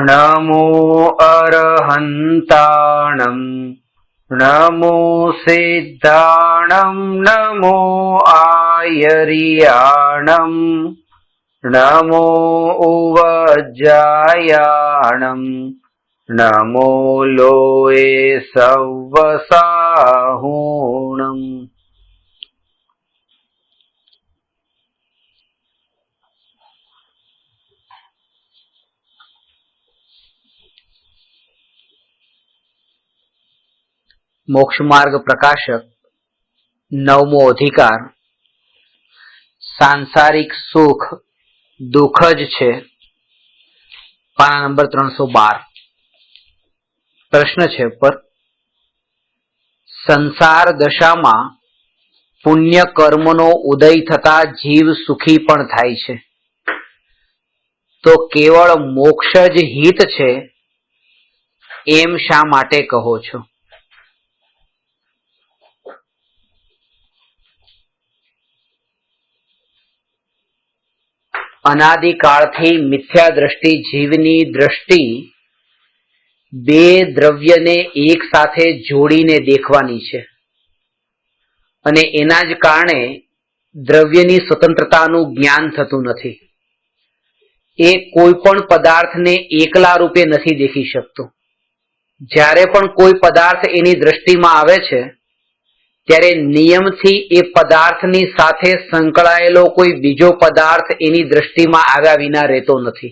नमो अरहन्ताणं नमो सिद्धाणं नमो आयर्याणं नमो उवज्जायाणं नमो लोये सव्वसाहूणम्। मोक्ष मार्ग प्रकाशक नवमो अधिकार सांसारिक सुख दुख ज छे। पाना नंबर 312। प्रश्न छे पर संसार दशामां पुण्य कर्मनो उदय थता जीव सुखी पण थाय छे, तो केवल मोक्ष ज हित छे एम शा माटे कहो छो? अनादिकाळथी मिथ्या दृष्टि जीवनी दृष्टि बे द्रव्यने एक साथे जोड़ीने देखवानी छे अने एना ज कारणे द्रव्यनी स्वतंत्रतानुं ज्ञान थतुं नथी। ए कोईपण पदार्थने एकला रूपे नथी देखी शकतो। ज्यारे पण कोई पदार्थ एनी दृष्टिमां आवे छे त्यारे नियमथी ए पदार्थनी साथे संकळायेलो कोई बीजो पदार्थ एनी दृष्टिमां आव्या विना रहेतो नथी।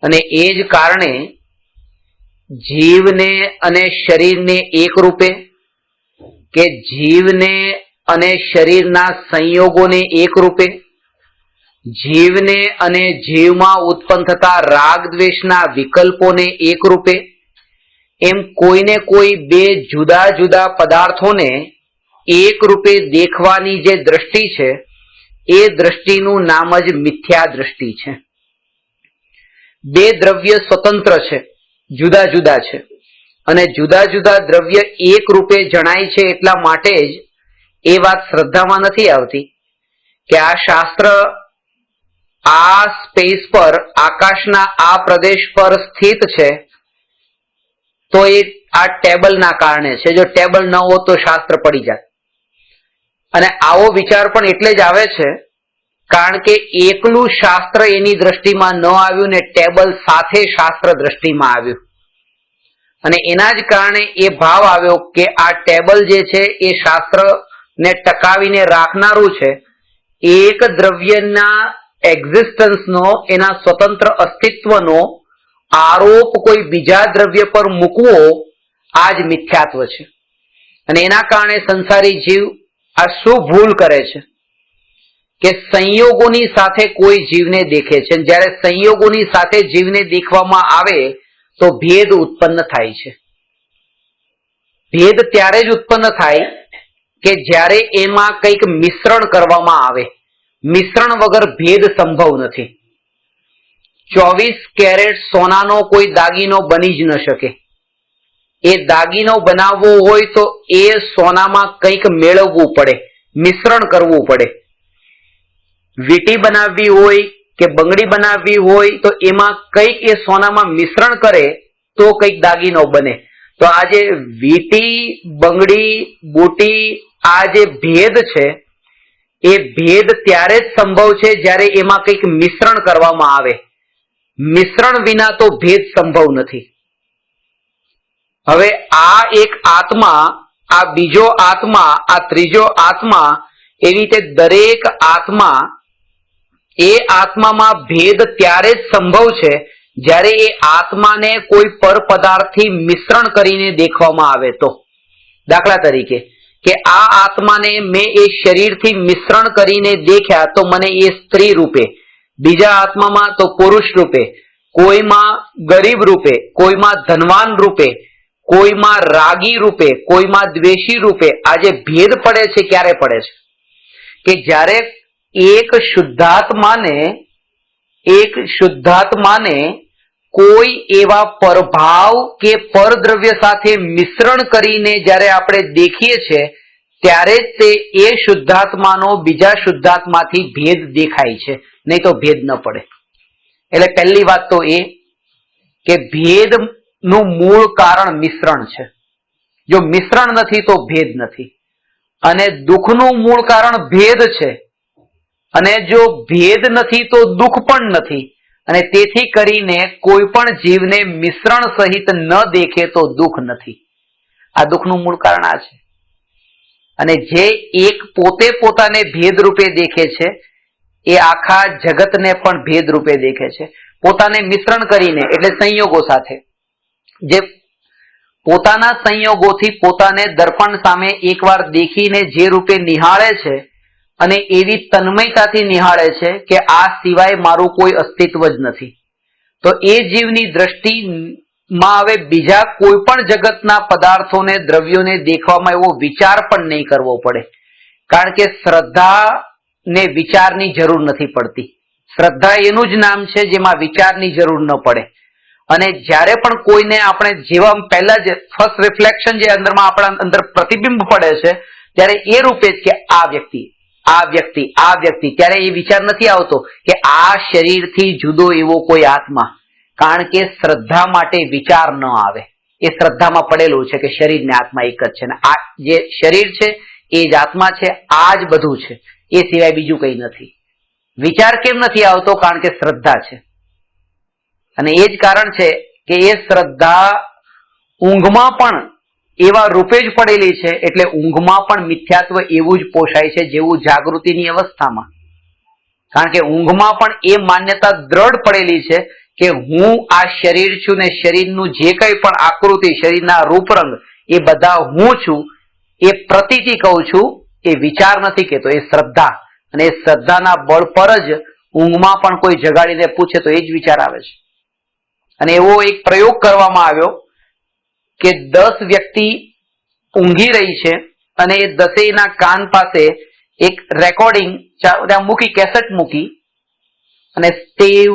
अने ए ज कारणे जीवने अने शरीरने एक रूपे के जीवने अने शरीरना संयोगोने एक रूपे, जीवने अने जीवमां उत्पन्न थता राग द्वेषना विकल्पोने एक रूपे, एम कोईने कोई बे जुदा जुदा पदार्थोने एक रूपे देखवानी जे दृष्टि छे ए दृष्टिनुं नाम ज मिथ्या दृष्टि छे। बे द्रव्य स्वतंत्र छे, जुदा जुदा छे अने जुदा जुदा द्रव्य एक रूपे जणाय छे એટલા માટે જ એ વાત શ્રદ્ધામાં નથી આવતી કે આ શાસ્ત્ર આ સ્પેસ પર આકાશના આ પ્રદેશ પર સ્થિત છે તો એ આ ટેબલના કારણે છે। જો ટેબલ ન હોત તો શાસ્ત્ર પડી જાત। અને આવો વિચાર પણ એટલે જ આવે છે કારણ કે એકલું શાસ્ત્ર એની દ્રષ્ટિમાં ન આવ્યું ને ટેબલ સાથે શાસ્ત્ર દ્રષ્ટિમાં આવ્યું અને એના જ કારણે એ ભાવ આવ્યો કે આ ટેબલ જે છે એ શાસ્ત્રને ટકાવીને રાખનારું છે। એક દ્રવ્યના એક્ઝિસ્ટન્સનો એના સ્વતંત્ર અસ્તિત્વનો આરોપ કોઈ બીજા દ્રવ્ય પર મૂકવો આ જ મિથ્યાત્વ છે। અને એના કારણે સંસારી જીવ આ શું ભૂલ કરે છે કે સંયોગોની સાથે કોઈ જીવને દેખે છે। જ્યારે સંયોગોની સાથે જીવને દેખવામાં આવે તો ભેદ ઉત્પન્ન થાય છે। ભેદ ત્યારે જ ઉત્પન્ન થાય કે જ્યારે એમાં કંઈક મિશ્રણ કરવામાં આવે। મિશ્રણ વગર ભેદ સંભવ નથી। 24 કેરેટ સોનાનો કોઈ દાગીનો બની જ ન શકે। એ દાગીનો બનાવવો હોય તો એ સોનામાં કંઈક મેળવવું પડે, મિશ્રણ કરવું પડે। વીટી બનાવવી હોય કે બંગડી બનાવવી હોય તો એમાં કંઈક એ સોનામાં મિશ્રણ કરે તો કંઈક દાગીનો બને। તો આ જે વીટી બંગડી બુટી આ જે ભેદ છે એ ભેદ ત્યારે જ સંભવ છે જ્યારે એમાં કંઈક મિશ્રણ કરવામાં આવે। મિશ્રણ વિના તો ભેદ સંભવ નથી। હવે આ એક આત્મા, આ બીજો આત્મા, આ ત્રીજો આત્મા, એવી રીતે દરેક આત્મા એ આત્મામાં ભેદ ત્યારે જ સંભવ છે જ્યારે એ આત્માને કોઈ પર પદાર્થથી મિશ્રણ કરીને દેખવામાં આવે તો। દાખલા તરીકે કે આ આત્માને મેં એ શરીરથી મિશ્રણ કરીને દેખ્યા તો મને એ સ્ત્રી રૂપે, બીજા આત્મામાં તો પુરુષ રૂપે, કોઈમાં ગરીબ રૂપે, કોઈમાં ધનવાન રૂપે, કોઈમાં રાગી રૂપે, કોઈમાં દ્વેષી રૂપે। આ જે ભેદ પડે છે ક્યારે પડે છે કે જ્યારે એક શુદ્ધાત્માને કોઈ એવા પરભાવ કે પરદ્રવ્ય સાથે મિશ્રણ કરીને જ્યારે આપણે દેખીએ છીએ ત્યારે તે એ શુદ્ધાત્માનો બીજા શુદ્ધાત્માથી ભેદ દેખાય છે, નહીં તો ભેદ ન પડે। એટલે પહેલી વાત તો એ કે ભેદનું મૂળ કારણ મિશ્રણ છે. જો મિશ્રણ નથી તો ભેદ નથી, અને દુઃખનું મૂળ કારણ ભેદ છે, અને જો ભેદ નથી તો દુઃખ પણ નથી, અને તેથી કરીને કોઈ પણ જીવને મિશ્રણ સહિત ન દેખે તો દુઃખ નથી. આ દુઃખનું મૂળ કારણ આ છે. અને જે એક પોતે પોતાને ભેદ રૂપે દેખે છે એ આખા જગતને પણ ભેદ રૂપે દેખે છે. પોતાને મિશ્રણ કરીને એટલે સંયોગો સાથે, જે પોતાના સંયોગોથી પોતાને દર્પણ સામે એકવાર દેખીને જે રૂપે નિહાળે છે અને એવી તન્મયતાથી નિહાળે છે કે આ સિવાય મારું કોઈ અસ્તિત્વ જ નથી, તો એ જીવની દ્રષ્ટિમાં હવે બીજા કોઈ પણ જગતના પદાર્થોને, દ્રવ્યોને દેખવામાં એવો વિચાર પણ નહીં કરવો પડે, કારણ કે શ્રદ્ધાને વિચારની જરૂર નથી પડતી. શ્રદ્ધા એનું જ નામ છે જેમાં વિચારની જરૂર ન પડે. અને જ્યારે પણ કોઈને આપણે જેવા પહેલા જ ફર્સ્ટ રિફ્લેક્શન જે અંદરમાં આપણા અંદર પ્રતિબિંબ પડે છે ત્યારે એ રૂપે જ કે આ વ્યક્તિ, આ વ્યક્તિ, આ વ્યક્તિ, ત્યારે એ વિચાર નથી આવતો કે આ શરીરથી જુદો એવો કોઈ આત્મા, કારણ કે શ્રદ્ધા માટે વિચાર ન આવે. એ શ્રદ્ધામાં પડેલું છે કે શરીર ને આત્મા એક જ છે, ને આ જે શરીર છે એ જ આત્મા છે, આ જ બધું છે, એ સિવાય બીજું કંઈ નથી. વિચાર કેમ નથી આવતો? કારણ કે શ્રદ્ધા છે. અને એ જ કારણ છે કે એ શ્રદ્ધા ઊંઘમાં પણ એવા રૂપે જ પડેલી છે, એટલે ઊંઘમાં પણ મિથ્યાત્વ એવું જ પોષાય છે જેવું જાગૃતિની અવસ્થામાં. કારણ કે ઊંઘમાં પણ એ માન્યતા દ્રઢ પડેલી છે કે હું આ શરીર છું ને શરીરનું જે કંઈ પણ આકૃતિ, શરીરના રૂપરંગ એ બધા હું છું. એ પ્રતીતિ કહું છું, એ વિચાર નથી કહેતો, એ શ્રદ્ધા. અને એ શ્રદ્ધાના બળ પર જ ઊંઘમાં પણ કોઈ જગાડીને પૂછે તો એ જ વિચાર આવે છે. અને એવો એક પ્રયોગ કરવામાં આવ્યો કે 10 વ્યક્તિ ઊંઘી રહી છે અને એ 10ના કાન પાસે એક રેકોર્ડિંગ ત્યાં મૂકી, કેસેટ મૂકી, અને સ્ટીવ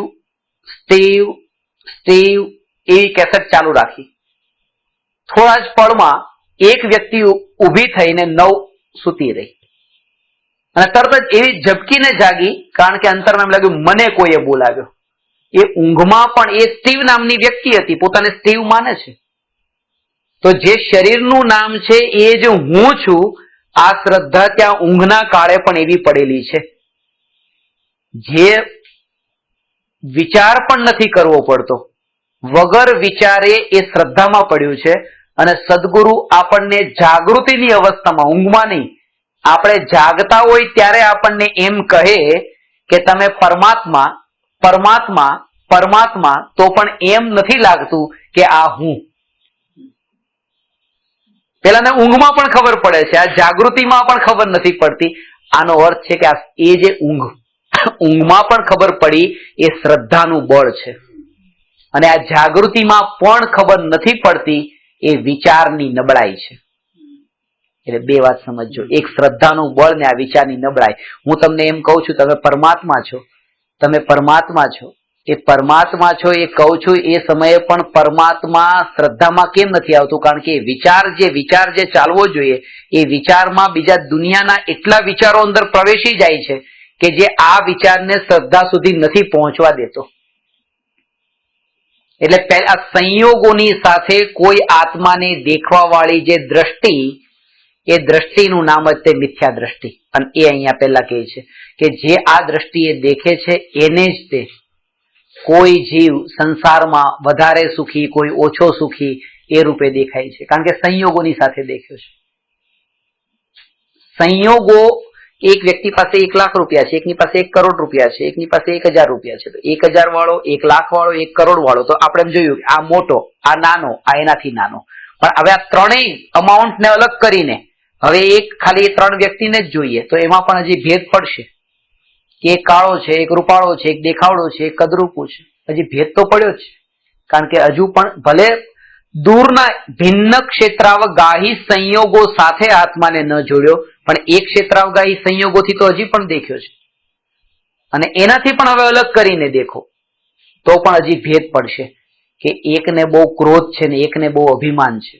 સ્ટીવ સ્ટીવ એવી કેસેટ ચાલુ રાખી. થોડા જ પળમાં એક વ્યક્તિ ઊભી થઈને 9 સૂતી રહી, અને તરત જ એવી ઝબકીને જાગી, કારણ કે અંતરમાં એમ લાગ્યું મને કોઈએ બોલાવ્યો. એ ઊંઘમાં પણ એ સ્ટીવ નામની વ્યક્તિ હતી, પોતાને સ્ટીવ માને છે. તો જે શરીરનું નામ છે એ જ હું છું, આ શ્રદ્ધા ત્યાં ઊંઘના કાળે પણ એવી પડેલી છે. જે વિચાર પણ નથી કરવો પડતો, વગર વિચારે એ શ્રદ્ધામાં પડ્યું છે. અને સદગુરુ આપણને જાગૃતિની અવસ્થામાં, ઊંઘમાં નહીં, આપણે જાગતા હોય ત્યારે આપણને એમ કહે કે તમે પરમાત્મા પરમાત્મા પરમાત્મા, તો પણ એમ નથી લાગતું કે આ હું. પેલાને ઊંઘમાં પણ ખબર પડે છે, આ જાગૃતિમાં પણ ખબર નથી પડતી. આનો અર્થ છે કે એ જે ઊંઘમાં પણ ખબર પડી એ શ્રદ્ધાનું બળ છે, અને આ જાગૃતિમાં પણ ખબર નથી પડતી એ વિચારની નબળાઈ છે. એટલે બે વાત સમજજો, એક શ્રદ્ધાનું બળ ને આ વિચારની નબળાઈ. હું તમને એમ કહું છું તમે પરમાત્મા છો, તમે પરમાત્મા છો, એ પરમાત્મા છો એ કહું છું, એ સમયે પણ પરમાત્મા શ્રદ્ધામાં કેમ નથી આવતું? કારણ કે વિચાર જે ચાલવો જોઈએ એ વિચારમાં બીજા દુનિયાના એટલા વિચારો અંદર પ્રવેશી જાય છે કે જે આ વિચારને શ્રદ્ધા સુધી નથી પહોંચવા દેતો. એટલે આ સંયોગોની સાથે કોઈ આત્માને દેખવા વાળી જે દ્રષ્ટિ, એ દ્રષ્ટિનું નામ જ તે મિથ્યા દ્રષ્ટિ. અને એ અહીંયા પહેલા કહે છે કે જે આ દ્રષ્ટિએ દેખે છે એને જ તે કોઈ જીવ સંસારમાં વધારે સુખી, કોઈ ઓછો સુખી એ રૂપે દેખાય છે, કારણ કે સંયોગોની સાથે દેખ્યો છે. સંયોગો, એક વ્યક્તિ પાસે 1 લાખ રૂપિયા છે, એકની પાસે 1 કરોડ રૂપિયા છે, એકની પાસે 1000 રૂપિયા છે. તો 1000 વાળો, 1 લાખ વાળો, 1 કરોડ વાળો, તો આપણે જોયું આ મોટો, આ નાનો, આ એનાથી નાનો. પણ હવે આ ત્રણેય અમાઉન્ટને અલગ કરીને હવે એક ખાલી 3 વ્યક્તિને જ જોઈએ તો એમાં પણ હજી ભેદ પડશે કે એક કાળો છે, એક રૂપાળો છે, એક દેખાવડો છે, એક કદરૂપું છે. હજી ભેદ તો પડ્યો જ, કારણ કે હજુ પણ ભલે દૂરના ભિન્ન ક્ષેત્રાવગાહી સંયોગો સાથે આત્માને ન જોડ્યો, પણ એક ક્ષેત્રાવગાહી સંયોગોથી તો હજી પણ દેખ્યો છે. અને એનાથી પણ હવે અલગ કરીને દેખો તો પણ હજી ભેદ પડશે કે એકને બહુ ક્રોધ છે ને એકને બહુ અભિમાન છે,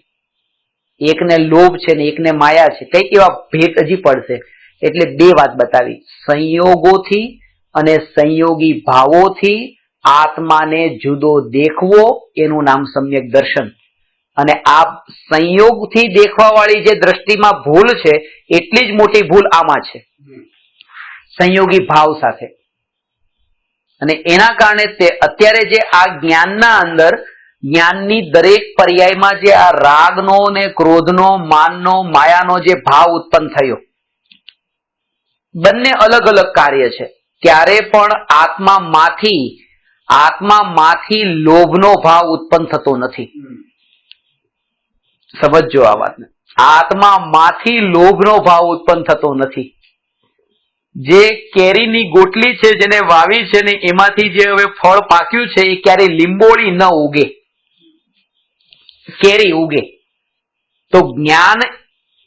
એકને લોભ છે ને એકને માયા છે. કઈક એવા ભેદ હજી પડશે. એટલે બે વાત બતાવી, સંયોગોથી અને સંયોગી ભાવોથી આત્માને જુદો દેખવો એનું નામ સમ્યક દર્શન. અને આ સંયોગથી દેખવા વાળી જે દ્રષ્ટિમાં ભૂલ છે એટલી જ મોટી ભૂલ આમાં છે, સંયોગી ભાવ સાથે. અને એના કારણે તે અત્યારે જે આ જ્ઞાનના અંદર જ્ઞાનની દરેક પર્યાયમાં જે આ રાગનો ને ક્રોધનો માનનો માયાનો જે ભાવ ઉત્પન્ન થયો, બંને અલગ અલગ કાર્ય છે. ત્યારે પણ આત્મામાંથી લોભનો ભાવ ઉત્પન્ન થતો નથી. સમજજો આ વાતને. આત્મામાંથી લોભનો ભાવ ઉત્પન્ન થતો નથી. જે કેરીની ગોટલી છે જેને વાવી છે ને એમાંથી જે હવે ફળ પાક્યું છે એ ક્યારે લીંબોળી ન ઉગે, કેરી ઉગે. તો જ્ઞાન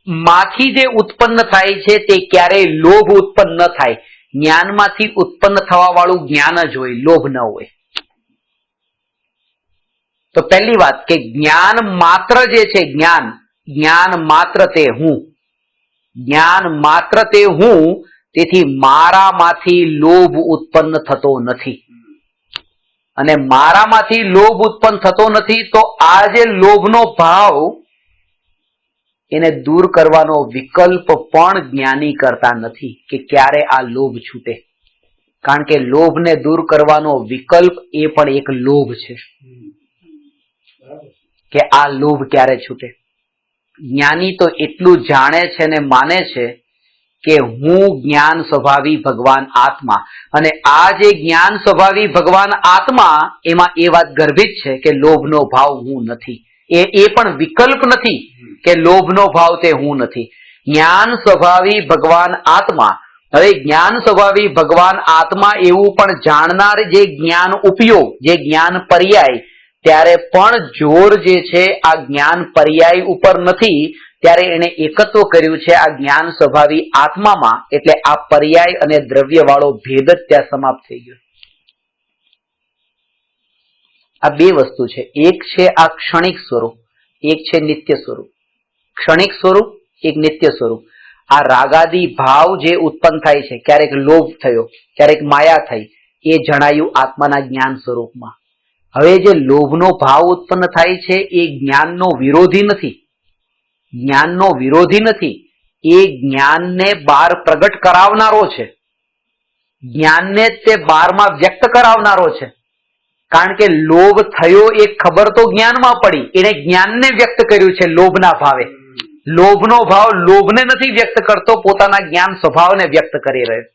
માંથી જે ઉત્પન્ન થાય છે તે ક્યારેય લોભ ઉત્પન્ન ન થાય. જ્ઞાનમાંથી ઉત્પન્ન થવા વાળું જ્ઞાન જ હોય, લોભ ન હોય. તો પહેલી વાત કે જ્ઞાન માત્ર જે છે, જ્ઞાન માત્ર તે હું, જ્ઞાન માત્ર તે હું. તેથી મારામાંથી લોભ ઉત્પન્ન થતો નથી. અને મારામાંથી લોભ ઉત્પન્ન થતો નથી તો આ જે લોભનો ભાવ એને દૂર કરવાનો વિકલ્પ પણ જ્ઞાની કરતા નથી કે ક્યારે આ લોભ છૂટે. કારણ કે લોભને દૂર કરવાનો વિકલ્પ એ પણ એક લોભ છે કે આ લોભ ક્યારે છૂટે. જ્ઞાની તો એટલું જાણે છે ને માને છે કે હું જ્ઞાન સ્વભાવી ભગવાન આત્મા. અને આ જે જ્ઞાન સ્વભાવી ભગવાન આત્મા એમાં એ વાત ગર્ભિત છે કે લોભનો ભાવ હું નથી. એ પણ વિકલ્પ નથી કે લોભનો ભાવ તે હું નથી. જ્ઞાન સ્વભાવી ભગવાન આત્મા. હવે જ્ઞાન સ્વભાવી ભગવાન આત્મા એવું પણ જાણનાર જે જ્ઞાન ઉપયોગ, જે જ્ઞાન પર્યાય, ત્યારે પણ જોર જે છે આ જ્ઞાન પર્યાય ઉપર નથી. ત્યારે એને એકત્વ કર્યું છે આ જ્ઞાન સ્વભાવી આત્મામાં. એટલે આ પર્યાય અને દ્રવ્ય વાળો ભેદ જ ત્યાં સમાપ્ત થઈ ગયો. આ બે વસ્તુ છે. એક છે આ ક્ષણિક સ્વરૂપ, એક છે નિત્ય સ્વરૂપ. ક્ષણિક સ્વરૂપ, એક નિત્ય સ્વરૂપ. આ રાગાદી ભાવ જે ઉત્પન્ન થાય છે, ક્યારેક લોભ થયો, ક્યારેક માયા થઈ, એ જણાયું આત્માના જ્ઞાન સ્વરૂપમાં. હવે જે લોભનો ભાવ ઉત્પન્ન થાય છે એ જ્ઞાનનો વિરોધી નથી, જ્ઞાનનો વિરોધી નથી. એ જ્ઞાનને બહાર પ્રગટ કરાવનારો છે, જ્ઞાનને તે બહારમાં વ્યક્ત કરાવનારો છે. કારણ કે લોભ થયો એ ખબર તો જ્ઞાનમાં પડી, એને જ્ઞાનને વ્યક્ત કર્યું છે લોભના ભાવે. લોભનો ભાવ લોભને નથી વ્યક્ત કરતો, પોતાના જ્ઞાન સ્વભાવને વ્યક્ત કરી રહ્યો.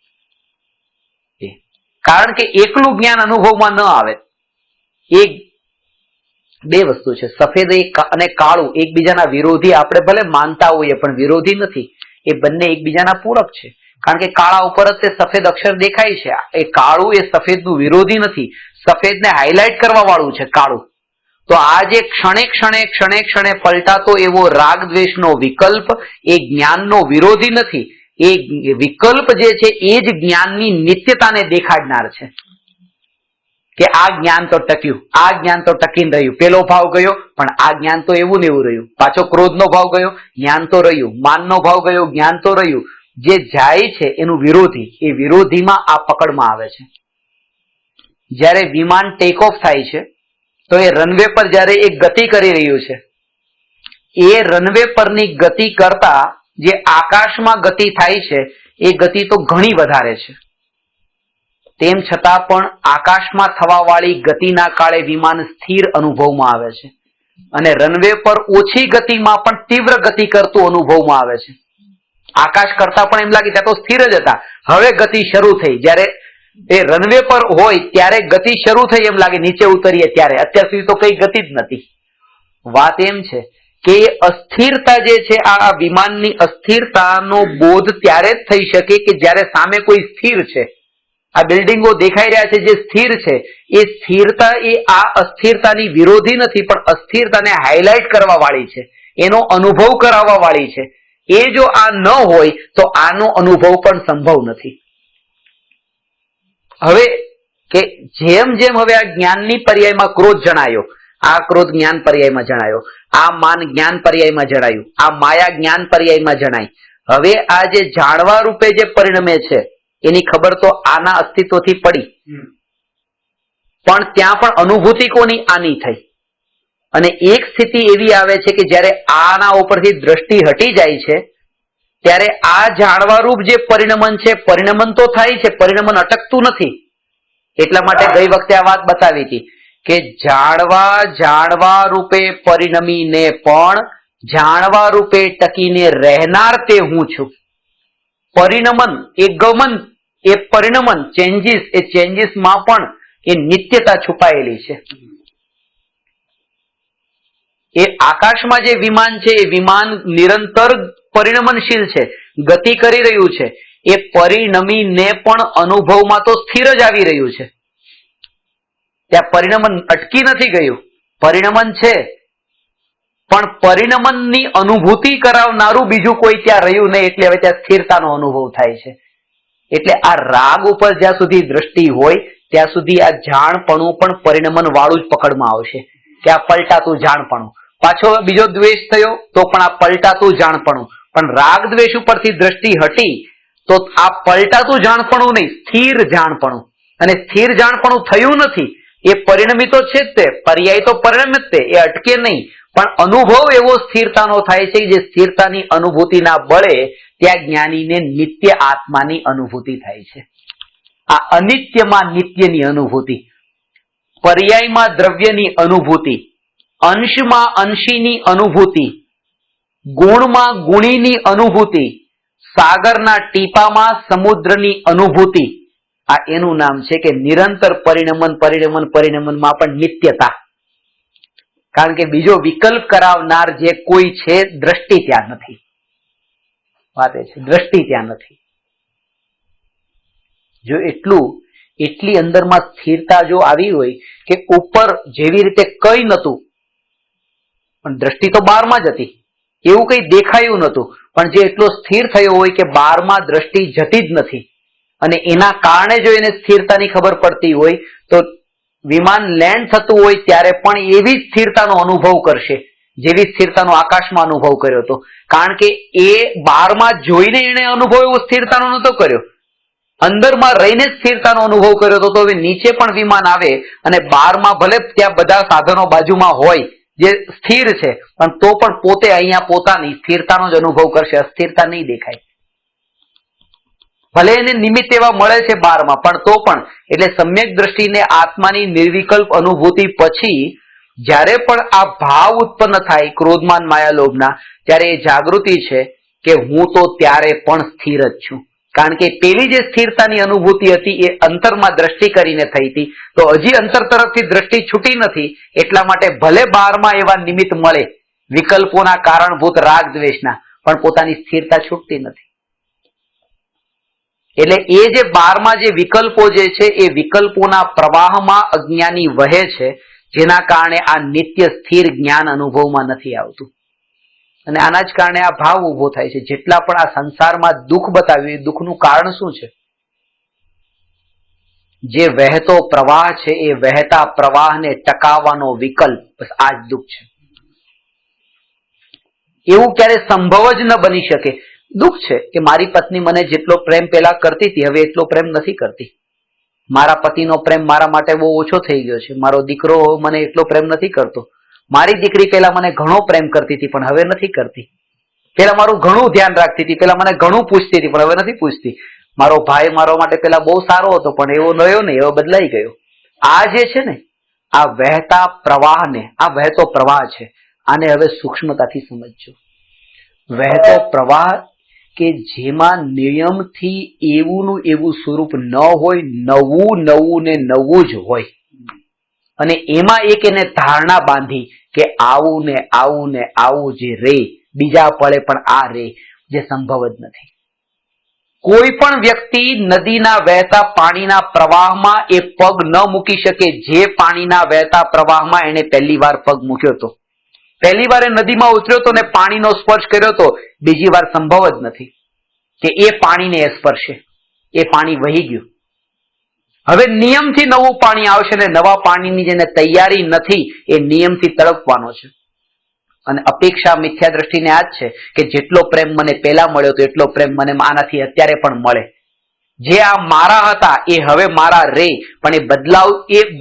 કારણ કે એકલું જ્ઞાન અનુભવમાં ન આવે. એક બે વસ્તુ છે, સફેદ અને કાળું એકબીજાના વિરોધી આપણે ભલે માનતા હોઈએ પણ વિરોધી નથી. એ બંને એકબીજાના પૂરક છે. કારણ કે કાળા ઉપર જ તે સફેદ અક્ષર દેખાય છે. એ કાળું એ સફેદનું વિરોધી નથી, સફેદને હાઇલાઇટ કરવા વાળું છે કાળું. તો આ જે ક્ષણે ક્ષણે પલટાતો એવો રાગ દ્વેષનો વિકલ્પ એ જ્ઞાનનો વિરોધી નથી. એ વિકલ્પ જે છે એ જ જ્ઞાનની નિત્યતાને દેખાડનાર છે કે આ જ્ઞાન તો ટક્યું, આ જ્ઞાન તો ટકીને રહ્યું. પેલો ભાવ ગયો પણ આ જ્ઞાન તો એવું ને એવું રહ્યું. પાછો ક્રોધનો ભાવ ગયો, જ્ઞાન તો રહ્યું. માનનો ભાવ ગયો, જ્ઞાન તો રહ્યું. જે જાય છે એનું વિરોધી, એ વિરોધીમાં આ પકડમાં આવે છે. જ્યારે વિમાન ટેક ઓફ થાય છે તો એ રનવે પર જ્યારે એ ગતિ કરી રહ્યું છે, એ રનવે પરની ગતિ કરતા જે આકાશમાં ગતિ થાય છે એ ગતિ તો ઘણી વધારે છે. તેમ છતાં પણ આકાશમાં થવા વાળી ગતિના કાળે વિમાન સ્થિર અનુભવમાં આવે છે. અને રનવે પર ઓછી ગતિમાં પણ તીવ્ર ગતિ કરતું અનુભવમાં આવે છે. આકાશ કરતા પણ એમ લાગે ત્યાં તો સ્થિર જ હતા, હવે ગતિ શરૂ થઈ. જ્યારે એ રનવે પર હોય ત્યારે ગતિ શરૂ થઈ એમ લાગે, નીચે ઉતરીએ ત્યારે. અત્યાર સુધી તો કઈ ગતિ જ નથી. વાત એમ છે કે અસ્થિરતા જે છે, આ વિમાનની અસ્થિરતાનો બોધ ત્યારે જ થઈ શકે કે જ્યારે સામે કોઈ સ્થિર છે. આ બિલ્ડિંગો દેખાઈ રહ્યા છે જે સ્થિર છે, એ સ્થિરતા એ આ અસ્થિરતાની વિરોધી નથી, પણ અસ્થિરતાને હાઇલાઇટ કરવા વાળી છે, એનો અનુભવ કરાવવા વાળી છે. એ જો આ ન હોય તો આનો અનુભવ પણ સંભવ નથી. હવે કે જેમ જેમ હવે આ જ્ઞાનની પર્યાયમાં ક્રોધ જણાયો, આ ક્રોધ જ્ઞાન પર્યાયમાં જણાયો, આ માન જ્ઞાન પર્યાયમાં જણાયું, આ માયા જ્ઞાન પર્યાયમાં જણાય. હવે આ જે જાણવા રૂપે જે પરિણમે છે એની ખબર તો આના અસ્તિત્વથી પડી. પણ ત્યાં પણ અનુભૂતિ કોની? આની થઈ. અને એક સ્થિતિ એવી આવે છે કે જ્યારે આના ઉપરથી દ્રષ્ટિ હટી જાય છે ત્યારે આ જાણવારૂપ જે પરિણમન છે, પરિણમન તો થાય છે, પરિણમન અટકતું નથી. એટલા માટે ગઈ વખતે આ વાત બતાવી હતી કે જાણવા રૂપે પરિણમીને પણ જાણવા રૂપે ટકીને રહેનાર તે હું છું. પરિણમન એ ગમન, એ પરિણમન ચેન્જીસ, એ ચેન્જીસમાં પણ એ નિત્યતા છુપાયેલી છે. એ આકાશમાં જે વિમાન છે એ વિમાન નિરંતર પરિણમનશીલ છે, ગતિ કરી રહ્યું છે. એ પરિણમીને પણ અનુભવમાં તો સ્થિર જ આવી રહ્યું છે. ત્યાં પરિણમન અટકી નથી ગયું. પરિણમન છે પણ પરિણમનની અનુભૂતિ કરાવનારું બીજું કોઈ ત્યાં રહ્યું નહીં, એટલે હવે ત્યાં સ્થિરતાનો અનુભવ થાય છે. એટલે આ રાગ ઉપર જ્યાં સુધી દ્રષ્ટિ હોય ત્યાં સુધી આ જાણપણું પણ પરિણમન વાળું જ પકડમાં આવશે કે આ પલટાતું જાણપણું. પાછો બીજો દ્વેષ થયો તો પણ આ પલટાતું જાણપણું. પણ રાગ દ્વેષ ઉપરથી દ્રષ્ટિ હટી તો આ પલટાતું જાણપણું નહીં, સ્થિર જાણપણું. અને સ્થિર જાણપણું થયું નથી, એ પરિણમી તો છે જ તે, પર્યાય તો પરિણમિત તે, એ અટકે નહીં. પણ અનુભવ એવો સ્થિરતાનો થાય છે જે સ્થિરતાની અનુભૂતિના બળે ત્યાં જ્ઞાનીને નિત્ય આત્માની અનુભૂતિ થાય છે. આ અનિત્યમાં નિત્યની અનુભૂતિ, પર્યાયમાં દ્રવ્યની અનુભૂતિ, અંશમાં અંશીની અનુભૂતિ, ગુણમાં ગુણીની અનુભૂતિ, સાગરના ટીપામાં સમુદ્રની અનુભૂતિ. આ એનું નામ છે કે નિરંતર પરિણમન, પરિણમન, પરિણમનમાં પણ નિત્યતા. કારણ કે બીજો વિકલ્પ કરાવનાર જે કોઈ છે, દ્રષ્ટિ ત્યાં નથી. વાત એ છે, દ્રષ્ટિ ત્યાં નથી. જો એટલી અંદરમાં સ્થિરતા જો આવી હોય કે ઉપર જેવી રીતે કઈ નતું પણ દ્રષ્ટિ તો બારમાં જ હતી, એવું કઈ દેખાયું નતું, પણ જે એટલો સ્થિર થયો હોય કે બારમાં દ્રષ્ટિ જતી જ નથી અને એના કારણે જો એને સ્થિરતાની ખબર પડતી હોય તો વિમાન લેન્ડ થતું હોય ત્યારે પણ એવી સ્થિરતાનો અનુભવ કરશે જેવી સ્થિરતાનો આકાશમાં અનુભવ કર્યો હતો. કારણ કે એ બારમાં જોઈને એને અનુભવ એવો સ્થિરતાનો નહોતો કર્યો, અંદરમાં રહીને સ્થિરતાનો અનુભવ કર્યો હતો. તો હવે નીચે પણ વિમાન આવે અને બારમાં ભલે ત્યાં બધા સાધનો બાજુમાં હોય જે સ્થિર છે, પણ તો પણ પોતે અહીંયા પોતાની સ્થિરતાનો જ અનુભવ કરશે, અસ્થિરતા નહીં દેખાય. ભલે એને નિમિત્ત એવા મળે છે બારમાં, પણ તો પણ એટલે સમ્યક દ્રષ્ટિને આત્માની નિર્વિકલ્પ અનુભૂતિ પછી જ્યારે પણ આ ભાવ ઉત્પન્ન થાય ક્રોધમાન માયા લોભના, ત્યારે એ જાગૃતિ છે કે હું તો ત્યારે પણ સ્થિર જ છું. કારણ કે પેલી જે સ્થિરતાની અનુભૂતિ હતી એ અંતરમાં દ્રષ્ટિ કરીને થઈ હતી, તો હજી અંતર તરફથી દ્રષ્ટિ છૂટી નથી. એટલા માટે ભલે બારમાં એવા નિમિત્ત મળે વિકલ્પોના કારણભૂત રાગ દ્વેષના, પણ પોતાની સ્થિરતા છૂટતી નથી. એટલે એ જે બારમાં જે વિકલ્પો જે છે એ વિકલ્પોના પ્રવાહમાં અજ્ઞાની વહે છે, જેના કારણે આ નિત્ય સ્થિર જ્ઞાન અનુભવમાં નથી આવતું. અને આના જ કારણે આ ભાવ ઉભો થાય છે. જેટલા પણ આ સંસારમાં દુઃખ બતાવ્યું, એ દુઃખનું કારણ શું છે? જે વહેતો પ્રવાહ છે એ વહેતા પ્રવાહને ટકાવવાનો વિકલ્પ, બસ આ જ દુઃખ છે. એવું ક્યારે સંભવ જ ન બની શકે. દુઃખ છે કે મારી પત્ની મને જેટલો પ્રેમ પેલા કરતી હતી હવે એટલો પ્રેમ નથી કરતી. મારા પતિનો પ્રેમ મારા માટે બહુ ઓછો થઈ ગયો છે. મારો દીકરો મને એટલો પ્રેમ નથી કરતો. મારી દીકરી પેલા મને ઘણો પ્રેમ કરતી હતી પણ હવે નથી કરતી. પેલા મારું ઘણું ધ્યાન રાખતી હતી, પેલા મને ઘણું પૂછતી હતી પણ હવે નથી પૂછતી. મારો ભાઈ મારા માટે પેલા બહુ સારો હતો પણ એવો નયો નહીં, એવો બદલાઈ ગયો. આ જે છે ને, આ વહેતા પ્રવાહને, આ વહેતો પ્રવાહ છે, આને હવે સૂક્ષ્મતાથી સમજજો. વહેતો પ્રવાહ કે જેમાં નિયમથી એવુંનું એવું સ્વરૂપ ન હોય, નવું નવું ને નવું જ હોય, અને એમાં એક એને ધારણા બાંધી કે આવું ને આવું ને આવું જે રે, બીજા પળે પણ આ રે, જે સંભવ જ નથી. કોઈ પણ વ્યક્તિ નદીના વહેતા પાણીના પ્રવાહમાં એ પગ ન મૂકી શકે જે પાણીના વહેતા પ્રવાહમાં એને પહેલી વાર પગ મૂક્યો હતો. પહેલી વાર નદીમાં ઉતર્યો હતો ને પાણીનો સ્પર્શ કર્યો હતો, બીજી વાર સંભવ જ નથી કે એ પાણીને સ્પર્શે. એ પાણી વહી ગયું. હવે નિયમથી નવું પાણી આવશે ને નવા પાણીની જેને તૈયારી નથી એ નિયમથી તડપવાનો છે. અને અપેક્ષા મિથ્યા દ્રષ્ટિને આ જ છે કે જેટલો પ્રેમ મને પહેલા મળ્યો તો એટલો પ્રેમ મને આનાથી અત્યારે પણ મળે. જે આ મારા હતા એ હવે મારા રે, પણ એ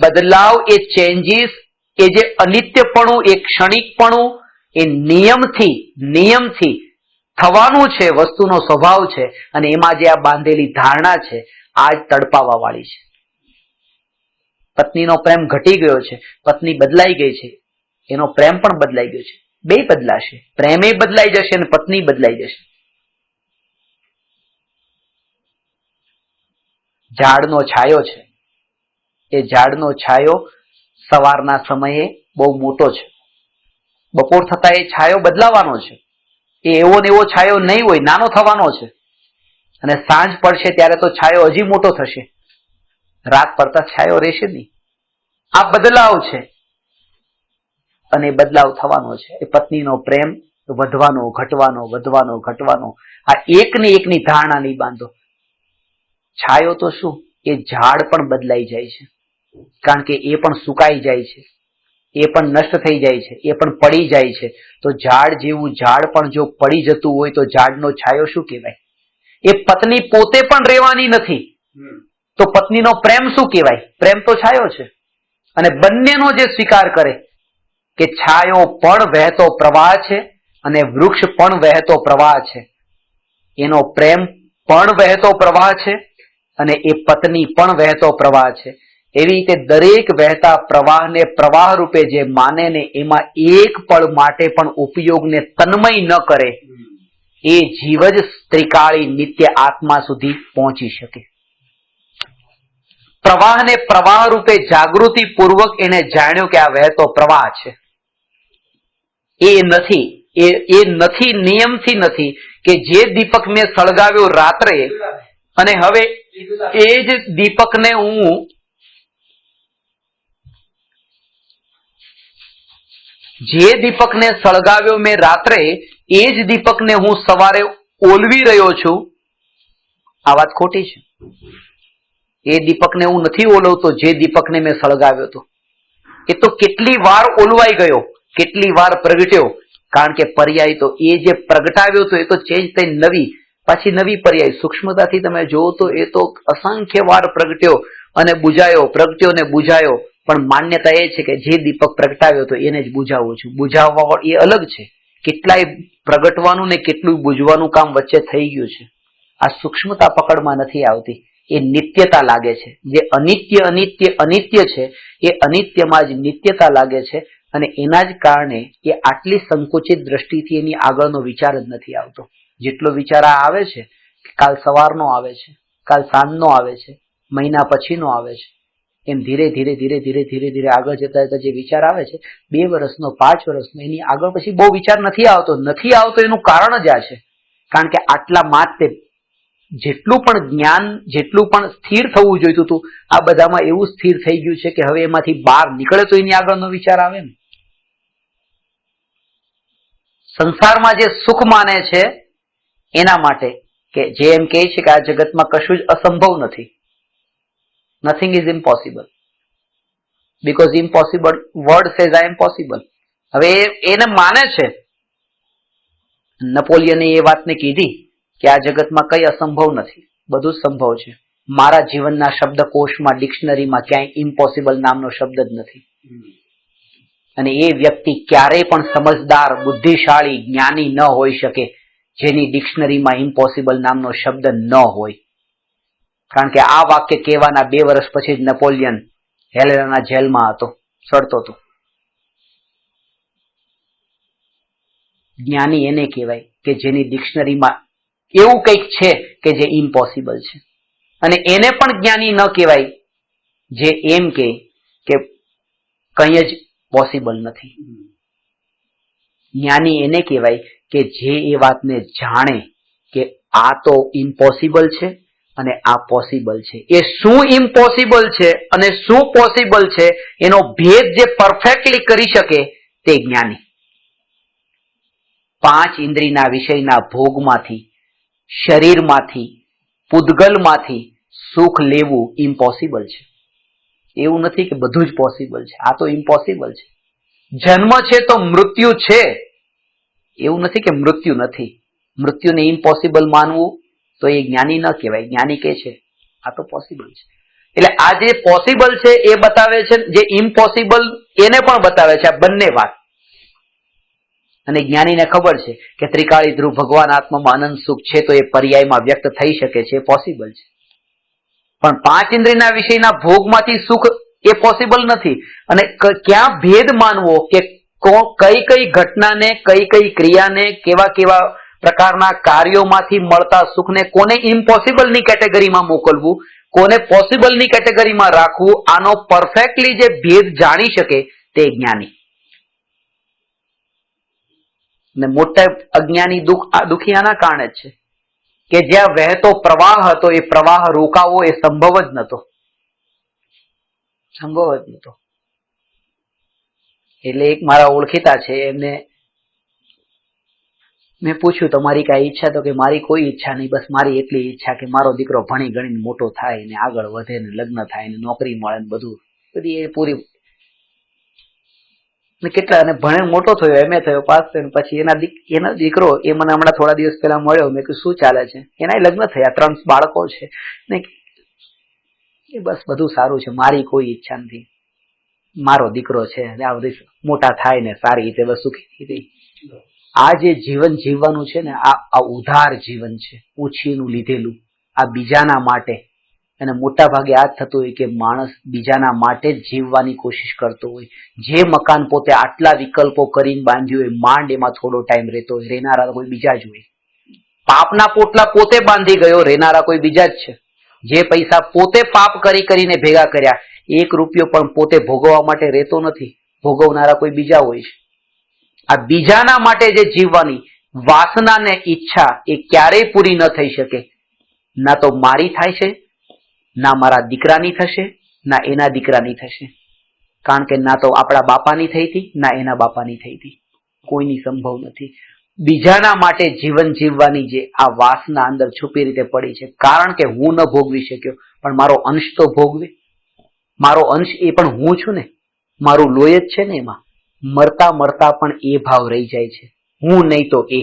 બદલાવ એ ચેન્જીસ, એ જે અનિત્યપણું, એ ક્ષણિકપણું, એ નિયમથી થવાનું છે, વસ્તુનો સ્વભાવ છે. અને એમાં જે આ બાંધેલી ધારણા છે આ જ તડપાવા વાળી છે. પત્નીનો પ્રેમ ઘટી ગયો છે, પત્ની બદલાઈ ગઈ છે, એનો પ્રેમ પણ બદલાઈ ગયો છે. બે બદલાશે, પ્રેમે બદલાઈ જશે અને પત્ની બદલાઈ જશે. ઝાડનો છાયો છે, એ ઝાડનો છાયો સવારના સમયે બહુ મોટો છે, બપોર થતા એ છાયો બદલાવાનો છે. એ એવો ને એવો છાયો નહીં હોય, નાનો થવાનો છે. અને સાંજ પડશે ત્યારે તો છાયો હજી મોટો થશે, રાત પડતા છાયો રહેશે નહીં. આ બદલાવ છે અને બદલાવ થવાનો છે. એ પત્નીનો પ્રેમ વધવાનો ઘટવાનો. આ એકની ધારણા નહીં બાંધો. છાયો તો શું, એ ઝાડ પણ બદલાઈ જાય છે, કારણ કે એ પણ સુકાઈ જાય છે, એ પણ નષ્ટ થઈ જાય છે, એ પણ પડી જાય છે. તો ઝાડ જેવું ઝાડ પણ જો પડી જતું હોય તો ઝાડનો છાયો શું કહેવાય? એ પત્ની પોતે પણ રહેવાની નથી તો પત્નીનો પ્રેમ શું કહેવાય? પ્રેમ તો છાયો છે. અને બંનેનો જે સ્વીકાર કરે કે છાયો પણ વહેતો પ્રવાહ છે અને વૃક્ષ પણ વહેતો પ્રવાહ છે, એનો પ્રેમ પણ વહેતો પ્રવાહ છે અને એ પત્ની પણ વહેતો પ્રવાહ છે. એવી રીતે દરેક વહેતા પ્રવાહને પ્રવાહ રૂપે જે માને ને એમાં એક પળ માટે પણ ઉપયોગને તન્મય ન કરે, એ જીવ જ ત્રિકાળી નિત્ય આત્મા સુધી પહોંચી શકે. પ્રવાહને પ્રવાહ રૂપે જાગૃતિ પૂર્વક એને જાણ્યું કે આ વહેતો પ્રવાહ છે. એ નથી નિયમથી નથી કે જે દીપક મેં સળગાવ્યો રાત્રે અને હવે એ જ દીપકને સળગાવ્યો મેં રાત્રે, એ જ દીપકને હું સવારે ઓલવી રહ્યો છું. આ વાત ખોટી છે. એ દીપકને હું નથી ઓલવતો જે દીપકને મેં સળગાવ્યો હતો. એ તો કેટલી વાર ઓલવાઈ ગયો, કેટલી વાર પ્રગટ્યો, કારણ કે પર્યાય તો એ જે પ્રગટાવ્યો હતો એ તો ચેન્જ થઈ પાછી નવી પર્યાય. સૂક્ષ્મતાથી તમે જોવો તો એ તો અસંખ્ય વાર પ્રગટ્યો અને બુજાયો, પ્રગટ્યો ને બુજાયો. પણ માન્યતા એ છે કે જે દીપક પ્રગટાવ્યો હતો એને જ બુજાવું છું. બુજાવવા એ અલગ છે. કેટલાય પ્રગટવાનું ને કેટલું બુજવાનું કામ વચ્ચે થઈ ગયું છે. આ સૂક્ષ્મતા પકડમાં નથી આવતી. એ નિત્યતા લાગે છે. જે અનિત્ય છે એ અનિત્યમાં જ નિત્યતા લાગે છે. અને એના જ કારણે એ આટલી સંકુચિત દ્રષ્ટિથી એની આગળનો વિચાર જ નથી આવતો. જેટલો વિચાર આવે છે, કાલ સવારનો આવે છે, કાલ સાંજનો આવે છે, મહિના પછીનો આવે છે, એમ ધીરે ધીરે આગળ જતા જે વિચાર આવે છે, 2 વર્ષનો, 5 વર્ષનો, એની આગળ પછી બહુ વિચાર નથી આવતો. એનું કારણ જ આ છે. કારણ કે આટલા માત્ર જેટલું પણ જ્ઞાન, જેટલું પણ સ્થિર થવું જોઈતું હતું, આ બધામાં એવું સ્થિર થઈ ગયું છે કે હવે એમાંથી બહાર નીકળે તો એની આગળનો વિચાર આવે ને. સંસારમાં જે સુખ માને છે એના માટે, કે જે એમ કહે છે કે આ જગતમાં કશું જ અસંભવ નથી, nothing is impossible, because impossible word says I am possible. હવે એને માને છે. નેપોલિયને એ વાતને કીધી કે આ જગતમાં કઈ અસંભવ નથી, બધું જ સંભવ છે. મારા જીવનના શબ્દકોશમાં, ડિક્શનરીમાં ક્યાંય ઇમ્પોસિબલ નામનો શબ્દ જ નથી. અને એ વ્યક્તિ ક્યારેય પણ સમજદાર, બુદ્ધિશાળી, જ્ઞાની ન હોઈ શકે જેની ડિક્શનરીમાં ઇમ્પોસિબલ નામનો શબ્દ ન હોય. કારણ કે આ વાક્ય કહેવાના 2 વર્ષ પછી જ નેપોલિયન હેલેનાના જેલમાં હતો, સડતો હતો. જ્ઞાની એને કહેવાય કે જેની ડિક્શનરીમાં એવું કંઈક છે કે જે ઇમ્પોસિબલ છે. અને એને પણ જ્ઞાની ન કહેવાય જે એમ કે કંઈ જ પોસિબલ નથી. જ્ઞાની એને કહેવાય કે જે એ વાતને જાણે કે આ તો ઇમ્પોસિબલ છે અને આ પોસિબલ છે. એ શું ઇમ્પોસિબલ છે અને શું પોસિબલ છે એનો ભેદ જે પરફેક્ટલી કરી શકે તે જ્ઞાની. 5 ઇન્દ્રિયના વિષયના ભોગમાંથી, શરીરમાંથી, પૂદગલમાંથી સુખ લેવું ઇમ્પોસિબલ છે. એવું નથી કે બધું જ પોસિબલ છે. આ તો ઇમ્પોસિબલ છે. જન્મ છે તો મૃત્યુ છે, એવું નથી કે મૃત્યુ નથી. મૃત્યુને ઇમ્પોસિબલ માનવું તો એ જ્ઞાની ન કહેવાય. જ્ઞાની કહે છે આ તો પોસિબલ છે. એટલે આ જે પોસિબલ છે એ બતાવે છે, જે ઇમ્પોસિબલ એને પણ બતાવે છે, આ બંને વાત. અને જ્ઞાનીને ખબર છે કે ત્રિકાળી ધ્રુવ ભગવાન આત્મામાં અનંત સુખ છે, તો એ પર્યાયમાં વ્યક્ત થઈ શકે છે, એ પોસિબલ છે. પણ પાંચ ઇન્દ્રિયના વિષયના ભોગમાંથી સુખ એ પોસિબલ નથી. અને ક્યાં ભેદ માનવો કે કઈ કઈ ઘટનાને, કઈ કઈ ક્રિયાને, કેવા કેવા પ્રકારના કાર્યોમાંથી મળતા સુખને કોને ઇમ્પોસિબલની કેટેગરીમાં મોકલવું, કોને પોસિબલની કેટેગરીમાં રાખવું, આનો પરફેક્ટલી જે ભેદ જાણી શકે તે જ્ઞાની. ને મોટા અજ્ઞાની દુખિયાના કારણે જ છે કે જ્યાં વહેતો પ્રવાહ હતો એ પ્રવાહ રોકાવો એ સંભવ જ નતો. એટલે એક મારા ઓળખીતા છે, એમને મેં પૂછ્યું તમારી કઈ ઈચ્છા? તો કે મારી કોઈ ઈચ્છા નહીં, બસ મારી એટલી ઈચ્છા કે મારો દીકરો ભણી ગણીને મોટો થાય ને આગળ વધે ને લગ્ન થાય ને નોકરી મળે ને બધું બધી એ પૂરી. કેટલા અને ભણે મોટો થયો, એમએ થયો, પાસ થયો, પછી એના દીકરો એ મને હમણાં થોડા દિવસ પહેલા મળ્યો. મેં કીધું શું ચાલે છે? એના લગ્ન થયા, 3 બાળકો છે ને એ બસ બધું સારું છે, મારી કોઈ ઈચ્છા નથી, મારો દીકરો છે આ બધી મોટા થાય ને સારી રીતે બસ સુખી થઈ. આ જે જીવન જીવવાનું છે ને, આ ઉધાર જીવન છે, ઓછીનું લીધેલું, આ બીજાના માટે. અને મોટા ભાગે આ જ થતું હોય કે માણસ બીજાના માટે જ જીવવાની કોશિશ કરતો હોય. જે મકાન પોતે આટલા વિકલ્પો કરીને બાંધ્યું હોય, માંડ એમાં થોડો ટાઈમ રહેતો હોય, રહેનારા કોઈ બીજા જ હોય. પાપના પોટલા પોતે બાંધી ગયો, રહેનારા કોઈ બીજા જ છે. જે પૈસા પોતે પાપ કરીને ભેગા કર્યા, 1 રૂપિયો પણ પોતે ભોગવવા માટે રહેતો નથી, ભોગવનારા કોઈ બીજા હોય છે. આ બીજાના માટે જે જીવવાની વાસના ને ઈચ્છા એ ક્યારેય પૂરી ન થઈ શકે. ના તો મારી થાય છે, ના મારા દીકરાની થશે, ના એના દીકરાની થશે. કારણ કે ના તો આપણા બાપાની થઈ હતી, ના એના બાપાની થઈ હતી, કોઈની સંભવ નથી. બીજાના માટે જીવન જીવવાની જે આ વાસના અંદર છુપી રીતે પડી છે. કારણ કે હું ન ભોગવી શક્યો, પણ મારો અંશ તો ભોગવે. મારો અંશ એ પણ હું છું ને, મારું લોહી જ છે ને. એમાં મરતા મરતા પણ એ ભાવ રહી જાય છે, હું નહીં તો એ,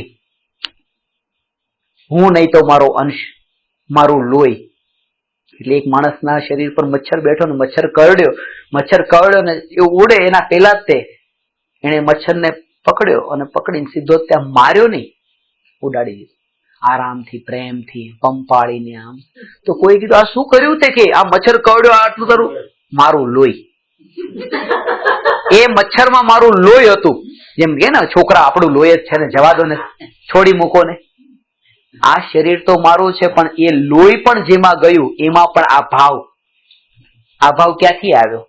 હું નહીં તો મારો અંશ, મારું લોહી. એટલે એક માણસના શરીર પર મચ્છર બેઠો ને મચ્છર કરડ્યો ને એ ઉડે એના પહેલા જ તે એને મચ્છરને પકડ્યો અને પકડીને સીધો ત્યાં માર્યો નહીં, ઉડાડી દીધો આરામથી, પ્રેમથી, પંપાળીને. આમ તો કોઈ કીધું આ શું કર્યું? તે કે આ મચ્છર કરડ્યો, આટલું તારું? મારું લોહી. એ મચ્છરમાં મારું લોહી હતું. જેમ કે ને છોકરા આપણું લોહી જ છે ને, જવા દો ને, છોડી મૂકો ને. આ શરીર તો મારું છે, પણ એ લોહી પણ જેમાં ગયું એમાં પણ આ ભાવ ક્યાંથી આવ્યો?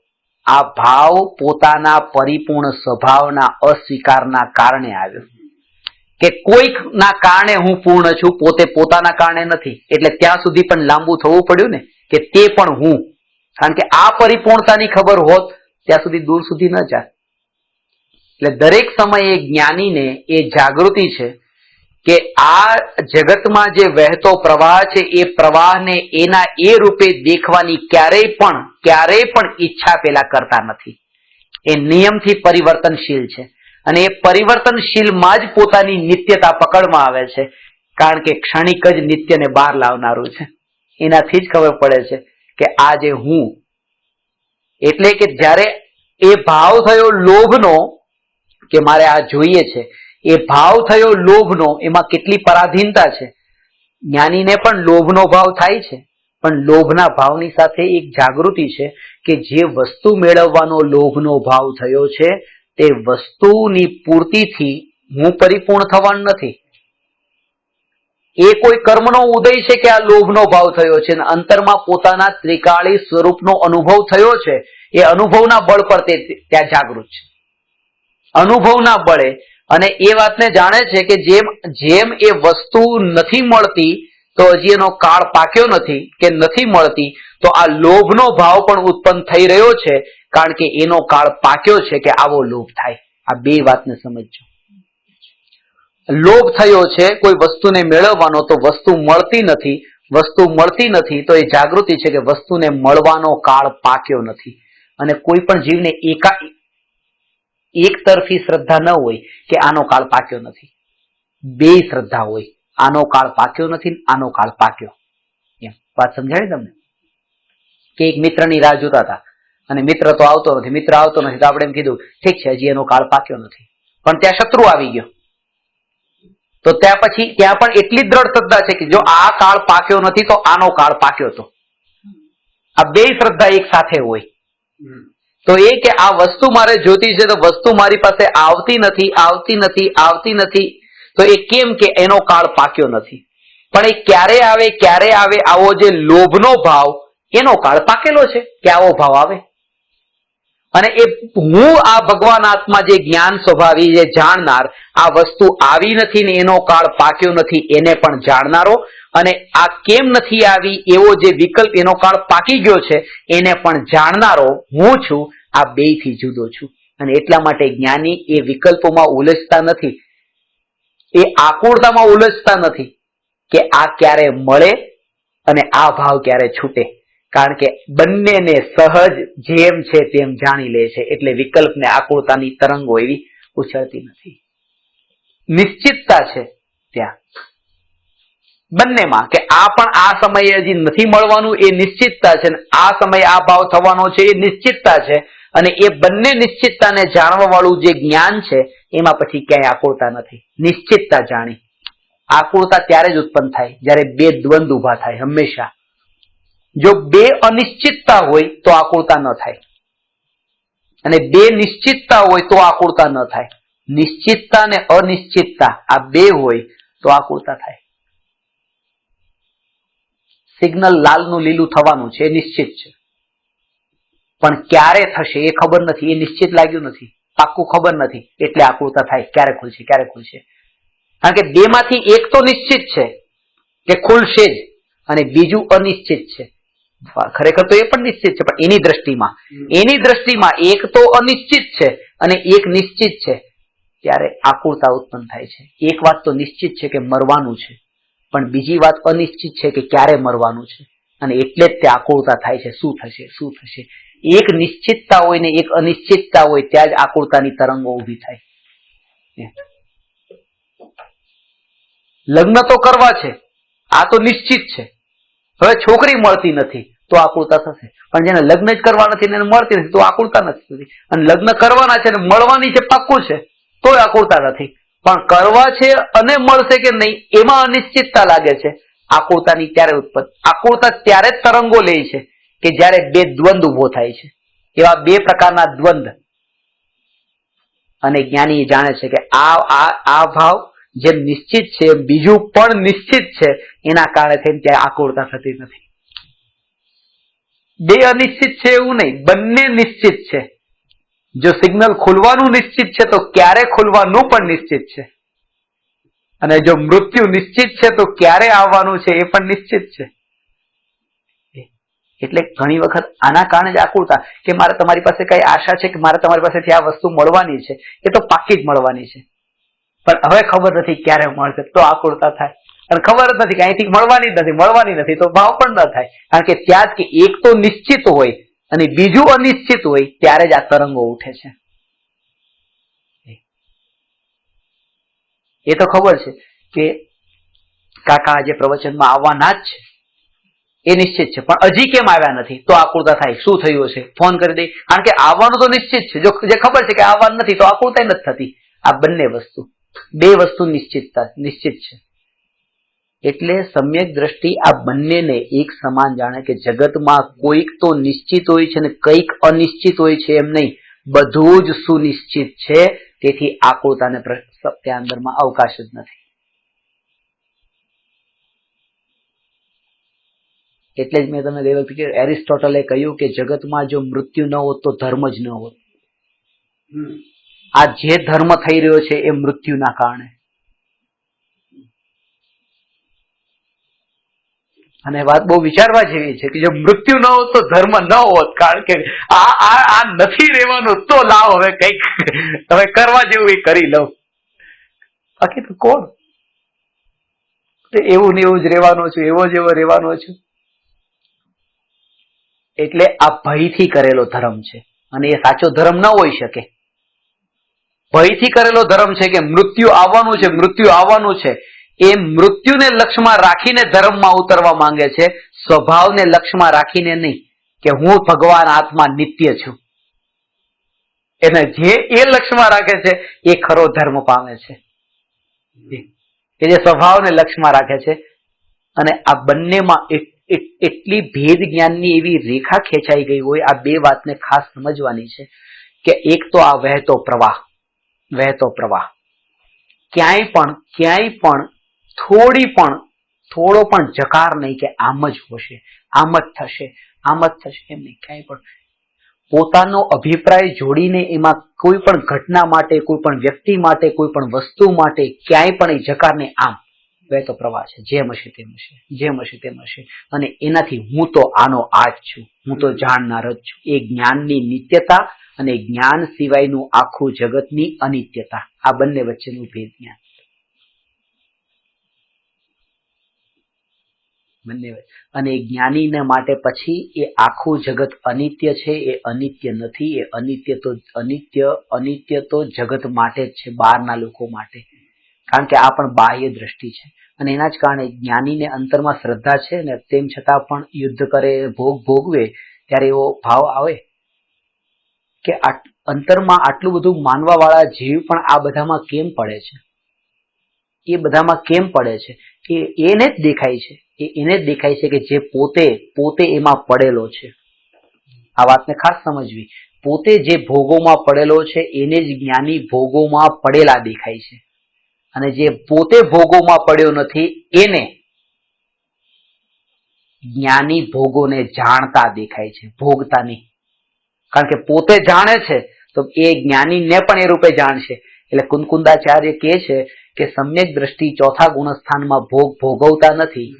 આ ભાવ પોતાના પરિપૂર્ણ સ્વભાવના અસ્વીકારના કારણે આવ્યો. કે કોઈક ના કારણે હું પૂર્ણ છું, પોતે પોતાના કારણે નથી. એટલે ત્યાં સુધી પણ લાંબુ થવું પડ્યું ને કે તે પણ હું. કારણ કે આ પરિપૂર્ણતાની ખબર હોત ત્યાં સુધી દૂર સુધી ન જાય. એટલે દરેક સમયે જ્ઞાનીને એ જાગૃતિ છે કે આ જગતમાં જે વહેતો પ્રવાહ છે એ પ્રવાહને એના એ રૂપે દેખવાની ક્યારેય પણ ઈચ્છા પેલા કરતા નથી. એ નિયમથી પરિવર્તનશીલ છે અને એ પરિવર્તનશીલમાં જ પોતાની નિત્યતા પકડમાં આવે છે. કારણ કે ક્ષણિક જ નિત્યને બહાર લાવનારું છે. એનાથી જ ખબર પડે છે કે આ જે હું, એટલે કે જ્યારે એ ભાવ થયો લોભનો કે મારે આ જોઈએ છે, એ ભાવ થયો લોભનો, એમાં કેટલી પરાધીનતા છે. જ્ઞાનીને પણ લોભનો ભાવ થાય છે, પણ લોભના ભાવની સાથે એક જાગૃતિ છે કે જે વસ્તુ મેળવવાનો લોભનો ભાવ થયો છે તે વસ્તુની પૂર્તિથી હું પરિપૂર્ણ થવાનું નથી. એ કોઈ કર્મનો ઉદય છે કે આ લોભનો ભાવ થયો છે અને અંતરમાં પોતાના ત્રિકાળી સ્વરૂપનો અનુભવ થયો છે. એ અનુભવના બળ પર તે ત્યાં જાગૃત છે, અનુભવના બળે. અને એ વાતને જાણે છે કે જેમ એ વસ્તુ નથી મળતી તો હજી એનો કાળ પાક્યો નથી કે નથી મળતી, તો આ લોભનો ભાવ પણ ઉત્પન્ન થઈ રહ્યો છે કારણ કે એનો કાળ પાક્યો છે કે આવો લોભ થાય. આ બે વાતને સમજજો. લોભ થયો છે કોઈ વસ્તુને મેળવવાનો, તો વસ્તુ મળતી નથી તો એ જાગૃતિ છે કે વસ્તુને મળવાનો કાળ પાક્યો નથી. અને કોઈ પણ જીવને એક તરફી શ્રદ્ધા ન હોય કે આનો કાળ પાક્યો નથી, બે શ્રદ્ધા હોય, આનો કાળ પાક્યો નથી, આનો કાળ પાક્યો. એમ વાત સમજાય તમને? કે એક મિત્રની રાહ જોતા હતા અને મિત્ર તો આવતો નથી તો આપણે એમ કીધું ઠીક છે હજી એનો કાળ પાક્યો નથી, પણ ત્યાં શત્રુ આવી ગયો. તો ત્યાં પણ એટલી દ્રઢ શ્રદ્ધા છે કે જો આ કાળ પાક્યો નથી તો આનો કાળ પાક્યો હતો. આ બે શ્રદ્ધા એક સાથે હોય તો એ કે આ વસ્તુ મારે જોતી છે તો વસ્તુ મારી પાસે આવતી નથી તો એ કેમ કે એનો કાળ પાક્યો નથી. પણ એ ક્યારે આવે આવો જે લોભનો ભાવ એનો કાળ પાકેલો છે કે આવો ભાવ આવે. અને એ હું આ ભગવાન આત્મા જે જ્ઞાન સ્વભાવી જે જાણનાર આ વસ્તુ આવી નથી ને એનો કાળ પાક્યો નથી એને પણ જાણનારો અને આ કેમ નથી આવી એવો જે વિકલ્પ એનો કાળ પાકી ગયો છે એને પણ જાણનારો હું છું. આ બેયથી જુદો છું અને એટલા માટે જ્ઞાની એ વિકલ્પોમાં ઉલઝતા નથી, એ આકુળતામાં ઉલઝતા નથી કે આ ક્યારે મળે અને આ ભાવ ક્યારે છૂટે, કારણ કે બંનેને સહજ જેમ છે તેમ જાણી લે છે એટલે વિકલ્પને આકુળતાની તરંગો એવી ઉછળતી નથી. નિશ્ચિતતા છે ત્યાં બંનેમાં કે આ પણ આ સમયે હજી નથી મળવાનું એ નિશ્ચિતતા છે, આ સમયે આ ભાવ થવાનો છે એ નિશ્ચિતતા છે. અને એ બંને નિશ્ચિતતાને જાણવા વાળું જે જ્ઞાન છે એમાં પછી ક્યાંય આકુળતા નથી. નિશ્ચિતતા જાણી. આકુળતા ત્યારે જ ઉત્પન્ન થાય જ્યારે બે દ્વંદ ઉભા થાય. હંમેશા જો બે અનિશ્ચિતતા હોય તો આકુળતા ન થાય અને બે નિશ્ચિતતા હોય તો આકુળતા ન થાય. નિશ્ચિતતા અને અનિશ્ચિતતા આ બે હોય તો આકુળતા થાય. સિગ્નલ લાલનું લીલું થવાનું છે એ નિશ્ચિત છે, પણ ક્યારે થશે એ ખબર નથી, એ નિશ્ચિત લાગ્યું નથી, પાક્કું ખબર નથી એટલે આકુળતા થાય ક્યારે ખુલશે. કારણ કે બે માંથી એક તો નિશ્ચિત છે કે ખુલશે જ અને બીજું અનિશ્ચિત છે. ખરેખર તો એ પણ નિશ્ચિત છે પણ એની દ્રષ્ટિમાં એક તો અનિશ્ચિત છે અને એક નિશ્ચિત છે ત્યારે આકુળતા ઉત્પન્ન થાય છે. એક વાત તો નિશ્ચિત છે કે મરવાનું છે પણ બીજી વાત અનિશ્ચિત છે કે ક્યારે મરવાનું છે અને એટલે જ તે આકુળતા થાય છે. શું થશે. એક નિશ્ચિતતા હોય ને એક અનિશ્ચિતતા હોય ત્યાં જ આકુળતાની તરંગો ઊભી થાય. લગ્ન તો કરવા છે આ તો નિશ્ચિત છે, હવે છોકરી મળતી નથી તો આકુળતા થશે, પણ જેને લગ્ન જ કરવા નથી એને મળતી નથી તો આકુળતા નથી. અને લગ્ન કરવાના છે અને મળવાની છે પાક્કું છે તોય આકુળતા નથી, પણ કરવા છે અને મળશે કે નહીં એમાં અનિશ્ચિતતા લાગે છે. આકુળતાની ત્યારે ઉત્પન્ન, આકુળતા ત્યારે જ તરંગો લે છે કે જ્યારે બે દ્વંદ ઉભો થાય છે. એવા બે પ્રકારના દ્વંદ અને જ્ઞાની જાણે છે કે આ ભાવ જેમ નિશ્ચિત છે બીજું પણ નિશ્ચિત છે એના કારણે થઈને ત્યાં આકુળતા થતી નથી. બે અનિશ્ચિત છે એવું નહીં, બંને નિશ્ચિત છે. જો સિગ્નલ ખુલવાનું નિશ્ચિત છે તો ક્યારે ખુલવાનું પણ નિશ્ચિત છે અને જો મૃત્યુ નિશ્ચિત છે તો ક્યારે આવવાનું છે એ પણ નિશ્ચિત છે. એટલે ઘણી વખત આના કારણે જ આકુળતા કે મારે તમારી પાસે કઈ આશા છે કે મારે તમારી પાસેથી આ વસ્તુ મળવાની છે એ તો પાકી જ મળવાની છે પણ હવે ખબર નથી ક્યારે મળશે તો આકુળતા થાય. અને ખબર જ નથી કે અહીંથી મળવાની નથી તો ભાવ પણ ન થાય, કારણ કે ત્યાં જ કે એક તો નિશ્ચિત હોય અને બીજું અનિશ્ચિત હોય ત્યારે જ આ તરંગો ઉઠે છે. એ તો ખબર છે કે કાકા આજે પ્રવચનમાં આવવાના જ છે એ નિશ્ચિત છે પણ હજી કેમ આવ્યા નથી તો આકુળતા થાય. શું થયું હશે ફોન કરી દે, કારણ કે આવવાનું તો નિશ્ચિત છે, જો જે ખબર છે કે આવવાનું નથી તો આકુળતા નથી થતી. આ બે વસ્તુ નિશ્ચિત છે. એટલે સમ્યક દ્રષ્ટિ આ બંનેને એક સમાન જાણે કે જગતમાં કોઈક તો નિશ્ચિત હોય છે ને કંઈક અનિશ્ચિત હોય છે એમ નહીં, બધું જ સુનિશ્ચિત છે. તેથી આકુળતાને ત્યાં અંદરમાં અવકાશ જ નથી. એટલે જ મેં તમને ગઈ વખતે એરિસ્ટોટલે કહ્યું કે જગતમાં જો મૃત્યુ ન હોત તો ધર્મ જ ન હોત. આ જે ધર્મ થઈ રહ્યો છે એ મૃત્યુના કારણે. અને વાત બહુ વિચારવા જેવી છે કે જો મૃત્યુ ન હોત તો ધર્મ ન હોત, કારણ કે આ નથી રહેવાનું તો લાવ હવે કઈક હવે કરવા જેવું એ કરી લઉં. બાકી તો કોણ એવું ને એવું જ રહેવાનો છું, એવો જ એવો રહેવાનો છું. એટલે આ ભયથી કરેલો ધર્મ છે અને એ સાચો ધર્મ ન હોઈ શકે. ભયથી કરેલો ધર્મ છે કે મૃત્યુ આવવાનું છે એ મૃત્યુને લક્ષ્યમાં રાખીને ધર્મમાં ઉતરવા માંગે છે, સ્વભાવને લક્ષ્યમાં રાખીને નહીં. કે હું ભગવાન આત્મા નિત્ય છું. એને જે એ લક્ષ્યમાં રાખે છે એ ખરો ધર્મ પામે છે, એ જે સ્વભાવને લક્ષ્યમાં રાખે છે. અને આ બંનેમાં એટલી ભેદ જ્ઞાનની એવી રેખા ખેંચાઈ ગઈ હોય. આ બે વાતને ખાસ સમજવાની છે કે એક તો આ વહેતો પ્રવાહ ક્યાંય પણ થોડો પણ જકાર નહીં કે આમ જ હોશે, આમ જ થશે એમ નહીં. ક્યાંય પણ પોતાનો અભિપ્રાય જોડીને એમાં કોઈ પણ ઘટના માટે, કોઈ પણ વ્યક્તિ માટે, કોઈ પણ વસ્તુ માટે ક્યાંય પણ એ જકારને આમ વહેતો પ્રવાહ છે. જેમ હશે તેમ હશે. અને એનાથી હું તો આનો આ જ છું, હું તો જાણનાર જ છું. એ જ્ઞાનની નિત્યતા અને જ્ઞાન સિવાયનું આખું જગતની અનિત્યતા, આ બંને વચ્ચેનું ભેદ જ્ઞાન. અને જ્ઞાનીને માટે પછી એ આખું જગત અનિત્ય છે, એ અનિત્ય નથી. એ અનિત્ય તો જગત માટે જ છે, બહારના લોકો માટે. કારણ કે આ પણ બાહ્ય દ્રષ્ટિ છે. અને એના જ કારણે જ્ઞાનીને અંતરમાં શ્રદ્ધા છે ને તેમ છતાં પણ યુદ્ધ કરે, ભોગવે ત્યારે એવો ભાવ આવે કે અંતરમાં આટલું બધું માનવા વાળા જીવ પણ આ બધામાં કેમ પડે છે? એ બધામાં કેમ પડે છે? એને જ દેખાય છે. એને જ દેખાય છે કે જે પોતે એમાં પડેલો છે. આ વાતને ખાસ સમજવી. પોતે જે ભોગોમાં પડેલો છે એને જ જ્ઞાની ભોગોમાં પડેલા દેખાય છે. અને જે પોતે ભોગોમાં પડ્યો નથી એને જ્ઞાની ભોગોને જાણતા દેખાય છે, ભોગતા નહીં. કારણ કે પોતે જાણે છે તો એ જ્ઞાનીને પણ એ રૂપે જાણશે. એટલે કુંકુંદાચાર્ય કહે છે કે સમ્યક દ્રષ્ટિ ચોથા ગુણસ્થાનમાં ભોગવતા નથી.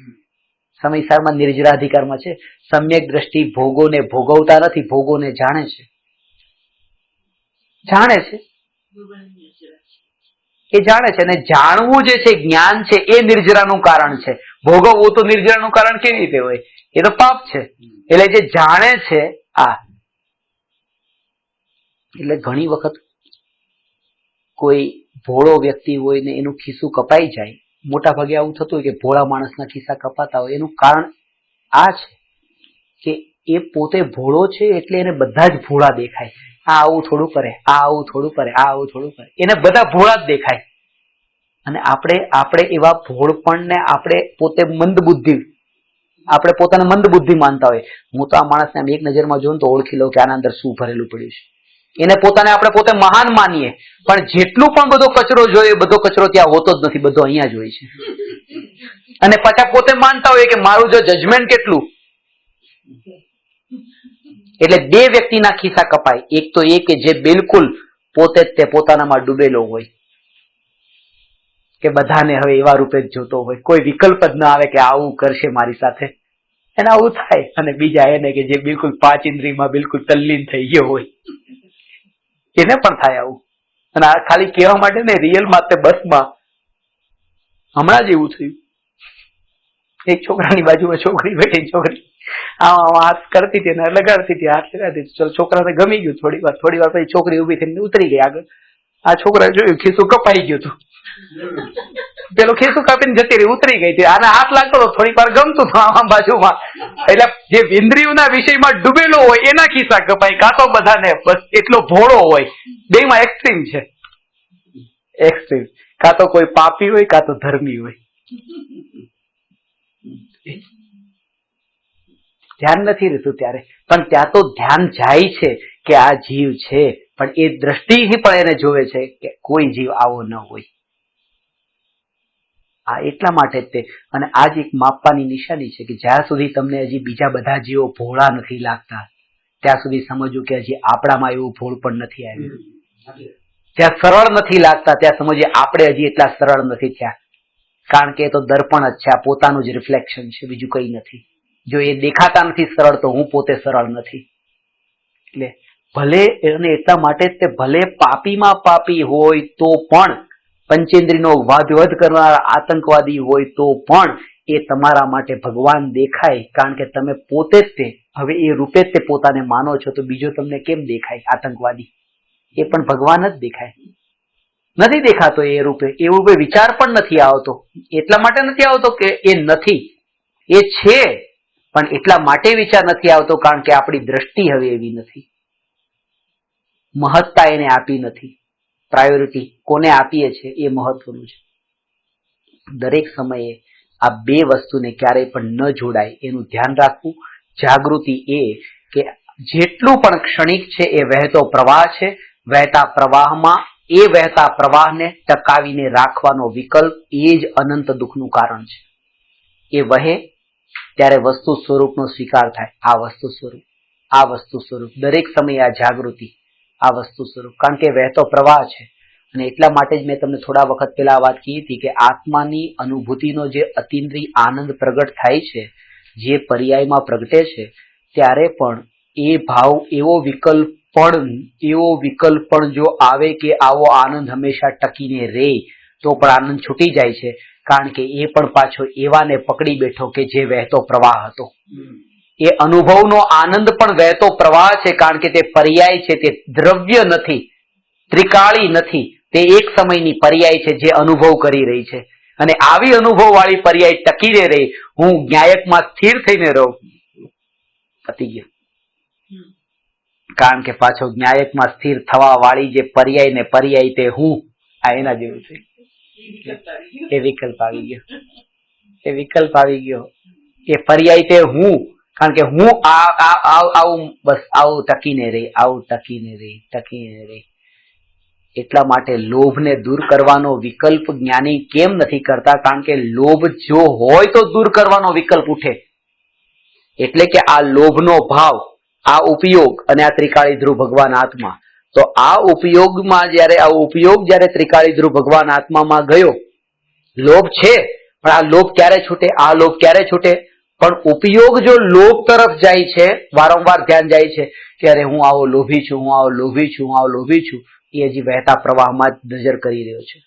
સમયસારમાં નિર્જરાધિકારમાં છે. સમ્યક દ્રષ્ટિ ભોગોને ભોગવતા નથી, ભોગોને જાણે છે. એ જાણે છે. અને જાણવું જે છે, જ્ઞાન છે, એ નિર્જરાનું કારણ છે. ભોગવવું તો નિર્જરાનું કારણ કેવી રીતે હોય? એ તો પાપ છે. એટલે જે જાણે છે આ. એટલે ઘણી વખત કોઈ ભોળો વ્યક્તિ હોય ને એનું ખિસ્સું કપાઈ જાય, મોટા ભાગે આવું થતું હોય કે ભોળા માણસના ખિસ્સા કપાતા હોય. એનું કારણ આ છે કે એ પોતે ભોળો છે એટલે એને બધા જ ભોળા દેખાય. આ આવું થોડું કરે, આ આવું થોડું કરે, આ આવું થોડું કરે, એને બધા ભોળા જ દેખાય. અને આપણે એવા ભોળપણને આપણે પોતે આપણે પોતાને મંદ બુદ્ધિ માનતા હોય. હું તો આ માણસને એક નજરમાં જોઉં તો ઓળખી લઉં કે આના અંદર શું ભરેલું પડ્યું છે. એને પોતાને આપણે પોતે મહાન માનીએ, પણ જેટલું પણ બધો કચરો જોઈએ, બધો કચરો ત્યાં હોતો જ નથી, બધો અહીંયા જ હોય છે. અને પાછા પોતે માનતા હોય કે મારું જો જજમેન્ટ કેટલું. એટલે બે વ્યક્તિના ખિસ્સા કપાય. એક તો એ કે જે બિલકુલ પોતે તે પોતાનામાં ડૂબેલો હોય કે બધાને હવે એવા રૂપે જ જોતો હોય, કોઈ વિકલ્પ જ ના આવે કે આવું કરશે મારી સાથે, એને આવું થાય. અને બીજા એને કે જે બિલકુલ 5 ઇન્દ્રિયમાં બિલકુલ તલ્લીન થઈ ગયો હોય, એને પણ થાય આવું. અને આ ખાલી કહેવા માટે ને, રિયલમાં તે બસમાં હમણાં જ એવું થયું. એક છોકરાની બાજુમાં છોકરી બેઠી, છોકરી હાથ કરતી હતી ને લગાડતી હતી, હાથ લગાડતી હતી. ચલો છોકરાને ગમી ગયું. થોડી વાર પછી છોકરી ઉભી થઈને ઉતરી ગઈ આગળ. આ છોકરાએ જોયું ખિસ્સું કપાઈ ગયું હતું. પેલો ખિસ્સું કાપીને જતી રહી, ઉતરી ગઈ હતી. આને હાથ લાગતો હતો, થોડીક વાર ગમતું હતું આમ બાજુમાં. એટલે જે ઇન્દ્રિયોના વિષયમાં ડૂબેલો હોય એના ખિસ્સા કપાય, કાં તો બધાને બસ એટલો ભોળો હોય. બેમાં એક્સ્ટ્રીમ છે, એક્સ્ટ્રીમ. કાં તો કોઈ પાપી હોય, કાં તો ધર્મી હોય. ધ્યાન નથી રહેતું ત્યારે, પણ ત્યાં તો ધ્યાન જાય છે કે આ જીવ છે, પણ એ દ્રષ્ટિથી પણ એને જોવે છે કે કોઈ જીવ આવો ન હોય. આ એટલા માટે જ તે. અને આ જ એક માપવાની નિશાની છે કે જ્યાં સુધી તમને હજી બીજા બધા જીવો ભોળા નથી લાગતા, ત્યાં સુધી સમજવું કે હજી આપણામાં એવું ભોળ પણ નથી આવ્યું. જ્યાં સરળ નથી લાગતા ત્યાં સમજીએ આપણે હજી એટલા સરળ નથી થયા. કારણ કે એ તો દર્પણ જ છે, આ પોતાનું જ રિફ્લેક્શન છે, બીજું કંઈ નથી. જો એ દેખાતા નથી સરળ તો હું પોતે સરળ નથી. એટલે ભલે, અને એટલા માટે જ તે ભલે પાપીમાં પાપી હોય તો પણ, પંચેન્દ્રિયનો વધ કરનાર આતંકવાદી હોય તો પણ એ તમારા માટે ભગવાન દેખાય. કારણ કે તમે પોતે જ તે હવે એ રૂપે જ તે પોતાને માનો છો, તો બીજો તમને કેમ દેખાય આતંકવાદી? એ પણ ભગવાન જ દેખાય. નથી દેખાતો એ રૂપે, એ રૂપે વિચાર પણ નથી આવતો. એટલા માટે નથી આવતો કે એ નથી, એ છે. પણ એટલા માટે વિચાર નથી આવતો કારણ કે આપણી દ્રષ્ટિ હવે એવી નથી, મહત્તા એને આપી નથી. પ્રાયોરિટી કોને આપીએ છીએ એ મહત્વનું છે. દરેક સમયે આ બે વસ્તુને ક્યારેય પણ ન જોડાય એનું ધ્યાન રાખવું. જાગૃતિ એ કે જેટલું પણ ક્ષણિક છે એ વહેતો પ્રવાહ છે, વહેતા પ્રવાહમાં એ વહેતા પ્રવાહને ટકાવીને રાખવાનો વિકલ્પ એ જ અનંત દુઃખનું કારણ છે. એ વહે ત્યારે વસ્તુ સ્વરૂપનો સ્વીકાર થાય. આ વસ્તુ સ્વરૂપ, આ વસ્તુ સ્વરૂપ, દરેક સમયે આ જાગૃતિ, આ વસ્તુ સ્વરૂપ, કારણ કે વહેતો પ્રવાહ છે. અને એટલા માટે જ મેં તમને થોડા વખત પહેલા વાત કહી હતી કે આત્માની અનુભૂતિનો જે અતિન્દ્રિય આનંદ પ્રગટ થાય છે, જે પર્યાયમાં પ્રગટે છે, ત્યારે પણ એ ભાવ એવો વિકલ્પ પણ જો આવે કે આવો આનંદ હંમેશા ટકીને રહે તો પણ આનંદ છૂટી જાય છે, કારણ કે એ પણ પાછો એવાને પકડી બેઠો કે જે વહેતો પ્રવાહ હતો. એ અનુભવનો આનંદ પણ વહેતો પ્રવાહ છે, કારણ કે તે પર્યાય છે, તે દ્રવ્ય નથી, ત્રિકાળી નથી, તે એક સમયની પર્યાય છે જે અનુભવ કરી રહી છે. અને આવી અનુભવ વાળી પર્યાય ટકીને રહી, હું ન્યાયકમાં સ્થિર થઈને રહું, પતી ગયું. કારણ કે પાછો ન્યાયકમાં સ્થિર થવા વાળી જે પર્યાય ને પર્યાય તે હું, આ એના જેવું છે. એ વિકલ્પ આવી ગયો, એ વિકલ્પ આવી ગયો. એ પર્યાય તે હું, કારણ કે હું આવું બસ આવું ટકીને રહી, આવું ટકીને રહી. એટલા માટે લોભને દૂર કરવાનો વિકલ્પ જ્ઞાની કેમ નથી કરતા? કારણ કે લોભ જો હોય તો દૂર કરવાનો વિકલ્પ ઉઠે. એટલે કે આ લોભનો ભાવ, આ ઉપયોગ અને આ ત્રિકાળી ધ્રુવ ભગવાન આત્મા, તો આ ઉપયોગમાં જ્યારે ત્રિકાળી ધ્રુવ ભગવાન આત્મામાં ગયો, લોભ છે પણ આ લોભ ક્યારે છૂટે? આ લોભ ક્યારે છૂટે? પણ ઉપયોગ જો લોભ તરફ જાય છે, વારંવાર ધ્યાન જાય છે કે અરે હું આવો લોભી છું, હું આવો લોભી છું, હું આવો લોભી છું, એ હજી વહેતા પ્રવાહમાં જ નજર કરી રહ્યો છે.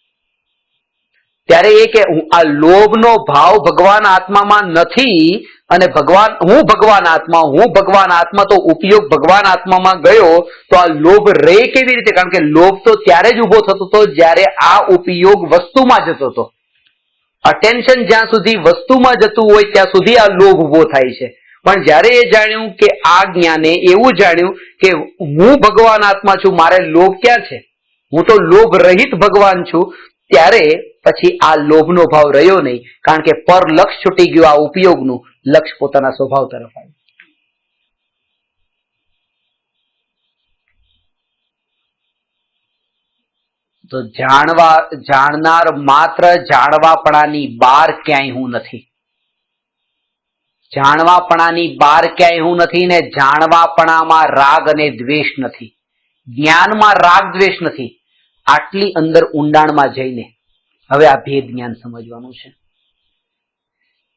ત્યારે એ કે આ લોભનો ભાવ ભગવાન આત્મામાં નથી અને હું ભગવાન આત્મા, તો ઉપયોગ ભગવાન આત્મામાં ગયો તો આ લોભ રે કેવી રીતે? કારણ કે લોભ તો ત્યારે જ ઉભો થતો હતો જ્યારે આ ઉપયોગ વસ્તુમાં જતો હતો. અટેન્શન જ્યાં સુધી વસ્તુમાં જતું હોય ત્યાં સુધી આ લોભ ઉભો થાય છે. પણ જ્યારે એ જાણ્યું કે આ જ્ઞાને એવું જાણ્યું કે હું ભગવાન આત્મા છું, મારે લોભ ક્યાં છે, હું તો લોભ રહિત ભગવાન છું, ત્યારે પછી આ લોભનો ભાવ રહ્યો નહીં, કારણ કે પર લક્ષ છૂટી ગયું આ ઉપયોગનું, લક્ષ પોતાના સ્વભાવ તરફ આવ્યું. તો જાણનાર માત્ર જાણવાપણાની બહાર ક્યાંય હું નથી. જાણવાપણાની બહાર ક્યાંય હું નથી ને જાણવાપણામાં રાગ અને દ્વેષ નથી, જ્ઞાનમાં રાગ દ્વેષ નથી. આટલી અંદર ઊંડાણમાં જઈને હવે આ ભેદ જ્ઞાન સમજવાનું છે.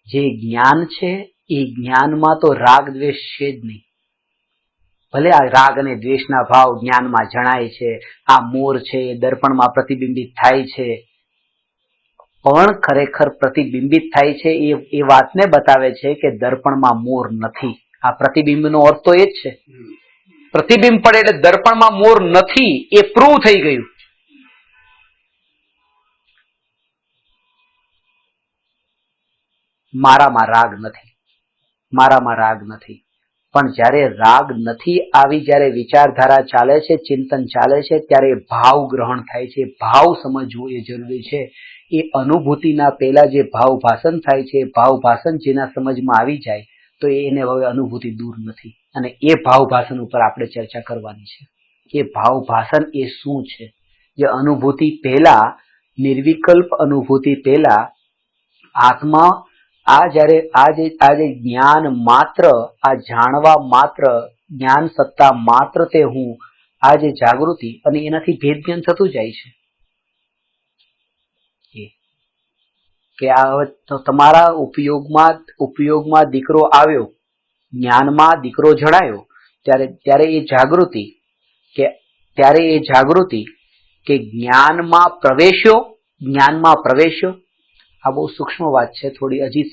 જે જ્ઞાન છે એ જ્ઞાનમાં તો રાગ દ્વેષ છે જ નહીં. ભલે આ રાગ અને દ્વેષના ભાવ જ્ઞાનમાં જણાય છે, આ મોર છે એ દર્પણમાં પ્રતિબિંબિત થાય છે, પણ ખરેખર પ્રતિબિંબિત થાય છે એ વાતને બતાવે છે કે દર્પણમાં મોર નથી. આ પ્રતિબિંબનો અર્થ તો એ જ છે. પ્રતિબિંબ પડે એટલે દર્પણમાં મોર નથી એ પ્રૂવ થઈ ગયું. મારામાં રાગ નથી, મારામાં રાગ નથી. પણ જ્યારે રાગ નથી આવી જ્યારે વિચારધારા ચાલે છે, ચિંતન ચાલે છે, ત્યારે ભાવ ગ્રહણ થાય છે. ભાવ સમજવું એ જરૂરી છે. એ અનુભૂતિના પહેલા જે ભાવ ભાષણ થાય છે, ભાવ ભાષણ જેના સમજમાં આવી જાય તો એને હવે અનુભૂતિ દૂર નથી. અને એ ભાવ ભાષણ ઉપર આપણે ચર્ચા કરવાની છે કે ભાવ ભાષણ એ શું છે. જે અનુભૂતિ પહેલા, નિર્વિકલ્પ અનુભૂતિ પહેલા આત્મા આ જે જ્ઞાન માત્ર, આ જાણવા માત્ર, જ્ઞાન સત્તા માત્ર તે હું, આ જે જાગૃતિ અને એનાથી ભેદ જ્ઞાન થતું જાય છે કે આ તો તમારા ઉપયોગમાં દીકરો આવ્યો, જ્ઞાનમાં દીકરો જણાયો, ત્યારે એ જાગૃતિ કે જ્ઞાનમાં પ્રવેશ્યો. આ બહુ સૂક્ષ્મ વાત છે થોડી. હજી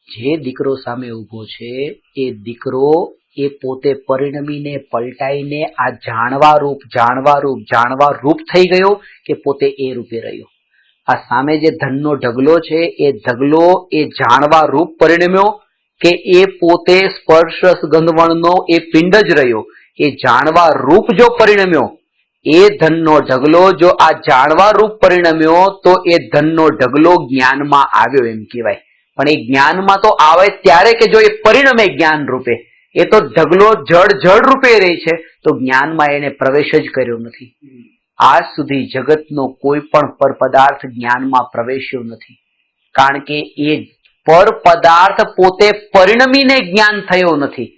જે દીકરો સામે ઉભો છે એ દીકરો એ પોતે પરિણમીને પલટાઈને આ જાણવા રૂપ થઈ ગયો કે પોતે એ રૂપે રહ્યો. આ સામે જે ધનનો ઢગલો છે એ ઢગલો એ જાણવા રૂપ પરિણમ્યો કે એ પોતે સ્પર્શ ગંધવણનો એ પિંડ જ રહ્યો? એ જાણવા રૂપ જો પરિણમ્યો, એ ધનનો ઢગલો જો આ જાણવા રૂપ પરિણમ્યો તો એ ધનનો ઢગલો જ્ઞાનમાં આવ્યો એમ કહેવાય. પણ એ જ્ઞાનમાં તો આવે ત્યારે કે જો એ પરિણમે જ્ઞાન રૂપે. એ તો ઢગલો જળ રૂપે રહે છે, તો જ્ઞાનમાં એને પ્રવેશ જ કર્યો નથી. આજ સુધી જગતનો કોઈ પણ પર પદાર્થ જ્ઞાનમાં પ્રવેશ્યો નથી, કારણ કે એ પર પદાર્થ પોતે પરિણમીને જ્ઞાન થયો નથી.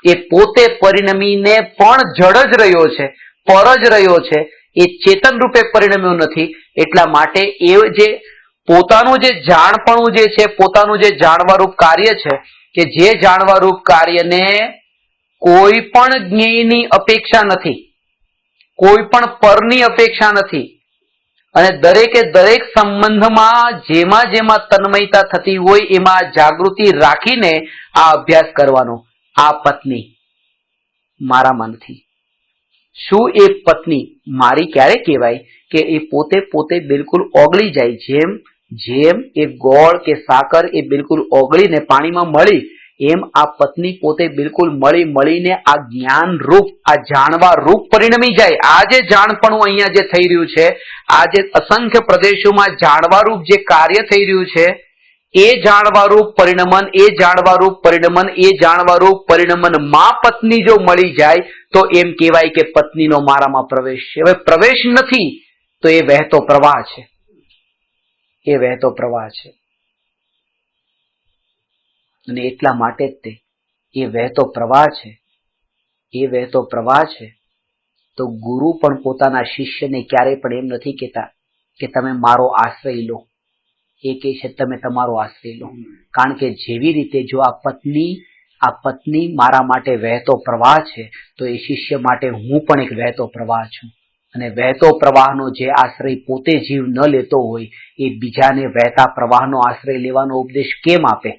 એ પોતે પરિણમીને પણ જડ જ રહ્યો છે, પર જ રહ્યો છે, એ ચેતન રૂપે પરિણમ્યો નથી. એટલા માટે એ જે પોતાનું જે જાણપણું જે છે, પોતાનું જે જાણવારૂપ કાર્ય છે, કે જે જાણવારૂપ કાર્યને કોઈ પણ જ્ઞેયની અપેક્ષા નથી, કોઈ પણ પરની અપેક્ષા નથી, અને દરેકે દરેક સંબંધમાં જેમાં જેમાં તન્મયતા થતી હોય એમાં જાગૃતિ રાખીને આ અભ્યાસ કરવાનો. આ પત્ની મારામાં નથી. શું એ પત્ની મારી ક્યારે કહેવાય? કે એ પોતે બિલકુલ ઓગળી જાય. જેમ એ ગોળ કે સાકર એ બિલકુલ ઓગળીને પાણીમાં મળી, એમ આ પત્ની પોતે બિલકુલ મળીને આ જ્ઞાન રૂપ, આ જાણવા રૂપ પરિણમી જાય. આ જે જાણપણું અહીંયા જે થઈ રહ્યું છે, આ જે અસંખ્ય પ્રદેશોમાં જાણવા રૂપ જે કાર્ય થઈ રહ્યું છે, એ જાણવારૂપ પરિણમન, એ જાણવારૂપ પરિણમન, એ જાણવારૂપ પરિણમન માં પત્ની જો મળી જાય તો એમ કહેવાય કે પત્નીનો મારામાં પ્રવેશ છે. હવે પ્રવેશ નથી તો એ વહેતો પ્રવાહ છે, એ વહેતો પ્રવાહ છે. અને એટલા માટે જ તે એ વહેતો પ્રવાહ છે, એ વહેતો પ્રવાહ છે. તો ગુરુ પણ પોતાના શિષ્યને ક્યારેય પણ એમ નથી કહેતા કે તમે મારો આશ્રય લો. એ કહે છે તમે તમારો આશ્રય લો. કારણ કે જેવી રીતે જો આ પત્ની મારા માટે વહેતો પ્રવાહ છે, તો એ શિષ્ય માટે હું પણ એક વહેતો પ્રવાહ છું. અને વહેતો પ્રવાહનો જે આશ્રય પોતે જીવ ન લેતો હોય, એ બીજાને વહેતા પ્રવાહનો આશ્રય લેવાનો ઉપદેશ કેમ આપે?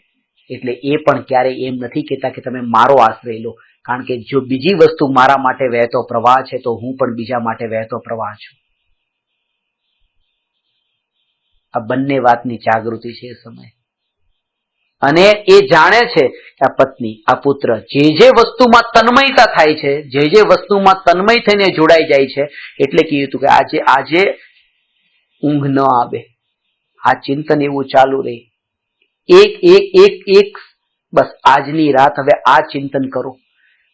એટલે એ પણ ક્યારેય એમ નથી કહેતા કે તમે મારો આશ્રય લો. કારણ કે જો બીજી વસ્તુ મારા માટે વહેતો પ્રવાહ છે, તો હું પણ બીજા માટે વહેતો પ્રવાહ છું. આ બંને વાતની જાગૃતિ છે એ સમય. અને એ જાણે છે કે આ પત્ની, આ પુત્ર જે વસ્તુમાં તન્મયતા થાય છે, જે વસ્તુમાં તન્મય થઈને જોડાઈ જાય છે, એટલે કીધું હતું કે આજે ઊંઘ ન આવે, આ ચિંતન એવું ચાલુ રહે. એક બસ આજની રાત હવે આ ચિંતન કરો.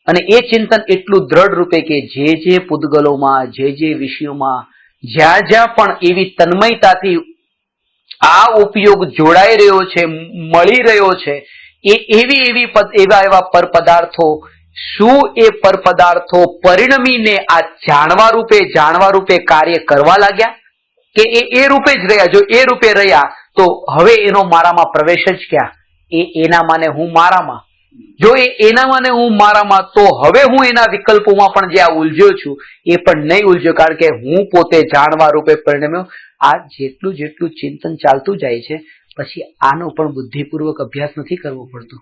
અને એ ચિંતન એટલું દ્રઢ રૂપે કે જે પૂતગલોમાં, જે વિષયોમાં જ્યાં જ્યાં પણ એવી તન્મયતાથી આ ઉપયોગ જોડાઈ રહ્યો છે, મળી રહ્યો છે, એવા પર પદાર્થો, શું એ પર પદાર્થો પરિણમીને આ જાણવા રૂપે કાર્ય કરવા લાગ્યા કે એ રૂપે જ રહ્યા? જો એ રૂપે રહ્યા તો હવે એનો મારામાં પ્રવેશ જ ક્યાં? એના માને હું મારામાં. જો એના માને હું મારામાં, તો હવે હું એના વિકલ્પોમાં પણ જે આ ઉલઝ્યો છું એ પણ નહીં ઉલઝ્યો, કારણ કે હું પોતે જાણવા રૂપે પરિણમ્યો. આ જેટલું ચિંતન ચાલતું જાય છે, પછી આનો પણ બુદ્ધિપૂર્વક અભ્યાસ નથી કરવો પડતો.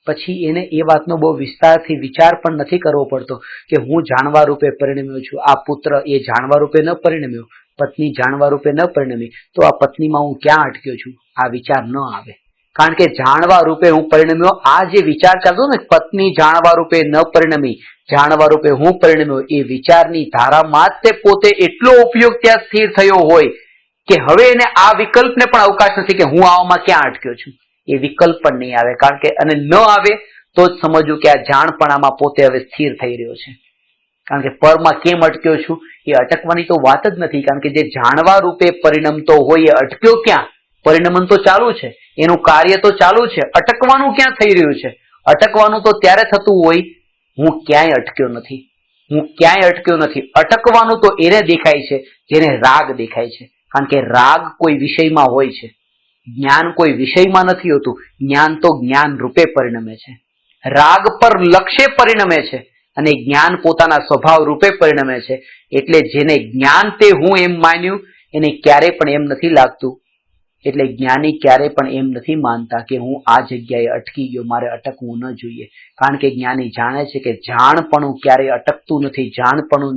પછી એને એ વાતનો બહુ વિસ્તારથી વિચાર પણ નથી કરવો પડતો કે હું જાણવા રૂપે પરિણમ્યો છું, આ પુત્ર એ જાણવા રૂપે ન પરિણમ્યો, પત્ની જાણવા રૂપે ન પરિણમી, તો આ પત્નીમાં હું ક્યાં અટક્યો છું? આ વિચાર ન આવે. કારણ કે જાણવા રૂપે હું પરિણમ્યો, આ જે વિચાર ચાલતો ને પત્ની જાણવા રૂપે ન પરિણમી, જાણવા રૂપે હું પરિણમ્યો, એ વિચારની ધારામાં જ તે પોતે એટલો ઉપયોગ ત્યાં સ્થિર થયો હોય કે હવે એને આ વિકલ્પને પણ અવકાશ નથી કે હું આવામાં ક્યાં અટક્યો છું. એ વિકલ્પ પણ નહીં આવે. કારણ કે અને ન આવે તો જ સમજવું કે આ જાણપણામાં પોતે હવે સ્થિર થઈ રહ્યો છે. કારણ કે પરમાં કેમ અટક્યો છું એ અટકવાની તો વાત જ નથી. કારણ કે જે જાણવા રૂપે પરિણમતો હોય એ અટક્યો ક્યાં? પરિણમન તો ચાલુ છે, એનું કાર્ય તો ચાલુ છે. અટકવાનું ક્યાં થઈ રહ્યું છે? અટકવાનું તો ત્યારે થતું હોય હું ક્યાંય અટક્યો નથી, હું ક્યાંય અટક્યો નથી. અટકવાનું તો એને દેખાય છે જેને રાગ દેખાય છે. કારણ કે રાગ કોઈ વિષયમાં હોય છે, જ્ઞાન કોઈ વિષયમાં નથી હોતું. જ્ઞાન તો જ્ઞાન રૂપે પરિણમે છે, રાગ પર લક્ષ્ય પરિણમે છે, અને જ્ઞાન પોતાના સ્વભાવ રૂપે પરિણમે છે. એટલે જેને જ્ઞાન તે હું એમ માન્યું, એને ક્યારે પણ એમ નથી લાગતું. એટલે જ્ઞાની ક્યારે પણ એમ નથી માનતા કે હું આ જગ્યાએ અટકી ગયો, મારે અટકવું ન જોઈએ. કારણ કે જ્ઞાની જાણે છે કે જાણપણું ક્યારેય અટકતું નથી. જાણપણું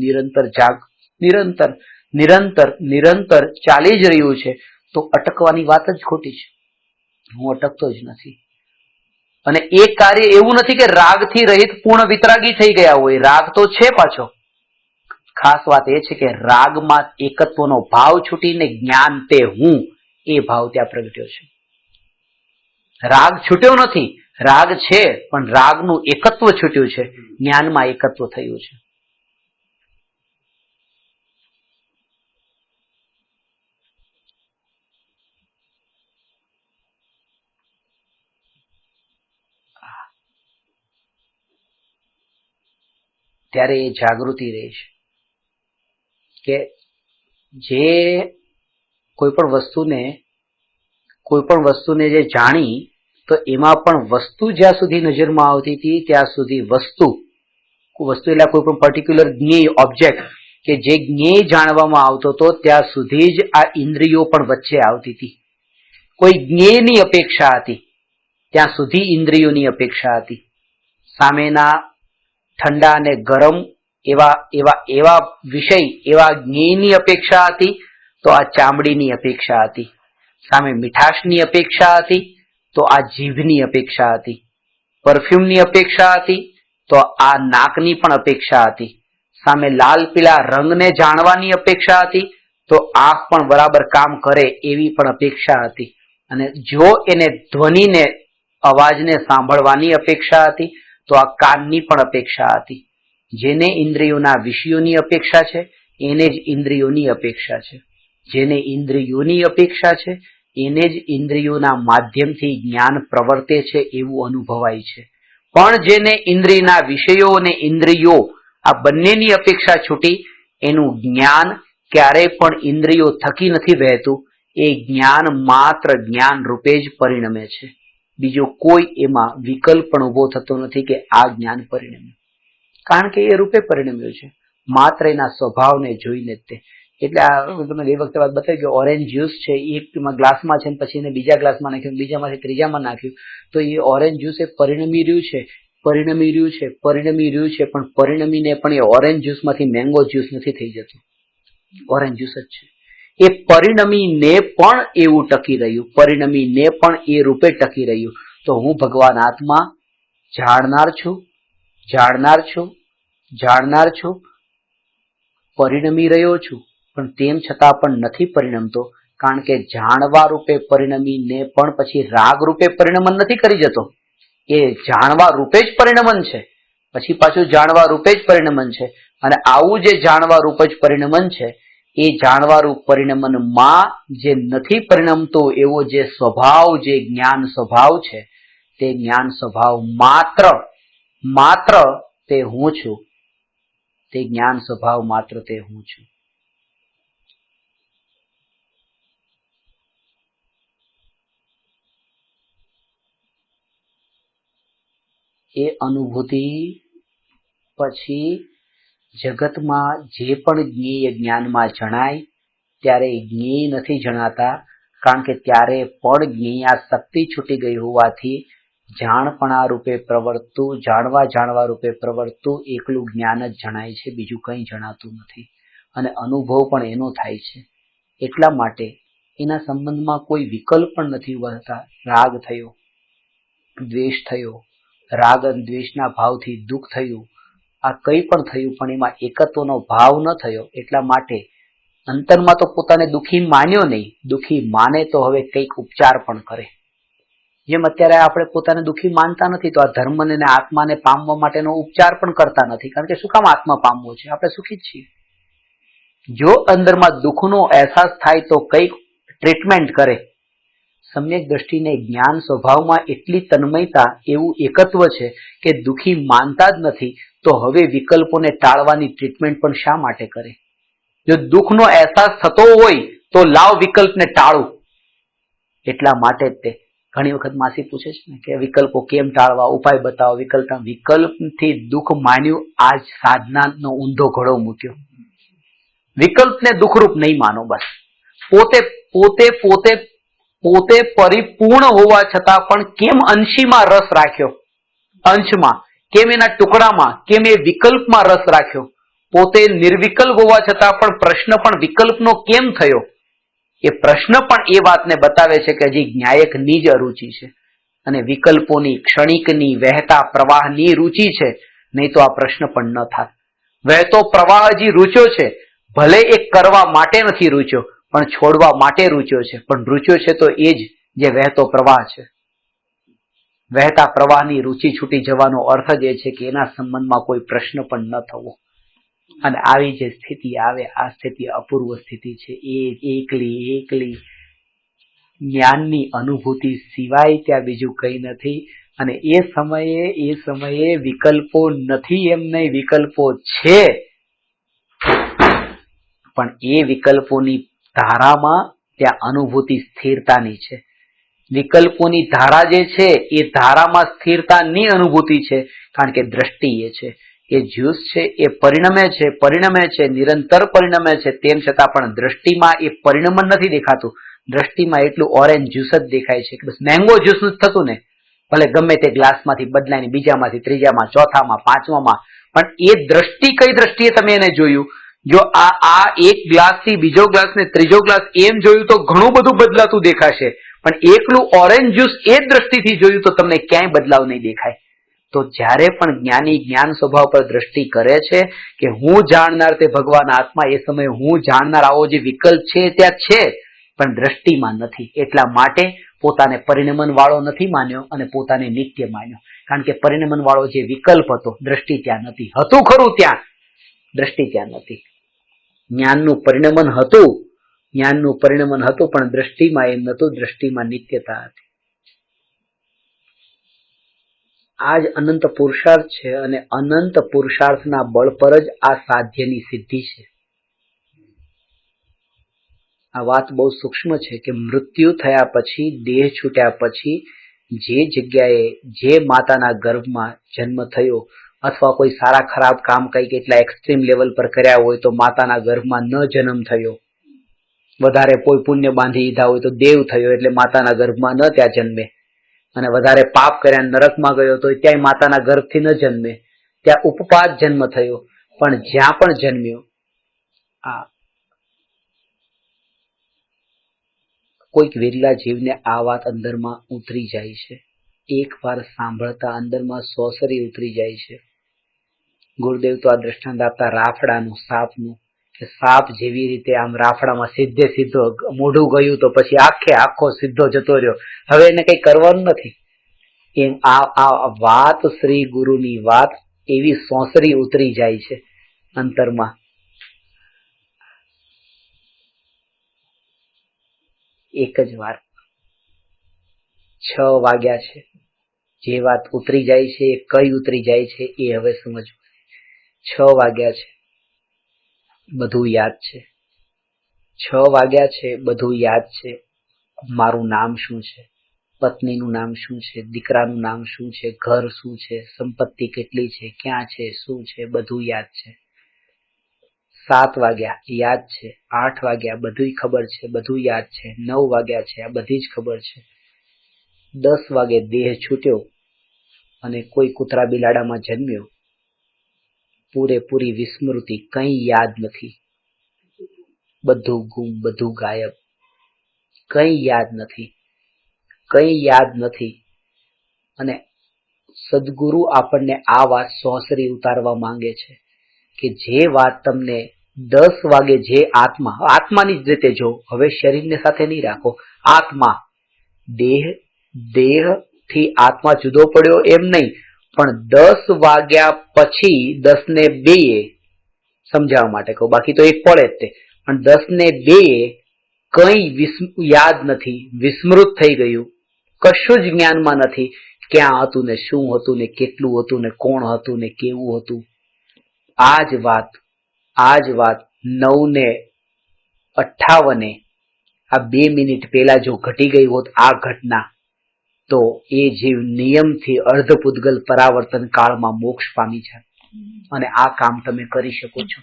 નિરંતર નિરંતર નિરંતર ચાલી જ રહ્યું છે, તો અટકવાની વાત જ ખોટી છે. હું અટકતો જ નથી. અને એ કાર્ય એવું નથી કે રાગથી રહિત પૂર્ણ વિતરાગી થઈ ગયા હોય. રાગ તો છે પાછો. ખાસ વાત એ છે કે રાગમાં એકત્વનો ભાવ છૂટીને જ્ઞાન તે હું, એ ભાવ ત્યાં પ્રગટ્યો છે. રાગ છૂટ્યો નથી, રાગ છે, પણ રાગનું એકત્વ છૂટ્યું છે, જ્ઞાનમાં એકત્વ થયું છે. ત્યારે એ જાગૃતિ રહે છે કે જે કોઈ પણ વસ્તુને જે જાણી, તો એમાં પણ વસ્તુ જ્યાં સુધી નજરમાં આવતી હતી ત્યાં સુધી વસ્તુ એટલે કોઈ પણ પર્ટિક્યુલર જ્ઞેય ઓબ્જેક્ટ કે જે જ્ઞેય જાણવામાં આવતો હતો ત્યાં સુધી જ આ ઇન્દ્રિયો પણ વચ્ચે આવતી હતી. કોઈ જ્ઞેયની અપેક્ષા હતી ત્યાં સુધી ઇન્દ્રિયોની અપેક્ષા હતી. સામેના ઠંડા અને ગરમ એવા વિષય, એવા જ્ઞેયની અપેક્ષા હતી, તો આ ચામડીની અપેક્ષા હતી. સામે મીઠાશની અપેક્ષા હતી, તો આ જીભની અપેક્ષા હતી. પરફ્યુમની અપેક્ષા હતી, તો આ નાકની પણ અપેક્ષા હતી. સામે લાલ પીળા રંગને જાણવાની અપેક્ષા હતી, તો આંખ પણ બરાબર કામ કરે એવી પણ અપેક્ષા હતી. અને જો એને ધ્વનિને, અવાજને સાંભળવાની અપેક્ષા હતી, તો આ કાનની પણ અપેક્ષા હતી. જેને ઇન્દ્રિયોના વિષયોની અપેક્ષા છે એને જ ઇન્દ્રિયોની અપેક્ષા છે. જેને ઇન્દ્રિયોની અપેક્ષા છે એને જ ઇન્દ્રિયોના માધ્યમથી જ્ઞાન પ્રવર્તે છે એવું અનુભવાય છે. પણ જેને ઇન્દ્રિયના વિષયો અને ઇન્દ્રિયો આ બંનેની અપેક્ષા છૂટી, એનું જ્ઞાન ક્યારેય પણ ઇન્દ્રિયો થકી નથી વહેતું. એ જ્ઞાન માત્ર જ્ઞાન રૂપે જ પરિણમે છે. બીજો કોઈ એમાં વિકલ્પ પણ ઉભો થતો નથી કે આ જ્ઞાન પરિણમે, કારણ કે એ રૂપે પરિણમ્યું છે, માત્ર એના સ્વભાવને જોઈને જ તે. એટલે આ તમે એ વખતે વાત બતાવી કે ઓરેન્જ જ્યુસ છે, એક ગ્લાસમાં છે, પછી એને બીજા ગ્લાસમાં નાખ્યું, બીજામાંથી ત્રીજામાં નાખ્યું, તો એ ઓરેન્જ જ્યુસ એ પરિણમી રહ્યું છે, પણ પરિણમીને પણ એ ઓરેન્જ જ્યુસમાંથી મેંગો જ્યુસ નથી થઈ જતું, ઓરેન્જ જ્યુસ જ છે. એ પરિણમીને પણ એવું ટકી રહ્યું, પરિણમીને પણ એ રૂપે ટકી રહ્યું. તો હું ભગવાન આત્મા જાણનાર છું, પરિણમી રહ્યો છું, પણ તેમ છતાં પણ નથી પરિણમતો, કારણ કે જાણવા રૂપે પરિણમીને પણ પછી રાગ રૂપે પરિણમન નથી કરી જતો. એ જાણવા રૂપે જ પરિણમન છે, પછી પાછું જાણવા રૂપે જ પરિણમન છે. અને આવું જે જાણવા રૂપ જ પરિણમન છે, એ જાણવા રૂપ પરિણમનમાં જે નથી પરિણમતો એવો જે સ્વભાવ, જે જ્ઞાન સ્વભાવ છે, તે જ્ઞાન સ્વભાવ માત્ર તે હું છું. તે જ્ઞાન સ્વભાવ માત્ર તે હું છું. એ અનુભૂતિ પછી જગતમાં જે પણ જ્ઞેય જ્ઞાનમાં જણાય ત્યારે જ્ઞેય નથી જણાતા, કારણ કે ત્યારે પણ જ્ઞેયા શક્તિ છૂટી ગઈ હોવાથી જાણપણા રૂપે પ્રવર્તતું, જાણવા રૂપે પ્રવર્તતું એકલું જ્ઞાન જ જણાય છે, બીજું કંઈ જણાતું નથી. અને અનુભવ પણ એનો થાય છે. એટલા માટે એના સંબંધમાં કોઈ વિકલ્પ પણ નથી વધતા. રાગ થયો, દ્વેષ થયો, રાગ અને દ્વેષના ભાવથી દુઃખ થયું, આ કંઈ પણ થયું, પણ એમાં એકત્વનો ભાવ ન થયો. એટલા માટે અંતરમાં તો પોતાને દુઃખી માન્યો નહીં, દુઃખી માને તો હવે કંઈક ઉપચાર પણ કરે. જેમ અત્યારે આપણે પોતાને દુઃખી માનતા નથી, તો આ ધર્મને અને આત્માને પામવા માટેનો ઉપચાર પણ કરતા નથી, કારણ કે શું કામ આત્મા પામવો છે, આપણે સુખી જ છીએ. જો અંદરમાં દુઃખનો અહેસાસ થાય તો કંઈક ટ્રીટમેન્ટ કરે. સમ્યક દ્રષ્ટિને જ્ઞાન સ્વભાવમાં એટલી તન્મયતા, એવું એકત્વ છે કે દુઃખી માનતા જ નથી, તો હવે વિકલ્પોને ટાળવાની ટ્રીટમેન્ટ પણ શા માટે કરે? જો દુઃખનો અહેસાસ થતો હોય તો લાવ વિકલ્પને ટાળું. એટલા માટે જ તે ઘણી વખત માસી પૂછે છે ને કે વિકલ્પો કેમ ટાળવા, ઉપાય બતાવો. વિકલ્પથી દુઃખ માન્યું, આજ સાધનાનો ઊંધો ઘડો મૂક્યો. વિકલ્પને દુઃખરૂપ નહીં માનો. બસ પોતે પરિપૂર્ણ હોવા છતાં પણ કેમ અંશીમાં રસ રાખ્યો, અંશમાં કેમ, એના ટુકડામાં કેમ, એ વિકલ્પમાં રસ રાખ્યો. પોતે નિર્વિકલ્પ હોવા છતાં પણ પ્રશ્ન પણ વિકલ્પનો કેમ થયો, એ પ્રશ્ન પણ એ વાતને બતાવે છે કે હજી જ્ઞાયકની જ અરુચિ છે અને વિકલ્પોની, ક્ષણિકની, વહેતા પ્રવાહની રુચિ છે, નહીં તો આ પ્રશ્ન પણ ન થાત. વહેતો પ્રવાહ હજી રૂચ્યો છે, ભલે એ કરવા માટે નથી રૂચ્યો પણ છોડવા માટે રૂચ્યો છે, પણ રૂચ્યો છે તો એ જ જે વહેતો પ્રવાહ છે. વહેતા પ્રવાહની રુચિ છૂટી જવાનો અર્થ જ એ છે કે એના સંબંધમાં કોઈ પ્રશ્ન પણ ન થવો. અને આવી જે સ્થિતિ આવે, આ સ્થિતિ અપૂર્વ સ્થિતિ છે. એ એકલી જ્ઞાનની અનુભૂતિ સિવાય ત્યાં બીજું કંઈ નથી. અને એ સમયે વિકલ્પો નથી એમ નહીં, વિકલ્પો છે, પણ એ વિકલ્પોની ધારામાં ત્યાં અનુભૂતિ સ્થિરતાની છે. વિકલ્પોની ધારા જે છે એ ધારામાં સ્થિરતાની અનુભૂતિ છે, કારણ કે દ્રષ્ટિ એ છે. એ જ્યુસ છે એ પરિણમે છે, નિરંતર પરિણમે છે, તેમ છતાં પણ દ્રષ્ટિમાં એ પરિણમન નથી દેખાતું. દ્રષ્ટિમાં એટલું ઓરેન્જ જ્યુસ જ દેખાય છે કે બસ મેંગો જ્યુસનું જ થતું ને, ભલે ગમે તે ગ્લાસમાંથી બદલાઈને બીજામાંથી ત્રીજામાં, ચોથામાં, પાંચમામાં, પણ એ દ્રષ્ટિ કઈ દ્રષ્ટિએ તમે એને જોયું? જો આ એક ગ્લાસથી બીજો ગ્લાસ ને ત્રીજો ગ્લાસ એમ જોયું તો ઘણું બધું બદલાતું દેખાશે, પણ એકલું ઓરેન્જ જ્યુસ એ દ્રષ્ટિથી જોયું તો તમને ક્યાંય બદલાવ નહીં દેખાય. તો જ્યારે પણ જ્ઞાની જ્ઞાન સ્વભાવ પર દ્રષ્ટિ કરે છે કે હું જાણનાર તે ભગવાન આત્મા, એ સમયે હું જાણનાર આવો જે વિકલ્પ છે ત્યાં છે, પણ દ્રષ્ટિમાં નથી. એટલા માટે પોતાને પરિણમન વાળો નથી માન્યો અને પોતાને નિત્ય માન્યો, કારણ કે પરિણમન વાળો જે વિકલ્પ હતો, દ્રષ્ટિ ત્યાં નથી. હતું ખરું ત્યાં, દ્રષ્ટિ ત્યાં નથી. જ્ઞાનનું પરિણમન હતું, પણ દ્રષ્ટિમાં એમ નહોતું, દ્રષ્ટિમાં નિત્યતા હતી. આ જ અનંત પુરુષાર્થ છે અને અનંત પુરુષાર્થના બળ પર જ આ સાધ્યની સિદ્ધિ છે. આ વાત બહુ સૂક્ષ્મ છે કે મૃત્યુ થયા પછી, દેહ છૂટ્યા પછી જે જગ્યાએ, જે માતાના ગર્ભમાં જન્મ થયો, અથવા કોઈ સારા ખરાબ કામ કંઈક એટલા એક્સ્ટ્રીમ લેવલ પર કર્યા હોય તો માતાના ગર્ભમાં ન જન્મ થયો, વધારે કોઈ પુણ્ય બાંધી દીધા હોય તો દેવ થયો એટલે માતાના ગર્ભમાં ન ત્યાં જન્મે, અને વધારે પાપ કર્યા નરકમાં ગયો તો ત્યાંય માતાના ગર્ભથી ન જન્મે, ત્યાં ઉપપાત જન્મ થયો. પણ જ્યાં પણ જન્મ્યો, આ કોઈક વિરલા જીવને આ વાત અંદરમાં ઉતરી જાય છે. એક વાર સાંભળતા અંદરમાં સોસરી ઉતરી જાય છે. ગુરુદેવ તો આ દ્રષ્ટાંત આપતા રાફડાનું, સાપનું, કે સાપ જેવી રીતે આમ રાફડામાં સીધો મોઢું ગયું તો પછી આખો સીધો જતો રહ્યો, હવે એને કઈ કરવાનું નથી. એમ આ વાત, શ્રી ગુરુની વાત એવી સોસરી ઉતરી જાય છે અંતરમાં. એક જ વાર 6 વાગ્યા છે. જે વાત ઉતરી જાય છે એ કઈ ઉતરી જાય છે એ હવે સમજવું. 6 વાગ્યા છે, બધું યાદ છે. 6 વાગ્યા છે, બધું યાદ છે. મારું નામ શું છે, પત્નીનું નામ શું છે, દીકરાનું નામ શું છે, ઘર શું છે, સંપત્તિ કેટલી છે, ક્યાં છે, શું છે, બધું યાદ છે. 7 વાગ્યા યાદ છે. 8 વાગ્યા બધું ખબર છે, બધું યાદ છે. 9 વાગ્યા છે, આ બધી જ ખબર છે. 10 વાગે દેહ છૂટ્યો અને કોઈ કૂતરા બિલાડામાં જન્મ્યો. પૂરેપૂરી વિસ્મૃતિ, કંઈ યાદ નથી, બધું ગુમ, બધું ગાયબ, કંઈ યાદ નથી. અને સદગુરુ આપણને આ વાત સોસરી ઉતારવા માંગે છે કે જે વાત તમને 10 વાગે, જે આત્માની જ રીતે જો, હવે શરીરને સાથે નહીં રાખો, આત્મા, દેહથી આત્મા જુદો પડ્યો એમ નહીં, પણ 10 વાગ્યા પછી 10 ને 2 સમજાવવા માટે કહું, બાકી તો એક પડે જ તે, પણ 10 ને 2 કંઈ યાદ નથી, વિસ્મૃત થઈ ગયું, કશું જ જ્ઞાનમાં નથી. ક્યાં હતું ને શું હતું ને કેટલું હતું ને કોણ હતું ને કેવું હતું. આ જ વાત 9:58 આ 2 મિનિટ પહેલા જો ઘટી ગઈ હોત આ ઘટના, તો એ જીવ નિયમથી અર્ધપૂતગલ પરાવર્તન કાળમાં મોક્ષ પામી જાય. અને આ કામ તમે કરી શકો છો.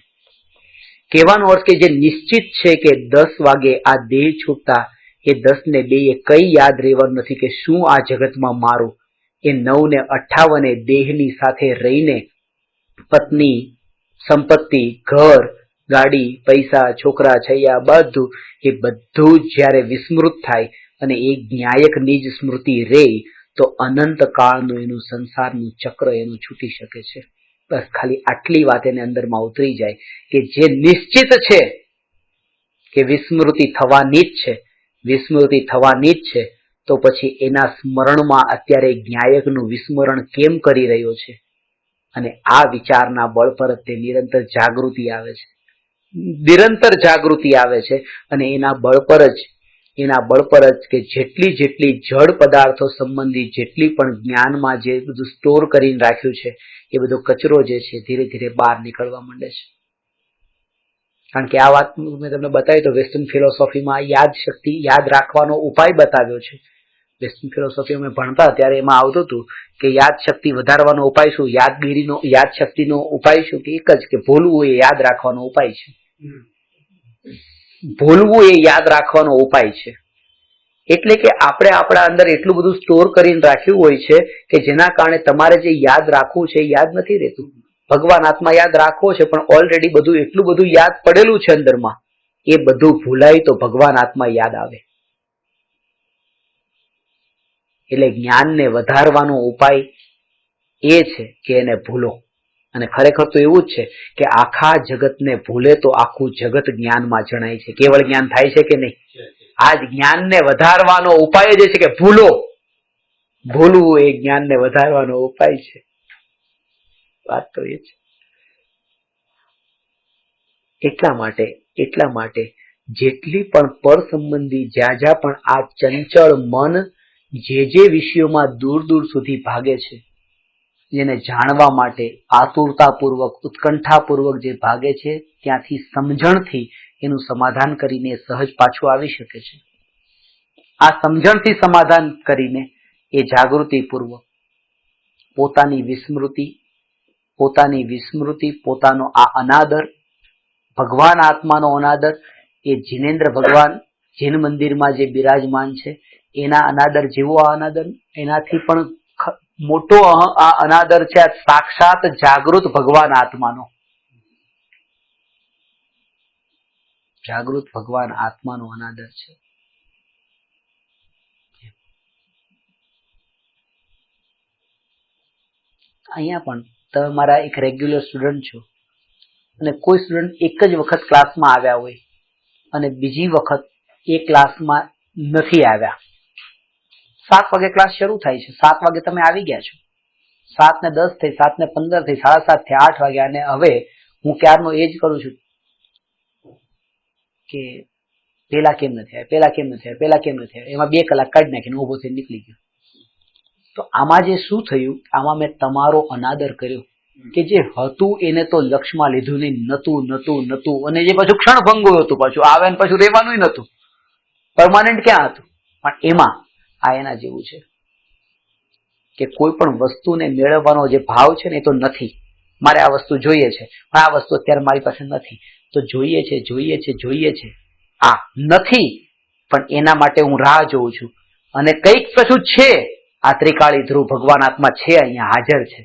કહેવાનો અર્થ કે જે નિશ્ચિત છે કે 10 વાગે આ દેહ છૂટતા એ 10 ને 2 કઈ યાદ રહેવાનું નથી કે શું આ જગતમાં મારું. એ 9:58 દેહની સાથે રહીને પત્ની, સંપત્તિ, ઘર, ગાડી, પૈસા, છોકરા, છૈયા, બધું એ બધું જ્યારે વિસ્મૃત થાય અને એ જ્ઞાયકની જ સ્મૃતિ રે તો અનંત કાળનું એનું સંસારનું ચક્ર એનું છૂટી શકે છે. બસ ખાલી આટલી વાત એને અંદરમાં ઉતરી જાય કે જે નિશ્ચિત છે કે વિસ્મૃતિ થવાની જ છે, વિસ્મૃતિ થવાની જ છે, તો પછી એના સ્મરણમાં અત્યારે જ્ઞાયકનું વિસ્મરણ કેમ કરી રહ્યો છે? અને આ વિચારના બળ પર તે નિરંતર જાગૃતિ આવે છે, નિરંતર જાગૃતિ આવે છે. અને એના બળ પર જ કે જેટલી જળ પદાર્થો સંબંધી જેટલી પણ જ્ઞાનમાં જે બધું સ્ટોર કરીને રાખ્યું છે એ બધો કચરો જે છે ધીરે ધીરે બહાર નીકળવા માંડે છે. કારણ કે આ વાત મેં તમને બતાવી તો વેસ્ટર્ન ફિલોસોફીમાં યાદ શક્તિ, યાદ રાખવાનો ઉપાય બતાવ્યો છે. વેસ્ટર્ન ફિલોસોફી અમે ભણતા ત્યારે એમાં આવતું હતું કે યાદ શક્તિ વધારવાનો ઉપાય શું, યાદ શક્તિનો ઉપાય શું, કે એક જ કે ભૂલવું એ યાદ રાખવાનો ઉપાય છે. ભૂલવું એ યાદ રાખવાનો ઉપાય છે. એટલે કે આપણે આપણા અંદર એટલું બધું સ્ટોર કરીને રાખ્યું હોય છે કે જેના કારણે તમારે જે યાદ રાખવું છે એ યાદ નથી રહેતું. ભગવાન આત્મા યાદ રાખવો છે પણ ઓલરેડી બધું એટલું બધું યાદ પડેલું છે અંદરમાં, એ બધું ભૂલાય તો ભગવાન આત્મા યાદ આવે. એટલે જ્ઞાનને વધારવાનો ઉપાય એ છે કે એને ભૂલો. અને ખરેખર તો એવું જ છે કે આખા જગતને ભૂલે તો આખું જગત જ્ઞાનમાં જણાય છે. કેવળ જ્ઞાન થાય છે કે નહીં? આ જ જ્ઞાનને વધારવાનો ઉપાય જે છે કે ભૂલો. ભૂલવું એ જ્ઞાનને વધારવાનો ઉપાય છે. વાત તો એ છે. એટલા માટે જેટલી પણ પર સંબંધી જ્યાં પણ આ ચંચળ મન જે વિષયોમાં દૂર દૂર સુધી ભાગે છે, જેને જાણવા માટે આતુરતાપૂર્વક, ઉત્કંઠાપૂર્વક જે ભાગે છે, ત્યાંથી સમજણથી એનું સમાધાન કરીને સહજ પાછું આવી શકે છે. આ સમજણથી સમાધાન કરીને એ જાગૃતિપૂર્વક પોતાની વિસ્મૃતિ, પોતાનો આ અનાદર, ભગવાન આત્માનો અનાદર, એ જીનેન્દ્ર ભગવાન જીન મંદિરમાં જે બિરાજમાન છે એના અનાદર જેવો આ અનાદર, એનાથી પણ મોટો આ અનાદર છે આ સાક્ષાત જાગૃત ભગવાન આત્માનો. જાગૃત ભગવાન આત્માનો અનાદર છે. અહીંયા પણ તમે મારા એક રેગ્યુલર સ્ટુડન્ટ છો અને કોઈ સ્ટુડન્ટ એક જ વખત ક્લાસમાં આવ્યા હોય અને બીજી વખત એ ક્લાસમાં નથી આવ્યા. 7 વાગે ક્લાસ શરૂ થાય છે, 7 વાગે તમે આવી ગયા છો, 7:10 થઈ, 7:15 થઈ, 7:30 થઈ, 8 વાગ્યા, અને હવે હું ક્યારનો એ જ કરું છું કે પેલા કેમ નથી આવ્યા, એમાં 2 કલાક કાઢી નાખીને ઉભો થઈને નીકળી ગયો. તો આમાં જે શું થયું, આમાં મેં તમારો અનાદર કર્યો કે જે હતું એને તો લક્ષમાં લીધું નહીં, નતું, અને જે પાછું ક્ષણભંગુ હતું, પાછું આવે ને પાછું રહેવાનું નતું, પરમાનન્ટ ક્યાં હતું. પણ એમાં આ એના જેવું છે કે કોઈ પણ વસ્તુને મેળવવાનો જે ભાવ છે ને એ તો નથી. મારે આ વસ્તુ જોઈએ છે પણ આ વસ્તુ અત્યારે મારી પાસે નથી, તો જોઈએ છે આ નથી, પણ એના માટે હું રાહ જોઉં છું. અને કંઈક કશું છે, આ ત્રિકાળી ધ્રુવ ભગવાન આત્મા છે, અહીંયા હાજર છે,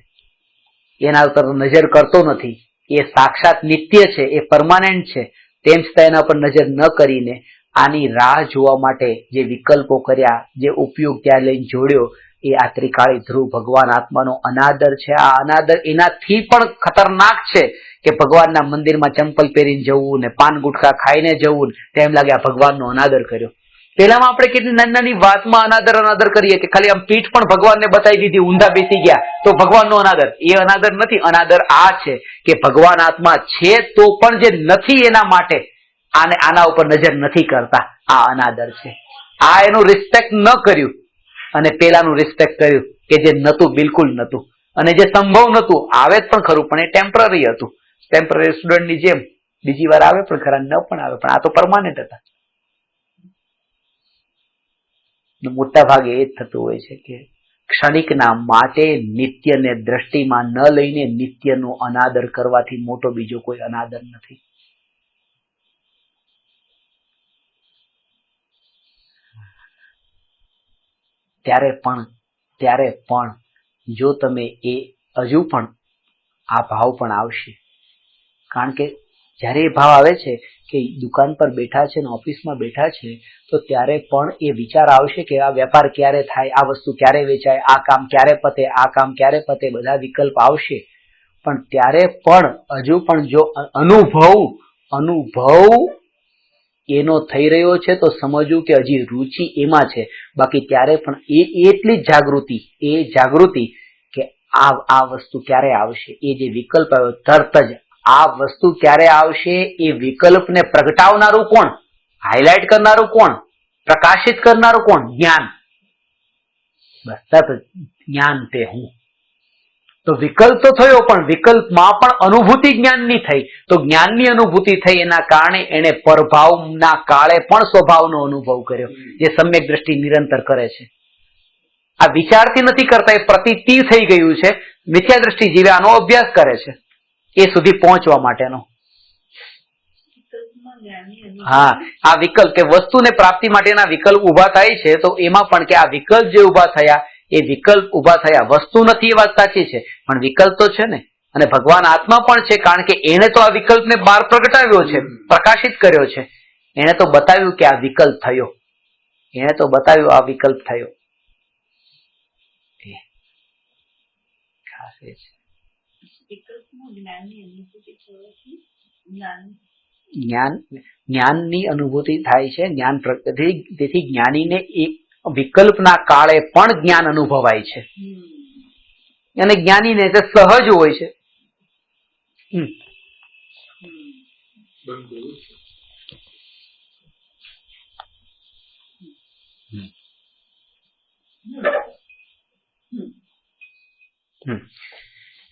એના ઉપર નજર કરતો નથી. એ સાક્ષાત નિત્ય છે, એ પરમાનન્ટ છે, તેમ છતાં એના પર નજર ન કરીને આની રાહ જોવા માટે જે વિકલ્પો કર્યા, જે ઉપયોગ ત્યાં લઈને જોડ્યો, એ આ ત્રિકાળી ધ્રુવ ભગવાન આત્માનો અનાદર છે. આ અનાદર એનાથી પણ ખતરનાક છે કે ભગવાનના મંદિરમાં ચંપલ પહેરીને જવું ને પાન ગુટખા ખાઈને જવું, તેમ લાગે આ ભગવાનનો અનાદર કર્યો. પેલામાં આપણે કેટલી નાની નાની વાતમાં અનાદર કરીએ કે ખાલી આમ પીઠ પણ ભગવાનને બતાવી દીધી, ઊંધા બેસી ગયા તો ભગવાનનો અનાદર. એ અનાદર નથી. અનાદર આ છે કે ભગવાન આત્મા છે તો પણ જે નથી એના માટે આના ઉપર નજર નથી કરતા, આ અનાદર છે. આ એનું રિસ્પેક્ટ ન કર્યું અને પેલાનું રિસ્પેક્ટ કર્યું કે જે નતું, બિલકુલ નતું, અને જે સંભવ નતું, આવે જ પણ ખરું પણ એ ટેમ્પરરી હતું. ટેમ્પરરી સ્ટુડન્ટની જેમ બીજી વાર આવે પણ ખરા, ન પણ આવે, પણ આ તો પરમાનન્ટ હતા. મોટા ભાગે એ જ થતું હોય છે કે ક્ષણિકના માટે નિત્યને દ્રષ્ટિમાં ન લઈને નિત્યનો અનાદર કરવાથી મોટો બીજો કોઈ અનાદર નથી. ત્યારે પણ જો તમે એ હજુ પણ આ ભાવ પણ આવશે કારણ કે જ્યારે એ ભાવ આવે છે કે દુકાન પર બેઠા છે ને ઓફિસમાં બેઠા છે તો ત્યારે પણ એ વિચાર આવશે કે આ વેપાર ક્યારે થાય, આ વસ્તુ ક્યારે વેચાય, આ કામ ક્યારે પતે, આ કામ ક્યારે પતે, બધા વિકલ્પ આવશે. પણ ત્યારે પણ હજુ પણ જો અનુભવ એનો થઈ રહ્યો છે તો સમજવું કે હજી રુચિ એમાં છે. બાકી ત્યારે પણ એટલી જ જાગૃતિ કે આ વસ્તુ ક્યારે આવશે, એ જે વિકલ્પ આવ્યો તરત જ આ વસ્તુ ક્યારે આવશે એ વિકલ્પને પ્રગટાવનારું કોણ, હાઇલાઇટ કરનારું કોણ, પ્રકાશિત કરનારું કોણ? જ્ઞાન. બસ તરત જ્ઞાન તે હું. તો વિકલ્પ તો થયો પણ વિકલ્પમાં પણ અનુભૂતિ જ્ઞાનની થઈ. તો જ્ઞાનની અનુભૂતિ થઈ એના કારણે એને પરભાવના કાળે પણ સ્વભાવનો અનુભવ કર્યો, જે સમ્યક દ્રષ્ટિ નિરંતર કરે છે. આ વિચારથી નથી કરતા, એ પ્રતીતિ થઈ ગયું છે. મિથ્યા દ્રષ્ટિ જીવે આનો અભ્યાસ કરે છે એ સુધી પહોંચવા માટેનો. હા, આ વિકલ્પ કે વસ્તુને પ્રાપ્તિ માટેના વિકલ્પ ઉભા થાય છે તો એમાં પણ કે આ વિકલ્પ જે ઉભા થયા એ વિકલ્પ ઉભા થયા, વસ્તુ નથી એ વાત સાચી છે પણ વિકલ્પ તો છે ને. અને ભગવાન આત્મા પણ છે કારણ કે એને તો આ વિકલ્પને બહાર પ્રગટાવ્યો છે, પ્રકાશિત કર્યો છે. એને તો બતાવ્યું કે આ વિકલ્પ થયો, એને તો બતાવ્યું આ વિકલ્પ થયો. ખાસ એ છે જ્ઞાનની અનુભૂતિ થાય છે. જ્ઞાન તેથી જ્ઞાનીને એક વિકલ્પના કાળે પણ જ્ઞાન અનુભવાય છે અને જ્ઞાનીને તે સહજ હોય છે.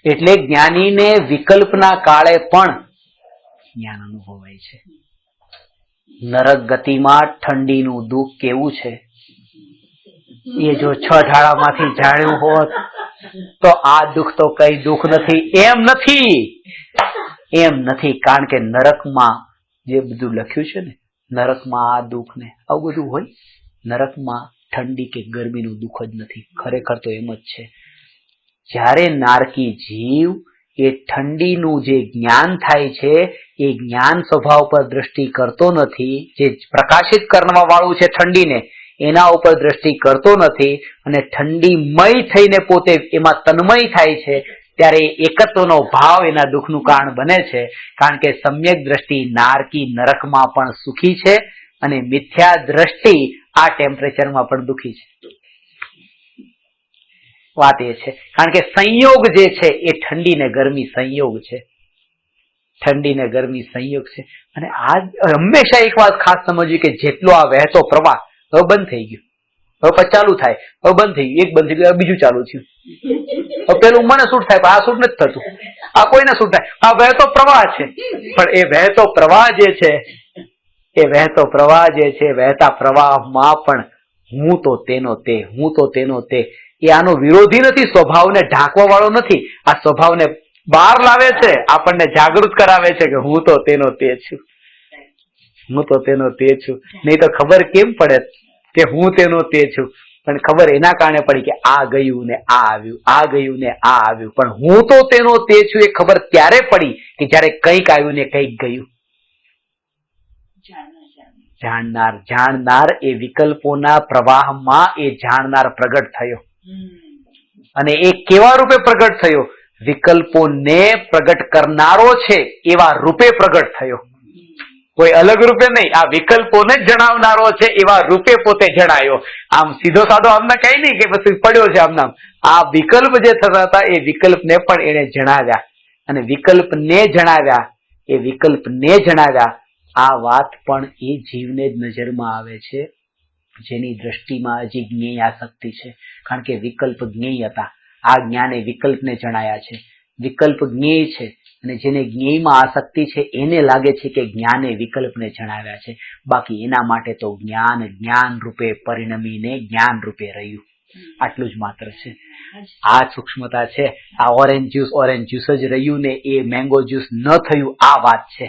એટલે જ્ઞાનીને વિકલ્પના કાળે પણ જ્ઞાન અનુભવાય છે. નરક ગતિમાં ઠંડીનું દુઃખ કેવું છે એ જો 6 ઢાળામાંથી જાણ્યું હોત તો આ દુઃખ તો કઈ દુઃખ નથી. એમ નથી કારણ કે નરકમાં જે બધું લખ્યું છે ને, નરકમાં આ દુઃખ ને આવું બધું હોય. નરકમાં ઠંડી કે ગરમીનું દુઃખ જ નથી, ખરેખર તો એમ જ છે. જ્યારે નારકી જીવ એ ઠંડીનું જે જ્ઞાન થાય છે એ જ્ઞાન સ્વભાવ પર દ્રષ્ટિ કરતો નથી, જે પ્રકાશિત કરવા વાળું છે ઠંડીને એના ઉપર દ્રષ્ટિ કરતો નથી અને ઠંડીમય થઈને પોતે એમાં તન્મય થાય છે, ત્યારે એકત્વનો ભાવ એના દુઃખનું કારણ બને છે. કારણ કે સમ્યક દ્રષ્ટિ નારકી નરકમાં પણ સુખી છે અને મિથ્યા દ્રષ્ટિ આ ટેમ્પરેચરમાં પણ દુઃખી છે. વાત એ છે કારણ કે સંયોગ જે છે એ ઠંડી ને ગરમી સંયોગ છે, ઠંડી ને ગરમી સંયોગ છે. અને આ હંમેશા એક વાત ખાસ સમજવી કે જેટલો આ વહેતો પ્રવાહ હવે બંધ થઈ ગયું, હવે પછી ચાલુ થાય, હવે બંધ થઈ ગયું, એક બંધ થઈ ગયું, બીજું ચાલુ થયું. હવે પેલું મને શૂટ થાય પણ આ શૂટ નથી થતું, આ કોઈને શૂટ થાય. આ વહેતો પ્રવાહ છે પણ એ વહેતો પ્રવાહ જે છે એ વહેતો પ્રવાહ જે છે વહેતા પ્રવાહમાં પણ હું તો તેનો તે, હું તો તેનો તે, એ આનો વિરોધી નથી, સ્વભાવને ઢાંકવા વાળો નથી. આ સ્વભાવને બહાર લાવે છે, આપણને જાગૃત કરાવે છે કે હું તો તેનો તે છું, હું તો તેનો તે છું. નહીં તો ખબર કેમ પડે કે હું તેનો તે છું? પણ ખબર એના કારણે પડી કે આ ગયું ને આ આવ્યું, આ ગયું ને આ આવ્યું. પણ હું તો તેનો તે છું એ ખબર ત્યારે પડી કે જ્યારે કંઈક આવ્યું ને કંઈક ગયું. જાણનાર એ વિકલ્પોના પ્રવાહમાં એ જાણનાર પ્રગટ થયો. અને એ કેવા રૂપે પ્રગટ થયો? વિકલ્પોને પ્રગટ કરનારો છે એવા રૂપે પ્રગટ થયો, કોઈ અલગ રૂપે નહીં. આ વિકલ્પોને જ જણાવનારો છે એવા રૂપે પોતે જણાયો. આમ સીધો સાધો આમને કઈ નહીં કે પછી પડ્યો છે આમનામ. આ વિકલ્પ જે થતા હતા એ વિકલ્પને પણ એને જણાવ્યા અને વિકલ્પને જણાવ્યા. આ વાત પણ એ જીવને જ નજરમાં આવે છે જેની દ્રષ્ટિમાં હજી જ્ઞેય આસક્તિ છે. કારણ કે વિકલ્પ જ્ઞેય હતા, આ જ્ઞાને વિકલ્પને જણાયા છે. વિકલ્પ જ્ઞેય છે અને જેને જ્ઞેયમાં આસક્તિ છે એને લાગે છે કે જ્ઞાને વિકલ્પને જણાવ્યા છે. બાકી એના માટે તો જ્ઞાન રૂપે પરિણમીને જ્ઞાન રૂપે રહ્યું. આટલું જ માત્ર છે. આ સૂક્ષ્મતા છે. આ ઓરેન્જ જ્યુસ જ રહ્યું ને એ મેંગો જ્યુસ ન થયું, આ વાત છે.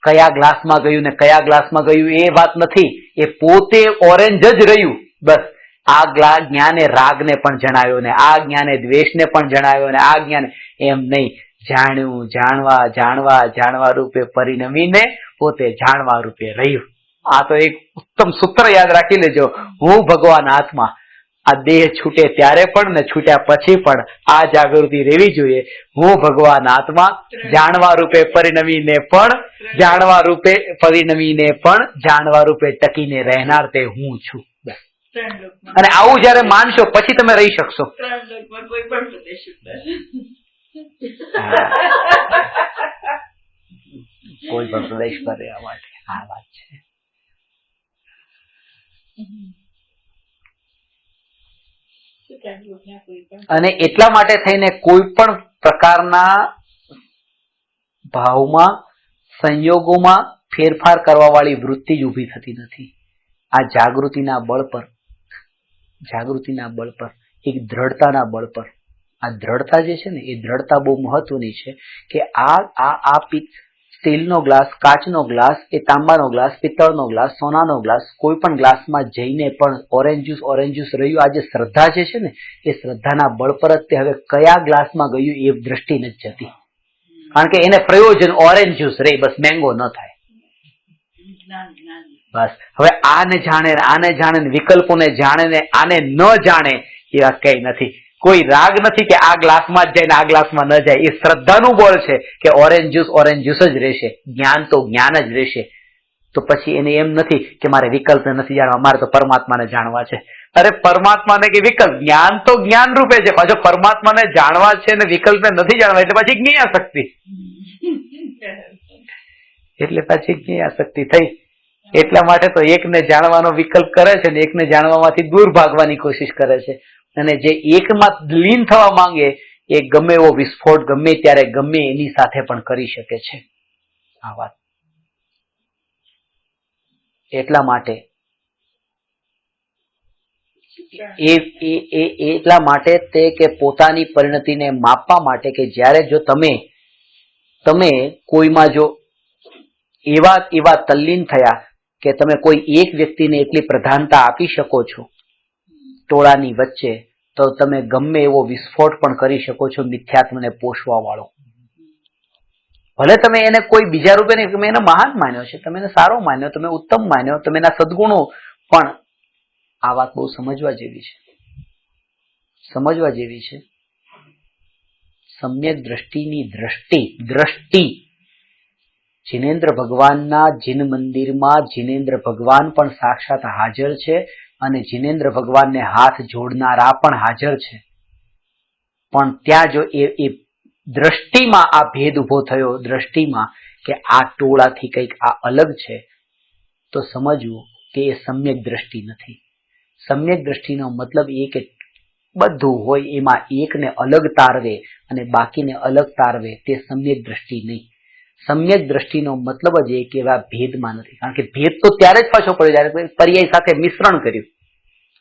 કયા ગ્લાસમાં ગયું ને કયા ગ્લાસમાં ગયું એ વાત નથી, એ પોતે ઓરેન્જ જ રહ્યું. બસ આ જ્ઞાને રાગને પણ જણાવ્યો ને આ જ્ઞાને દ્વેષને પણ જણાવ્યો ને આ જ્ઞાને એમ નહીં. જાણ્યું, જાણવા જાણવા જાણવા રૂપે પરિણમીને પોતે જાણવા રૂપે રહ્યું. આ તો એક ઉત્તમ સૂત્ર યાદ રાખી લેજો. હું ભગવાન આત્મા. આ દેહ છૂટે ત્યારે પણ ને છૂટ્યા પછી પણ આ જાગૃતિ રહેવી જોઈએ. હું ભગવાન આત્મા જાણવા રૂપે પરિણમીને પણ જાણવા રૂપે પરિણમીને પણ જાણવા રૂપે ટકીને રહેનાર તે હું છું. અને આવું જયારે માનશો પછી તમે રહી શકશો. કોઈ પણ પ્રદેશ પર રહેવા માટે આ વાત છે. અને એટલા માટે થઈને કોઈ પણ પ્રકારના ભાવમાં સંયોગોમાં ફેરફાર કરવા વાળી વૃત્તિ જ ઉભી થતી નથી. આ જાગૃતિના બળ પર એક દ્રઢતાના બળ પર. આ દ્રઢતા જે છે ને એ દ્રઢતા બહુ મહત્વની છે કે આ સ્ટીલનો ગ્લાસ, કાચનો ગ્લાસ, એ તાંબાનો ગ્લાસ, પિત્તળનો ગ્લાસ, સોનાનો ગ્લાસ, કોઈ પણ ગ્લાસમાં જઈને પણ ઓરેન્જ જ્યુસ રહ્યું. આ જે શ્રદ્ધા જે છે ને એ શ્રદ્ધાના બળ પર જ તે હવે કયા ગ્લાસમાં ગયું એ દ્રષ્ટિ નથી જતી. કારણ કે એને પ્રયોજન ઓરેન્જ જ્યુસ રહે, બસ મેંગો ન થાય. બસ હવે આને જાણે ને વિકલ્પોને જાણે ને આને ન જાણે એ વાત કઈ નથી. કોઈ રાગ નથી કે આ ગ્લાસમાં જ જાય ને આ ગ્લાસમાં ન જાય. એ શ્રદ્ધાનું બળ છે કે ઓરેન્જ જ્યુસ જ રહેશે, જ્ઞાન તો જ્ઞાન જ રહેશે. તો પછી એને એમ નથી કે મારે વિકલ્પ નથી જાણવા, મારે તો પરમાત્માને જાણવા છે. અરે પરમાત્માને કે વિકલ્પ, જ્ઞાન તો જ્ઞાન રૂપે છે. પાછો પરમાત્માને જાણવા છે ને વિકલ્પને નથી જાણવા એટલે પછી જ્ઞેયાશક્તિ. એટલે પછી જ્ઞેયાશક્તિ થઈ. એટલા માટે તો એકને જાણવાનો વિકલ્પ કરે છે ને એકને જાણવામાંથી દૂર ભાગવાની કોશિશ કરે છે. અને જે એકમાં લીન થવા માંગે એ ગમે એવો વિસ્ફોટ ગમે ત્યારે ગમે એની સાથે પણ કરી શકે છે. આ વાત એટલા માટે એટલા માટે તે કે પોતાની પરિણતિને માપવા માટે કે જ્યારે જો તમે કોઈમાં જો એવા તલ્લીન થયા કે તમે કોઈ એક વ્યક્તિને એટલી પ્રધાનતા આપી શકો છો ટોળાની વચ્ચે, તો તમે ગમે એવો વિસ્ફોટ પણ કરી શકો છો મિથ્યાત્મને પોષવા વાળો. ભલે તમે એને કોઈ બીજા રૂપે નહીં, તમે એને મહાન માન્યો છે, તમે એને સારો માન્યો, તમે ઉત્તમ માન્યો, તમે એના સદગુણો, પણ આ વાત બહુ સમજવા જેવી છે. સમ્યક દ્રષ્ટિની દ્રષ્ટિ જિનેન્દ્ર ભગવાનના જીન મંદિરમાં જિનેન્દ્ર ભગવાન પણ સાક્ષાત હાજર છે અને જિનેન્દ્ર ભગવાનને હાથ જોડનારા પણ હાજર છે. પણ ત્યાં જો એ દ્રષ્ટિમાં આ ભેદ ઉભો થયો, દ્રષ્ટિમાં કે આ ટોળાથી કંઈક આ અલગ છે, તો સમજવું કે એ સમ્યક દ્રષ્ટિ નથી. સમ્યક દ્રષ્ટિનો મતલબ એ કે બધું હોય એમાં એકને અલગ તારવે અને બાકીને અલગ તારવે, તે સમ્યક દ્રષ્ટિ નહીં. સમ્યક દ્રષ્ટિનો મતલબ જ એ કે આ ભેદમાં નથી. કારણ કે ભેદ તો ત્યારે જ પાછો પડ્યો જ્યારે પર્યાય સાથે મિશ્રણ કર્યું.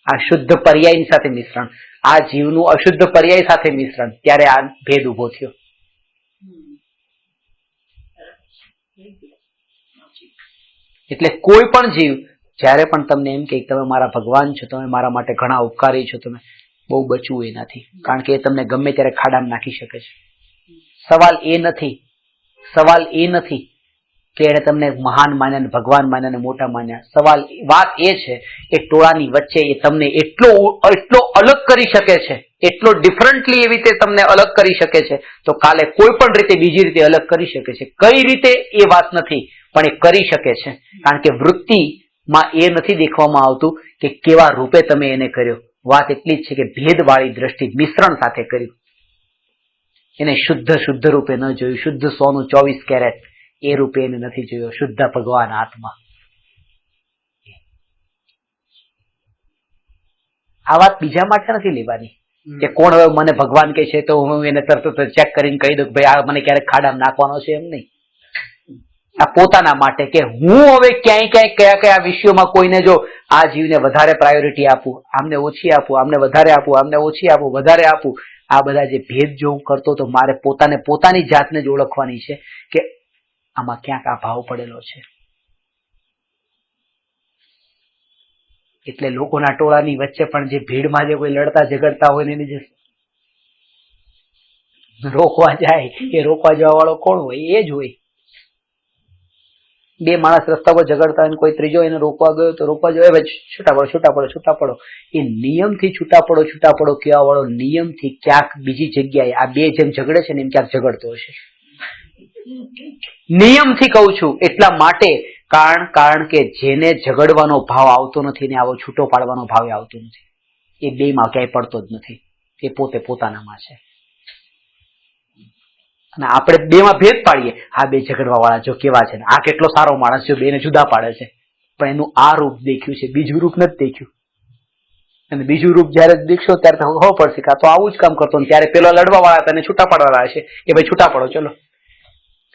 આ શુદ્ધ પર્યાયની સાથે મિશ્રણ, આ જીવનું અશુદ્ધ પર્યાય સાથે મિશ્રણ, ત્યારે આ ભેદ ઉભો થયો. એટલે કોઈ પણ જીવ જ્યારે પણ તમને એમ કે તમે મારા ભગવાન છો, તમે મારા માટે ઘણા ઉપકારી છો, તમે બહુ બચવું એનાથી. કારણ કે એ તમને ગમે ત્યારે ખાડામાં નાખી શકે છે. સવાલ એ નથી કે એને તમને મહાન માન્યા, ભગવાન માન્યા, મોટા માન્યા. વાત એ છે કે ટોળાની વચ્ચે એ તમને એટલો અલગ કરી શકે છે, એટલો ડિફરન્ટલી એવી રીતે તમને અલગ કરી શકે છે, તો કાલે કોઈ પણ રીતે બીજી રીતે અલગ કરી શકે છે. કઈ રીતે એ વાત નથી, પણ એ કરી શકે છે. કારણ કે વૃત્તિમાં એ નથી દેખવામાં આવતું કે કેવા રૂપે તમે એને કર્યો. વાત એટલી જ છે કે ભેદવાળી દ્રષ્ટિ મિશ્રણ સાથે કર્યું. એને શુદ્ધ રૂપે ન જોયું. શુદ્ધ સોનું 24 કેરેટ એ રૂપે એને નથી જોયો. શુદ્ધ ભગવાન આત્મા. આ વાત બીજા માટે નથી લેવાની કે કોણ હવે મને ભગવાન કહે છે તો હું એને તરત ચેક કરીને કહી દઉં કે ભાઈ આ મને ક્યારેક ખાડામાં નાખવાનો છે, એમ નહીં. આ પોતાના માટે કે હું હવે ક્યાંય કયા વિષયોમાં કોઈને જો આ જીવને વધારે પ્રાયોરિટી આપું, આમને ઓછી આપું, આમને વધારે આપું, આમને ઓછી આપું, વધારે આપું, આ બધા જે ભેદ જો હું કરતો તો મારે પોતાની જાતને જ ઓળખવાની છે કે આમાં ક્યાંક આ ભાવ પડેલો છે. એટલે લોકોના ટોળાની વચ્ચે પણ જે ભીડમાં જે કોઈ લડતા ઝઘડતા હોય ને એની જે રોકવા જાય એ રોકવા જવા વાળો કોણ હોય? એ જ હોય. બે માણસ રસ્તા પર ઝઘડતા હોય, કોઈ ત્રીજો એને રોકવા ગયો તો રોકવા જાય, ભાઈ છૂટા પડો, છૂટા પડો, છૂટા પડો. એ નિયમથી છૂટા પડો કહેવા વાળો નિયમથી ક્યાંક બીજી જગ્યાએ આ બે જેમ ઝઘડે છે ને એમ ક્યાંક ઝઘડતો હશે. નિયમથી કહું છું એટલા માટે, કારણ કે જેને ઝઘડવાનો ભાવ આવતો નથી ને આવો છૂટો પાડવાનો ભાવ આવતો નથી, એ બેમાં ક્યાંય પડતો જ નથી. એ પોતે પોતાનામાં છે. અને આપણે બેમાં ભેદ પાડીએ, આ બે ઝઘડવા વાળા જો કેવા છે, આ કેટલો સારો માણસ જો બેને જુદા પાડે છે, પણ એનું આ રૂપ દેખ્યું છે, બીજું રૂપ નથી દેખ્યું. અને બીજું રૂપ જયારે દેખશો ત્યારે તો ખબર પડશે કે આ તો આવું જ કામ કરતો, ત્યારે પેલો લડવા વાળા તેને છૂટા પાડવા હશે કે ભાઈ છૂટા પડો ચલો.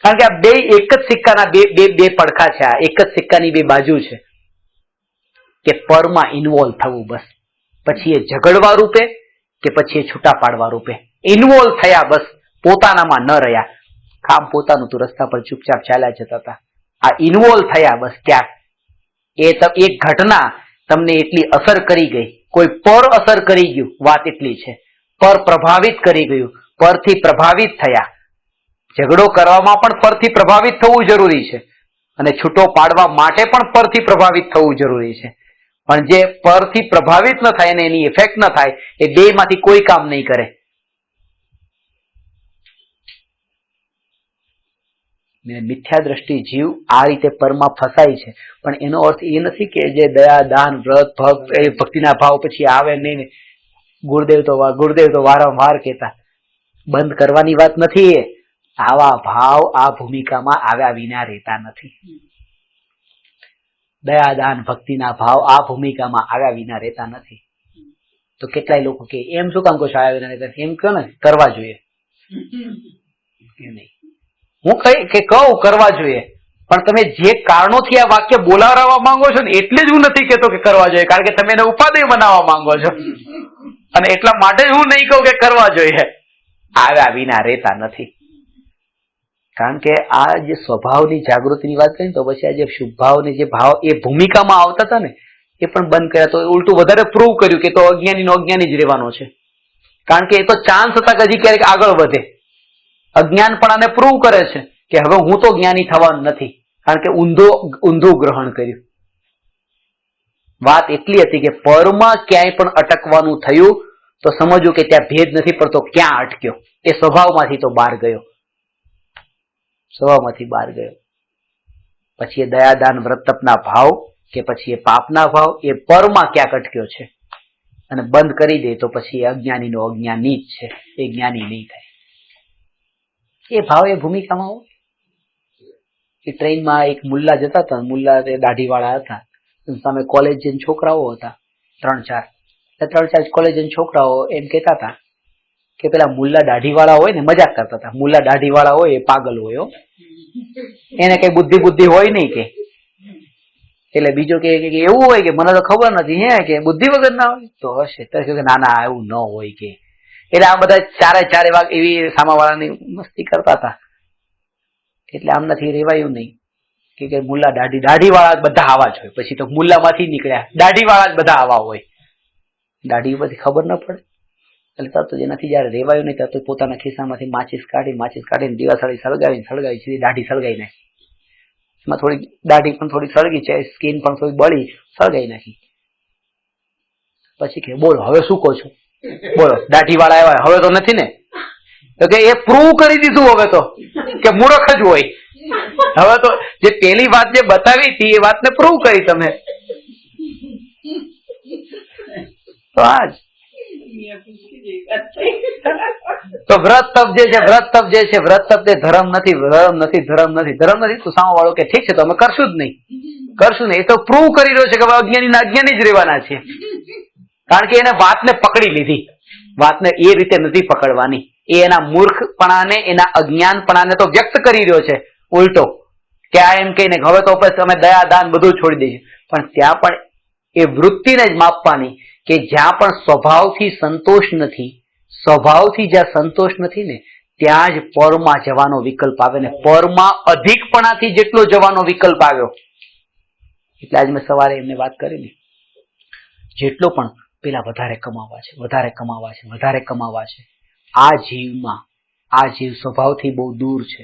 કારણ કે આ બે એક જ સિક્કાના બે પડખા છે, આ એક જ સિક્કાની બે બાજુ છે. કે પરમાં ઇન્વોલ્વ થવું, બસ. પછી એ ઝઘડવા રૂપે કે પછી એ છૂટા પાડવા રૂપે ઇન્વોલ્વ થયા, બસ. પોતાનામાં ન રહ્યા. કામ પોતાનું તું રસ્તા પર ચૂપચાપ ચાલ્યા જતા હતા. આ ઇન્વોલ્વ થયા, બસ. ક્યાંક એક ઘટના તમને એટલી અસર કરી ગઈ, કોઈ પર અસર કરી ગયું, વાત એટલી છે. પર પ્રભાવિત કરી ગયું, પરથી પ્રભાવિત થયા. ઝઘડો કરવામાં પણ પરથી પ્રભાવિત થવું જરૂરી છે, અને છૂટો પાડવા માટે પણ પરથી પ્રભાવિત થવું જરૂરી છે. પણ જે પરથી પ્રભાવિત ન થાય અને એની ઇફેક્ટ ન થાય, એ બે માંથી કોઈ કામ નહીં કરે. મિથ્યા દ્રષ્ટિ જીવ આ રીતે પરમાં ફસાય છે, પણ એનો અર્થ એ નથી કે જે દયા, દાન, વ્રત, ભક્ત એ ભક્તિના ભાવ પછી આવે નહીં. ગુરુદેવ તો વારંવાર કહેતા, બંધ કરવાની વાત નથી. એ આવા ભાવ આ ભૂમિકામાં આવ્યા વિના રહેતા નથી. દયા, દાન, ભક્તિના ભાવ આ ભૂમિકામાં આવ્યા વિના રહેતા નથી. તો કેટલાય લોકો કે એમ શું કામ કહો છો આવ્યા વિના રહેતા? એમ કહો ને, કરવા જોઈએ. નહીં, હું કહું કરવા જોઈએ, પણ તમે જે કારણોથી આ વાક્ય બોલાવવા માંગો છો ને એટલે જ હું નથી કહેતો કે કરવા જોઈએ, કારણ કે તમે એને ઉપાદેય બનાવવા માંગો છો, અને એટલા માટે જ હું નહીં કહું કે કરવા જોઈએ. આવ્યા વિના રહેતા નથી. કારણ કે આ જે સ્વભાવની જાગૃતિની વાત કરી તો પછી આ જે શુભ ભાવની જે ભાવ એ ભૂમિકામાં આવતા હતા ને, એ પણ બંધ કર્યા. તો ઉલટું વધારે પ્રૂવ કર્યું કે તો અજ્ઞાનીનો અજ્ઞાની જ રહેવાનો છે. કારણ કે એ તો ચાન્સ હતા કે હજી ક્યારેક આગળ વધે. અજ્ઞાનપણાને પ્રૂવ કરે છે કે હવે હું તો જ્ઞાની થવાનું નથી, કારણ કે ઊંધું ગ્રહણ કર્યું. વાત એટલી હતી કે પરમાં ક્યાંય પણ અટકવાનું થયું તો સમજવું કે ત્યાં ભેદ નથી પડતો, ક્યાં અટક્યો? એ સ્વભાવમાંથી તો બહાર ગયો. સ્વભાવમાંથી બહાર ગયો. પછી એ દયાદાન વ્રતપના ભાવ કે પછી એ પાપના ભાવ એ પરમાં ક્યાંક અટક્યો છે, અને બંધ કરી દે તો પછી એ અજ્ઞાનીનો અજ્ઞાની જ છે, એ જ્ઞાની નહીં થાય. એ ભાવ એ ભૂમિકામાં હોય. એ ટ્રેનમાં એક મુલ્લા જતા હતા, મુલ્લા દાઢી વાળા હતા, સામે કોલેજ જઈને છોકરાઓ હતા 3-4 કોલેજ જઈને છોકરાઓ એમ કહેતા હતા કે પેલા મુલ્લા દાઢી વાળા હોય ને, મજાક કરતા હતા, મુલ્લા દાઢી વાળા હોય એ પાગલ હોય, એને કઈ બુદ્ધિ હોય નહીં કે. એટલે બીજો કે એવું હોય કે મને તો ખબર નથી, હે કે બુદ્ધિ વગર ના હોય તો હશે. તો ના એવું ન હોય કે. એટલે આ બધા ચારે વાગ એવી સામાવાળાની મસ્તી કરતા હતા. એટલે આમ નથી રેવાયું નહીં કે મુલ્લા દાઢી વાળા બધા આવા જ હોય. પછી તો મુલ્લા માંથી નીકળ્યા, દાઢી વાળા જ બધા આવા હોય. દાઢી બધી ખબર ન પડે. એટલે તરત જ એનાથી જયારે રેવાયું નહીં ત્યારે પોતાના ખિસ્સામાંથી માચીસ કાઢીને દીવાસળી સળગાવી સીધી દાઢી સળગાઈ નાખી. એમાં થોડી દાઢી પણ થોડી સળગી છે, સ્કિન પણ થોડી બળી, સળગાઈ નાખી. પછી કે બોલો હવે શું કહો છો? બોલો દાઢી વાળા આવ્યા હવે તો નથી ને? તો કે એ પ્રૂવ કરી દીધું હવે તો કે મૂર્ખ જ હોય. હવે તો જે પેલી વાત જે બતાવી હતી એ વાતને પ્રૂવ કરી તમે. તો આજ તો વ્રત તપ જે છે, વ્રત તપ એ ધર્મ નથી તો સામો વાળો કે ઠીક છે તો અમે કરશું જ નહીં. એ તો પ્રૂવ કરી રહ્યો છે કે અજ્ઞાની જ રહેવાના છે. કારણ કે એને વાતને પકડી લીધી. વાતને એ રીતે નથી પકડવાની. એ એના મૂર્ખપણાને, એના અજ્ઞાનપણાને તો વ્યક્ત કરી રહ્યો છે ઉલટો, કે આ એમ કહીને હવે તો અમે દયા દાન બધું છોડી દઈશું. પણ ત્યાં પણ એ વૃત્તિને જ માપવાની કે જ્યાં પણ સ્વભાવથી જ્યાં સંતોષ નથી ને ત્યાં જ પરમાં જવાનો વિકલ્પ આવે, ને પરમાં અધિકપણાથી જેટલો જવાનો વિકલ્પ આવ્યો. એટલે આજ મેં સવારે એમને વાત કરેલી, જેટલો પણ પેલા વધારે કમાવા છે. આ જીવમાં આ જીવ સ્વભાવથી બહુ દૂર છે,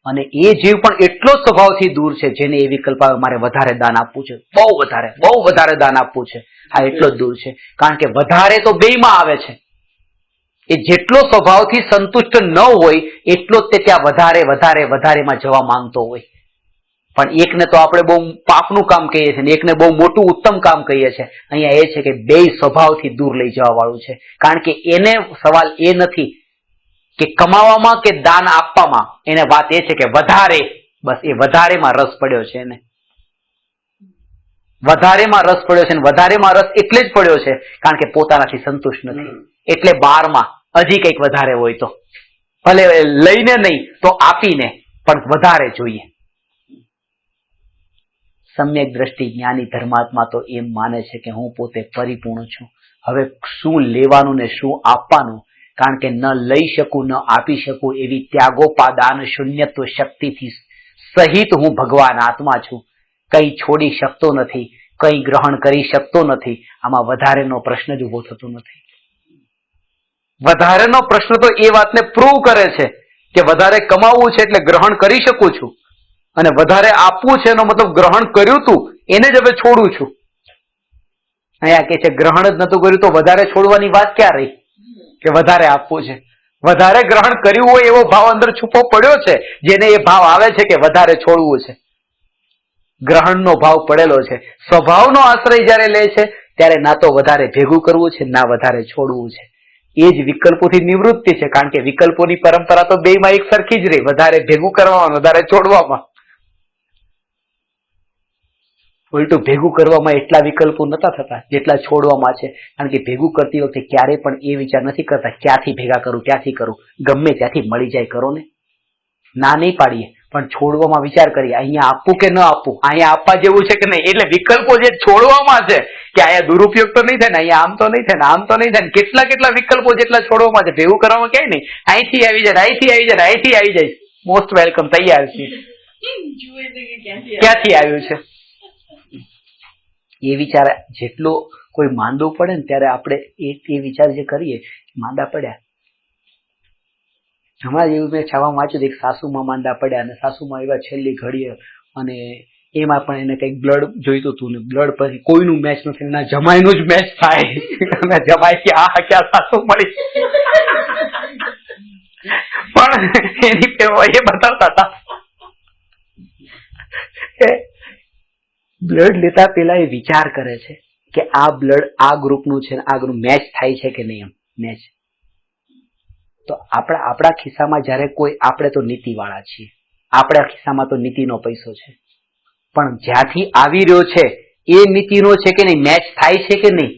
અને એ જીવ પણ એટલો જ સ્વભાવથી દૂર છે જેને એ વિકલ્પ આવે મારે વધારે દાન આપવું છે, બહુ વધારે દાન આપવું છે, હા એટલો જ દૂર છે. કારણ કે વધારે તો બેયમાં આવે છે. એ જેટલો સ્વભાવથી સંતુષ્ટ ન હોય એટલો જ તે ત્યાં વધારેમાં જવા માંગતો હોય. પણ એકને તો આપણે બહુ પાપનું કામ કહીએ છીએ, એકને બહુ મોટું ઉત્તમ કામ કહીએ છીએ. અહીંયા એ છે કે બેય સ્વભાવથી દૂર લઈ જવા વાળું છે. કારણ કે એને સવાલ એ નથી કે કમાવામાં કે દાન આપવામાં, એને વાત એ છે કે વધારે, બસ એ વધારેમાં રસ પડ્યો છે. એને વધારેમાં રસ પડ્યો છે, અને વધારેમાં રસ એટલે જ પડ્યો છે કારણ કે પોતાનાથી સંતુષ્ટ નથી. એટલે 12માં હજી કંઈક વધારે હોય તો ભલે લઈને નહીં તો આપીને પણ વધારે જોઈએ. સમ્યક દ્રષ્ટિ જ્ઞાની ધર્માત્મા તો એમ માને છે કે હું પોતે પરિપૂર્ણ છું, હવે શું લેવાનું ને શું આપવાનું, કારણ કે ન લઈ શકું ન આપી શકું એવી ત્યાગોપાદાન શૂન્યત્વ શક્તિથી સહિત હું ભગવાન આત્મા છું. કંઈ છોડી શકતો નથી, કંઈ ગ્રહણ કરી શકતો નથી. આમાં વધારેનો પ્રશ્ન જ ઉભો થતો નથી. વધારેનો પ્રશ્ન તો એ વાતને પ્રૂવ કરે છે કે વધારે કમાવવું છે એટલે ગ્રહણ કરી શકું છું, અને વધારે આપવું છે એનો મતલબ ગ્રહણ કર્યું તું એને જ હવે છોડું છું. અહીંયા કે છે ગ્રહણ જ નતું કર્યું તો વધારે છોડવાની વાત ક્યાં રહી કે વધારે આપવું છે. વધારે ગ્રહણ કર્યું હોય એવો ભાવ અંદર છુપો પડ્યો છે, જેને એ ભાવ આવે છે કે વધારે છોડવું છે. ગ્રહણનો ભાવ પડેલો છે. સ્વભાવનો આશ્રય જ્યારે લે છે ત્યારે ના તો વધારે ભેગું કરવું છે ના વધારે છોડવું છે. એ જ વિકલ્પોથી નિવૃત્તિ છે, કારણ કે વિકલ્પોની પરંપરા તો બેયમાં એક સરખી જ રહી, વધારે ભેગું કરવામાં વધારે છોડવામાં. ઉલટું ભેગું કરવામાં એટલા વિકલ્પો નતા થતા જેટલા છોડવામાં છે. કારણ કે ભેગું કરતી વખતે ક્યારે પણ એ વિચાર નથી કરતા ક્યાંથી ભેગા કરું, ક્યાંથી કરું, ગમે ત્યાંથી મળી જાય કરો ને, ના નહીં પાડીએ. પણ છોડવામાં વિચાર કરીએ અહીંયા આપવું કે ન આપવું, અહીંયા આપવા જેવું છે કે નહીં. એટલે વિકલ્પો જે છોડવામાં છે કે અહીંયા દુરુપયોગ તો નહીં થાય ને, અહીંયા આમ તો નહીં થાય ને, આમ તો નહીં થાય ને, કેટલા વિકલ્પો જેટલા છોડવામાં છે, ભેગું કરવામાં ક્યાંય નહીં. અહીંથી આવી જાય, અહીંથી આવી જાય, મોસ્ટ વેલકમ, તૈયાર છીએ. ક્યાંથી આવ્યું છે એ વિચાર જેટલો કોઈ માંદો પડે ને ત્યારે આપણે એ વિચાર જે કરીએ માંદા પડ્યા. હમણાં જેવું મેં છાવામાં વાંચ્યું એક સાસુમાં માંદા પડ્યા, અને સાસુમાં એવા છેલ્લી ઘડીએ, અને એમાં પણ એને કંઈક બ્લડ જોઈતું હતું ને બ્લડ પછી કોઈનું મેચ નથી, ના જમાઈનું જ મેચ થાય. અને જમાઈ કે આ ક્યાં સાસુ મળી. પણ એની એ બતાવતા હતા બ્લડ લેતા પહેલા એ વિચાર કરે છે કે આ બ્લડ આ ગ્રુપનું છે, આ ગ્રુપ મેચ થાય છે કે નહીં. એમ મેચ તો આપણા ખિસ્સામાં જ્યારે કોઈ, આપણે તો નીતિવાળા છીએ, આપણા ખિસ્સામાં તો નીતિનો પૈસો છે, પણ જ્યાંથી આવી રહ્યો છે એ નીતિનો છે કે નહીં, મેચ થાય છે કે નહીં.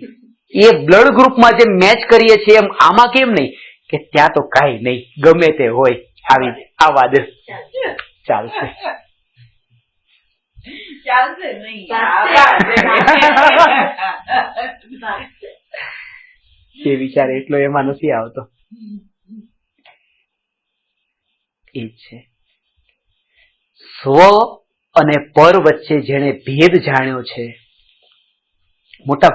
એ બ્લડ ગ્રુપમાં જે મેચ કરીએ છીએ એમ આમાં કેમ નહીં કે ત્યાં તો કાંઈ નહીં, ગમે તે હોય આવી આવા દે ચાલશે. એ વિચાર એટલો એમાં નથી આવતો. એ છે સ્વ અને પર વચ્ચે જેણે ભેદ જાણ્યો છે, મોટા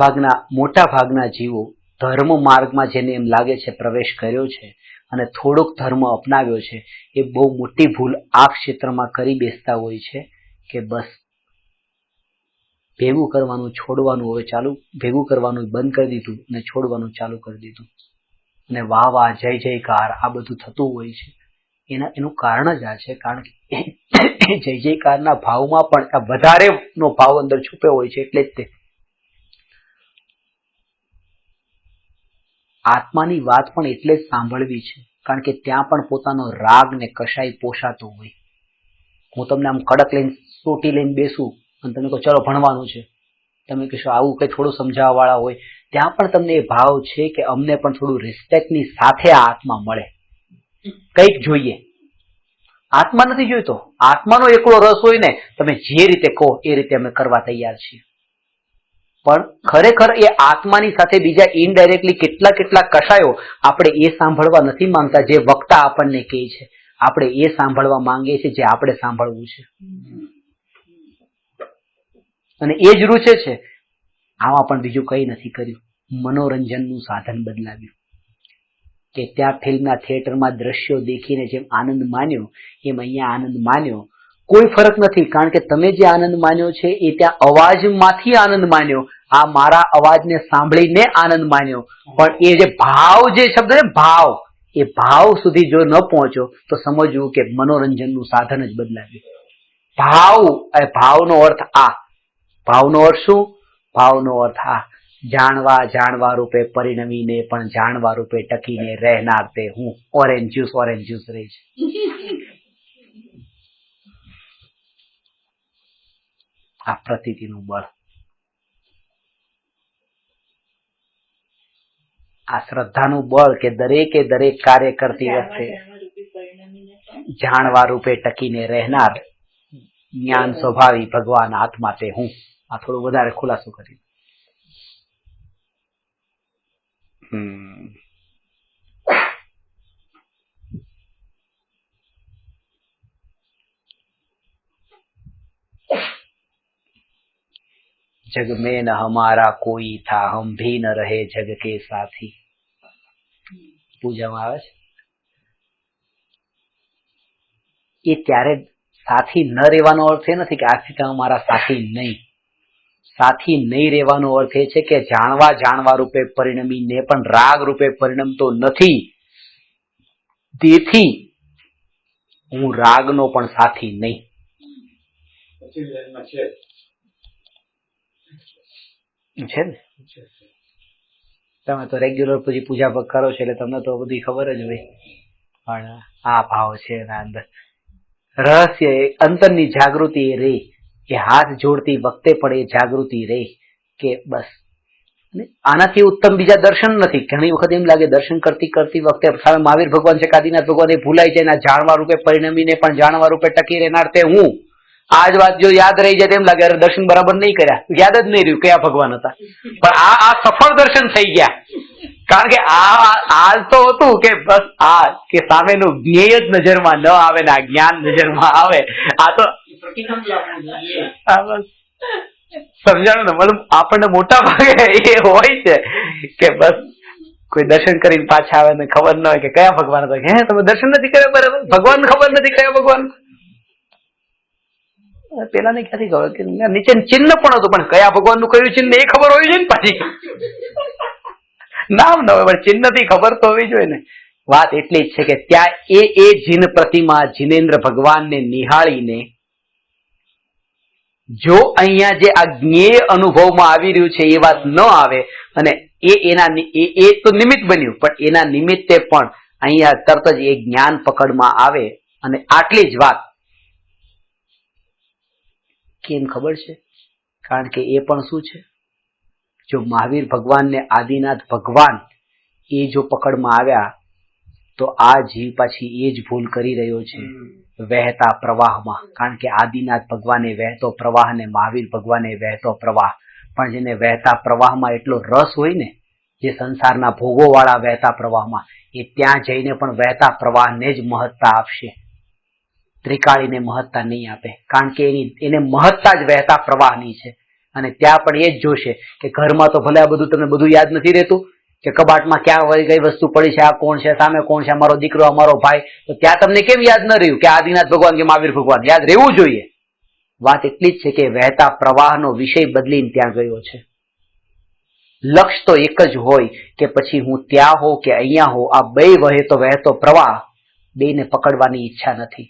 ભાગના જીવો ધર્મ માર્ગમાં જેને એમ લાગે છે પ્રવેશ કર્યો છે અને થોડોક ધર્મ અપનાવ્યો છે, એ બહુ મોટી ભૂલ આ ક્ષેત્રમાં કરી બેસતા હોય છે કે બસ ભેગું કરવાનું છોડવાનું હવે ચાલુ, ભેગું કરવાનું બંધ કરી દીધું અને છોડવાનું ચાલુ કરી દીધું, અને વાહ વાહ જય જયકાર આ બધું થતું હોય છે. એનું કારણ જ આ છે, કારણ કે જય જયકારના ભાવમાં પણ આ વધારેનો ભાવ અંદર છુપ્યો હોય છે. એટલે જ તે આત્માની વાત પણ એટલે જ સાંભળવી છે, કારણ કે ત્યાં પણ પોતાનો રાગ ને કશાય પોષાતો હોય. હું તમને આમ કડક લઈને સોટી લઈને બેસું અને તમે કહો ચલો ભણવાનું છે, તમે કહેશો આવું કંઈ થોડું સમજાવવા વાળા હોય, ત્યાં પણ તમને એ ભાવ છે કે અમને પણ થોડું રિસ્પેક્ટની સાથે આ આત્મા મળે, કંઈક જોઈએ. આત્મા નથી જોઈતો, આત્માનો એકલો રસ હોય ને, તમે જે રીતે કહો એ રીતે અમે કરવા તૈયાર છીએ. પણ ખરેખર એ આત્માની સાથે બીજા ઇનડાયરેક્ટલી કેટલા કશાયો આપણે એ સાંભળવા નથી માંગતા જે વક્તા આપણને કહે છે. આપણે એ સાંભળવા માંગીએ છીએ જે આપણે સાંભળવું છે, અને એ જ રૂચે છે. આમાં પણ બીજું કંઈ નથી કર્યું, મનોરંજનનું સાધન બદલાવ્યું. કે ત્યાં ફિલ્મના થિયેટરમાં દ્રશ્યો દેખીને જેમ આનંદ માન્યો એમ અહીંયા આનંદ માન્યો. કોઈ ફરક નથી, કારણ કે તમે જે આનંદ માન્યો છે એ ત્યાં અવાજમાંથી આનંદ માન્યો, આ મારા અવાજને સાંભળીને આનંદ માન્યો. પણ એ જે ભાવ, જે શબ્દ છે ભાવ, એ ભાવ સુધી જો ન પહોંચો તો સમજવું કે મનોરંજનનું સાધન જ બદલાવ્યું. ભાવ, એ ભાવનો અર્થ આ. ભાવનો અર્થ શું? ભાવનો અર્થ આ, જાણવા રૂપે પરિણમીને પણ જાણવા રૂપે ટકીને રહેનાર તે હું. ઓરેન્જ જ્યુસ રહે છે. આ પ્રતીતિનું બળ, આ શ્રદ્ધાનું બળ કે દરેકે દરેક કાર્ય કરતી વખતે જાણવા રૂપે ટકીને રહેનાર જ્ઞાન સ્વભાવી ભગવાન આત્મા તે હું. આ થોડું વધારે ખુલાસો કરી. जग में न हमारा कोई था, हम भी न रहे जग के साथी. પૂજામાં આવે છે એ ત્યારે સાથી ન રહેવાનો અર્થ એ નથી કે આખી મારા સાથી નહીં. સાથી નહીં રહેવાનો અર્થ એ છે કે જાણવા રૂપે પરિણમીને પણ રાગ રૂપે પરિણમતો નથી, તેથી હું રાગનો પણ સાથી નહીં. છે ને, તમે તો રેગ્યુલર પછી પૂજા કરો છો એટલે તમને તો બધી ખબર જ હોય. પણ આ ભાવ છે એના અંદર રહસ્ય, અંતરની જાગૃતિ એ રહે, કે હાથ જોડતી વખતે પણ એ જાગૃતિ રહે કે બસ. આનાથી ઉત્તમ બીજા દર્શન નથી. ઘણી વખત એમ લાગે દર્શન કરતી વખતે સામે મહાવીર ભગવાન છે, આદિનાથ ભગવાન, એ ભૂલાઈ જાય. જાણવા રૂપે પરિણમીને પણ જાણવા રૂપે ટકી રહેનાર તે હું. આ જ વાત જો યાદ રહી જાય તેમ લાગે અરે દર્શન બરાબર નહીં કર્યા, યાદ જ નહીં રહ્યું કયા ભગવાન હતા. પણ આ સફળ દર્શન થઈ ગયા, કારણ કે આ તો હતું કે બસ આ કે સામેનું જ્ઞેય જ નજરમાં ન આવે ને આ જ્ઞાન નજરમાં આવે. આ તો બસ સમજાણું ને. મતલબ આપણને મોટા ભાગે એ હોય છે કે બસ કોઈ દર્શન કરીને પાછા આવે ને ખબર ન હોય કે કયા ભગવાન હતા. હે તમે દર્શન નથી કર્યા બરાબર, ભગવાન ખબર નથી કયા ભગવાન. પેલા ને ક્યાંથી ખબર કે નીચે ચિહ્ન પણ હતું, પણ કયા ભગવાન નું કયું ચિહ્ન એ ખબર હોવી જોઈએ ને. પાછી નામ ન હોય પણ ચિહ્ન થી ખબર તો હોવી જોઈએ ને. વાત એટલી જ છે કે ત્યાં એ જીન પ્રતિમા જીનેન્દ્ર ભગવાનને નિહાળીને જો અહીંયા જે આ જ્ઞેય અનુભવમાં આવી રહ્યું છે એ વાત ન આવે, અને એ તો નિમિત્ત બન્યું, પણ એના નિમિત્તે પણ અહીંયા તરત જ એ જ્ઞાન પકડમાં આવે. અને આટલી જ વાત કેમ ખબર છે? કારણ કે એ પણ શું છે, જો મહાવીર ભગવાન ને આદિનાથ ભગવાન એ જો પકડમાં આવ્યા તો આ જીવ પાછી એ જ ભૂલ કરી રહ્યો છે વહેતા પ્રવાહમાં. કારણ કે આદિનાથ ભગવાને વહેતો પ્રવાહ ને મહાવીર ભગવાને વહેતો પ્રવાહ. પણ જેને વહેતા પ્રવાહમાં એટલો રસ હોય ને, જે સંસારના ભોગો વાળા વહેતા પ્રવાહમાં, એ ત્યાં જઈને પણ વહેતા પ્રવાહને જ મહત્તા આપશે, ત્રિકાળીને મહત્તા નહીં આપે. કારણ કે એને મહત્તા જ વહેતા પ્રવાહની છે. અને ત્યાં પણ એ જ જોશે કે ઘરમાં તો ભલે આ બધું તમને બધું યાદ નથી રહેતું, કે કબાટમાં ક્યાં વળી કઈ વસ્તુ પડી છે, આ કોણ છે, સામે કોણ છે, અમારો દીકરો, અમારો ભાઈ, તો ત્યાં તમને કેમ યાદ ન રહ્યું કે આદિનાથ ભગવાન કે મહાવીર ભગવાન? યાદ રહેવું જોઈએ. વાત એટલી જ છે કે વહેતા પ્રવાહનો વિષય બદલીને ત્યાં ગયો છે. લક્ષ્ય તો એક જ હોય કે પછી હું ત્યાં હોઉં કે અહીંયા હોઉં, આ બે વહેતો પ્રવાહ, બેને પકડવાની ઈચ્છા નથી.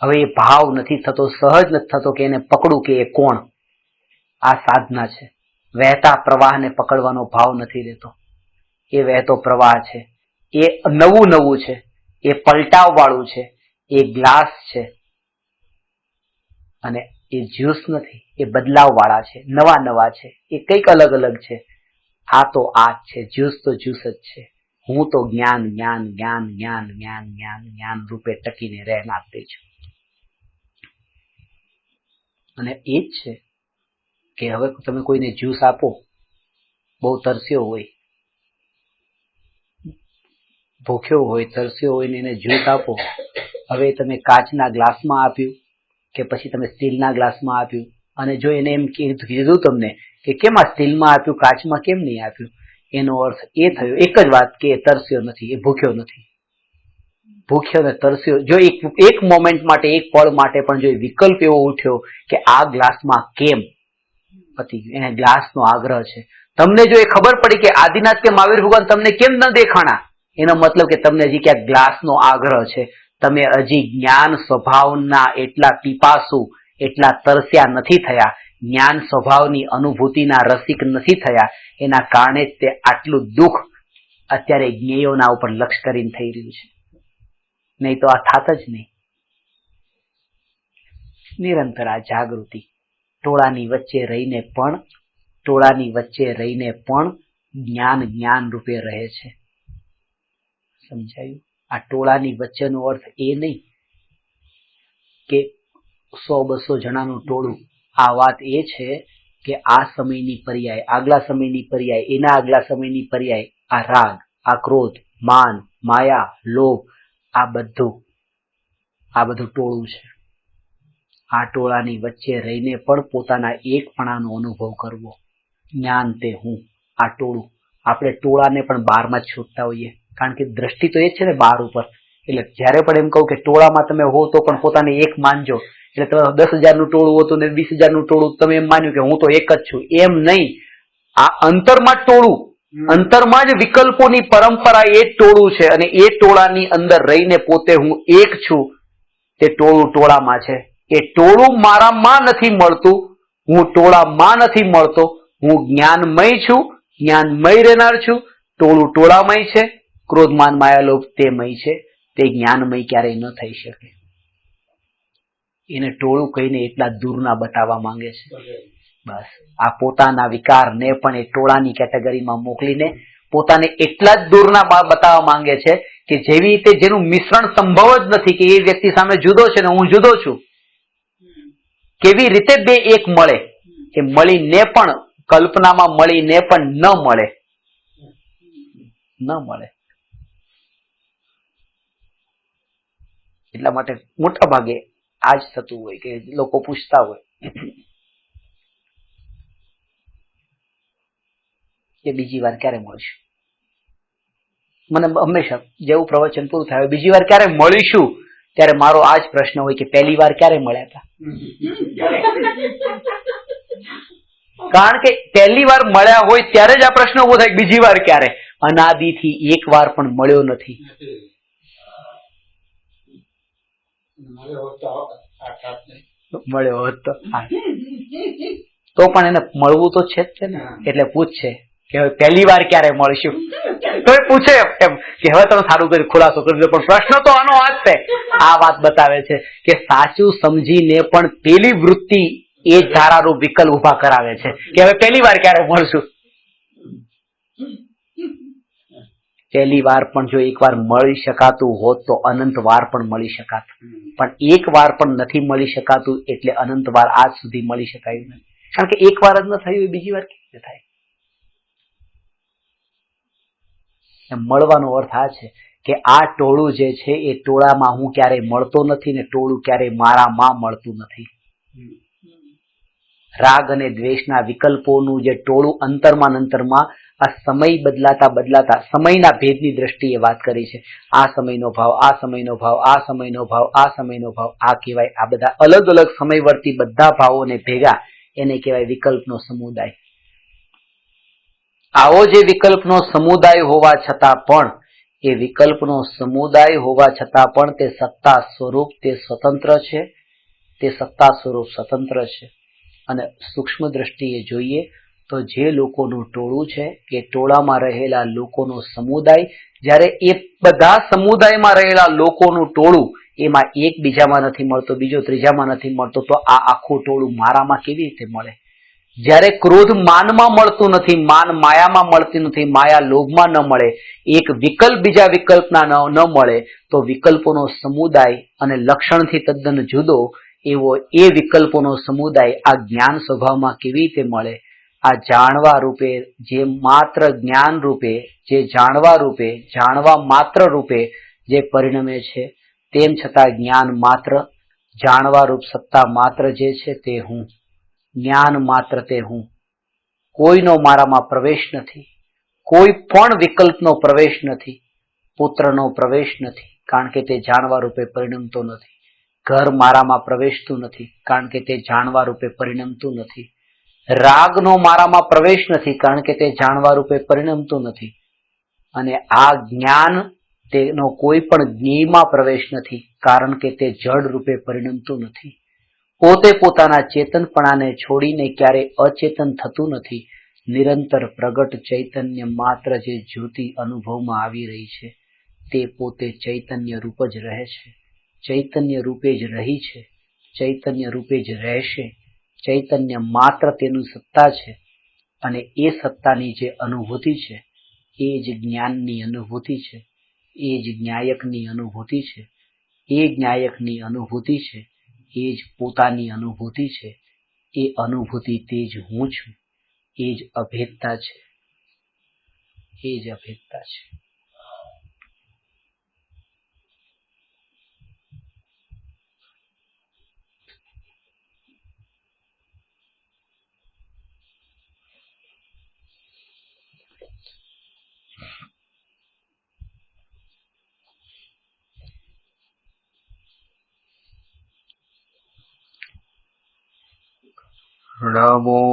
હવે એ ભાવ નથી થતો, સહજ નથી થતો કે એને પકડું કે એ કોણ. આ સાધના છે. વહેતા પ્રવાહને પકડવાનો ભાવ નથી રહેતો. એ વહેતો પ્રવાહ છે, એ નવું છે, એ પલટાવ વાળું છે, એ ગ્લાસ છે, અને એ જ્યુસ નથી, એ બદલાવ વાળા છે, નવા છે, એ કંઈક અલગ છે. આ તો આ જ છે, જ્યુસ તો જ્યુસ જ છે. હું તો જ્ઞાન રૂપે ટકીને રહેનાર તે છું. અને એ જ છે કે હવે તમે કોઈને જ્યુસ આપો, બહુ તરસ્યો હોય, ભૂખ્યો હોય, તરસ્યો હોય ને એને જ્યુસ આપો. હવે તમે કાચના ગ્લાસમાં આપ્યું કે પછી તમે સ્ટીલના ગ્લાસમાં આપ્યું, અને જો એને એમ કીધું તમને કે કેમ આ સ્ટીલમાં આપ્યું, કાચમાં કેમ નહીં આપ્યું, એનો અર્થ એ થયો એક જ વાત કે એ તરસ્યો નથી, એ ભૂખ્યો નથી. ભૂખ્યો ને તરસ્યો, જો એક મોમેન્ટ માટે, એક પળ માટે પણ જો વિકલ્પ એવો ઉઠ્યો કે આ ગ્લાસમાં કેમ, પતી ગયું. એને ગ્લાસનો આગ્રહ છે. તમને જો એ ખબર પડી કે આદિનાથ કે મહાવીર ભગવાન તમને કેમ ન દેખાણા, એનો મતલબ કે તમને હજી ક્યાંક ગ્લાસનો આગ્રહ છે. તમે હજી જ્ઞાન સ્વભાવના એટલા પીપાસુ, એટલા તરસ્યા નથી થયા, જ્ઞાન સ્વભાવની અનુભૂતિના રસિક નથી થયા. એના કારણે જ તે આટલું દુઃખ અત્યારે જ્ઞેયોના ઉપર લક્ષ કરીને થઈ રહ્યું છે. નહીં તો આ થાત જ નહીં. નિરંતર આ જાગૃતિ ટોળાની વચ્ચે રહીને પણ જ્ઞાન રૂપે રહે છે. સમજાયું? આ ટોળાની વચ્ચેનો અર્થ એ નહીં કે 100-200 જણાનું ટોળું. આ વાત એ છે કે આ સમયની પર્યાય, આગલા સમયની પર્યાય, એના આગલા સમયની પર્યાય, આ રાગ, આ ક્રોધ, માન, માયા, લોભ, આ બધું ટોળું છે. આ ટોળાની વચ્ચે રહીને પણ પોતાના એકપણાનો અનુભવ કરવો. જ્ઞાન તે હું, આ ટોળું. આપણે ટોળાને પણ બહારમાં જ છોડતા હોઈએ, કારણ કે દ્રષ્ટિ તો એ છે ને બહાર ઉપર. એટલે જ્યારે પણ એમ કહું કે ટોળામાં તમે હો તો પણ પોતાને એક માનજો. એટલે તમે 10,000નું ટોળું હતું ને 20,000નું ટોળું, તમે એમ માન્યું કે હું તો એક જ છું. એમ નહીં. આ અંતરમાં ટોળું, અંતરમાં જ વિકલ્પોની પરંપરા એ ટોળું છે. અને એ ટોળાની અંદર રહીને પોતે હું એક છું. તે ટોળું ટોળામાં છે. એ ટોળું મારામાં નથી મળતું, હું ટોળામાં નથી મળતો. હું જ્ઞાનમય છું, જ્ઞાનમય રહેનાર છું. ટોળું ટોળામય છે. ક્રોધ, માન, માયા, લોભ તેમય છે. તે જ્ઞાનમય ક્યારેય ન થઈ શકે. એને ટોળું કહીને એટલા દૂરના બતાવવા માંગે છે. બસ આ પોતાના વિકારને પણ એ ટોળાની કેટેગરીમાં મોકલીને પોતાને એટલા જ દૂરના બતાવવા માંગે છે કે જેવી રીતે જેનું મિશ્રણ સંભવ જ નથી કે એ વ્યક્તિ સામે જુદો છે ને હું જુદો છું. કેવી રીતે બે એક મળે, એ મળીને પણ કલ્પનામાં મળીને પણ ન મળે. એટલા માટે મોટા ભાગે આ જ થતું હોય કે લોકો પૂછતા હોય કે બીજી વાર ક્યારે મળીશું. મને હંમેશા જેવું પ્રવચન પૂરું થાય બીજી વાર ક્યારે મળીશું, ત્યારે મારો આ જ પ્રશ્ન હોય કે પહેલી વાર ક્યારે મળ્યા હતા. કારણ કે પહેલી વાર મળ્યા હોય ત્યારે જ આ પ્રશ્ન ઉભો થાય બીજી વાર ક્યારે. અનાદિથી એક વાર પણ મળ્યો નથી. મળ્યો હોત તો પણ એને મળવું તો છે જ છે ને. એટલે પૂછશે કે હવે પહેલી વાર ક્યારે મળીશું, તો એ પૂછે એમ કે હવે તમે સારું કરી ખુલાસો કરી દો. પણ પ્રશ્ન તો આનો આ જ છે. આ વાત બતાવે છે કે સાચું સમજીને પણ પેલી વૃત્તિ એ જ ધારારૂપ વિકલ્પ ઉભા કરાવે છે કે હવે પહેલી વાર ક્યારે મળશું. પહેલી વાર પણ જો એક વાર મળી શકાતું હોત તો અનંત વાર પણ મળી શકાત. પણ એક વાર પણ નથી મળી શકાતું એટલે અનંત વાર આજ સુધી મળી શકાયું નથી. કારણ કે એક વાર જ ન થયું, બીજી વાર કેવી રીતે થાય. મળવાનો અર્થ આ છે કે આ ટોળું જે છે એ ટોળામાં હું ક્યારેય મળતો નથી ને ટોળું ક્યારેય મારામાં મળતું નથી. રાગ અને દ્વેષના વિકલ્પોનું જે ટોળું અંતરમાં આ સમય બદલાતા સમયના ભેદની દ્રષ્ટિએ વાત કરી છે. આ સમયનો ભાવ, આ સમયનો ભાવ, આ સમયનો ભાવ, આ સમયનો ભાવ, આ કહેવાય. આ બધા અલગ અલગ સમયવર્તી બધા ભાવોને ભેગા એને કહેવાય વિકલ્પનો સમુદાય. આવો જે વિકલ્પનો સમુદાય હોવા છતાં પણ તે સત્તા સ્વરૂપ તે સ્વતંત્ર છે. તે સત્તા સ્વરૂપ સ્વતંત્ર છે. અને સૂક્ષ્મ દ્રષ્ટિએ જોઈએ તો જે લોકોનું ટોળું છે એ ટોળામાં રહેલા લોકોનો સમુદાય, જ્યારે એ બધા સમુદાયમાં રહેલા લોકોનું ટોળું એમાં એક બીજામાં નથી મળતો, બીજો ત્રીજામાં નથી મળતો, તો આ આખું ટોળું મારામાં કેવી રીતે મળે? જ્યારે ક્રોધ માનમાં મળતું નથી, માન માયામાં મળતી નથી, માયા લોભમાં ન મળે, એક વિકલ્પ બીજા વિકલ્પના ન મળે, તો વિકલ્પોનો સમુદાય અને લક્ષણથી તદ્દન જુદો એવો એ વિકલ્પોનો સમુદાય આ જ્ઞાન સ્વભાવમાં કેવી રીતે મળે? આ જાણવા રૂપે જે માત્ર જ્ઞાન રૂપે, જે જાણવા માત્ર રૂપે જે પરિણમે છે, તેમ છતાં જ્ઞાન માત્ર, જાણવા રૂપ સત્તા માત્ર જે છે તે હું, જ્ઞાન માત્ર તે હું. કોઈનો મારામાં પ્રવેશ નથી, કોઈ પણ વિકલ્પનો પ્રવેશ નથી, પુત્રનો પ્રવેશ નથી કારણ કે તે જાણવા રૂપે પરિણમતો નથી, ઘર મારામાં પ્રવેશતું નથી કારણ કે તે જાણવા રૂપે પરિણમતું નથી, રાગનો મારામાં પ્રવેશ નથી કારણ કે તે જાણવા રૂપે પરિણમતું નથી, અને આ જ્ઞાન તેનો કોઈ પણ જ્ઞેયમાં પ્રવેશ નથી કારણ કે તે જડ રૂપે પરિણમતું નથી. પોતે પોતાના ચેતનપણાને છોડીને ક્યારેય અચેતન થતું નથી. નિરંતર પ્રગટ ચૈતન્ય માત્ર જે જ્યોતિ અનુભવમાં આવી રહી છે તે પોતે ચૈતન્ય રૂપ જ રહે છે, ચૈતન્ય રૂપે જ રહી છે, ચૈતન્ય રૂપે જ રહેશે. ચૈતન્ય માત્ર તેનું સત્તા છે અને એ સત્તાની જે અનુભૂતિ છે એ જ જ્ઞાનની અનુભૂતિ છે, એ જ જ્ઞાયકની અનુભૂતિ છે, એ જ્ઞાયકની અનુભૂતિ છે, એ જ પોતાની અનુભૂતિ છે. એ અનુભૂતિ તે જ હું છું, એ જ અભેદતા છે, એ જ અભેદતા છે. નમો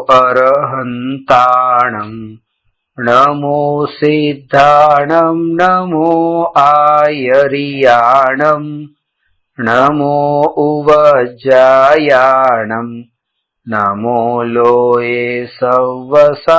અરહંતાણં નમો સિદ્ધાણં નમો આયરિયાણં નમો ઉવજ્જાયાણં નમો લોયે સવસાહુણં.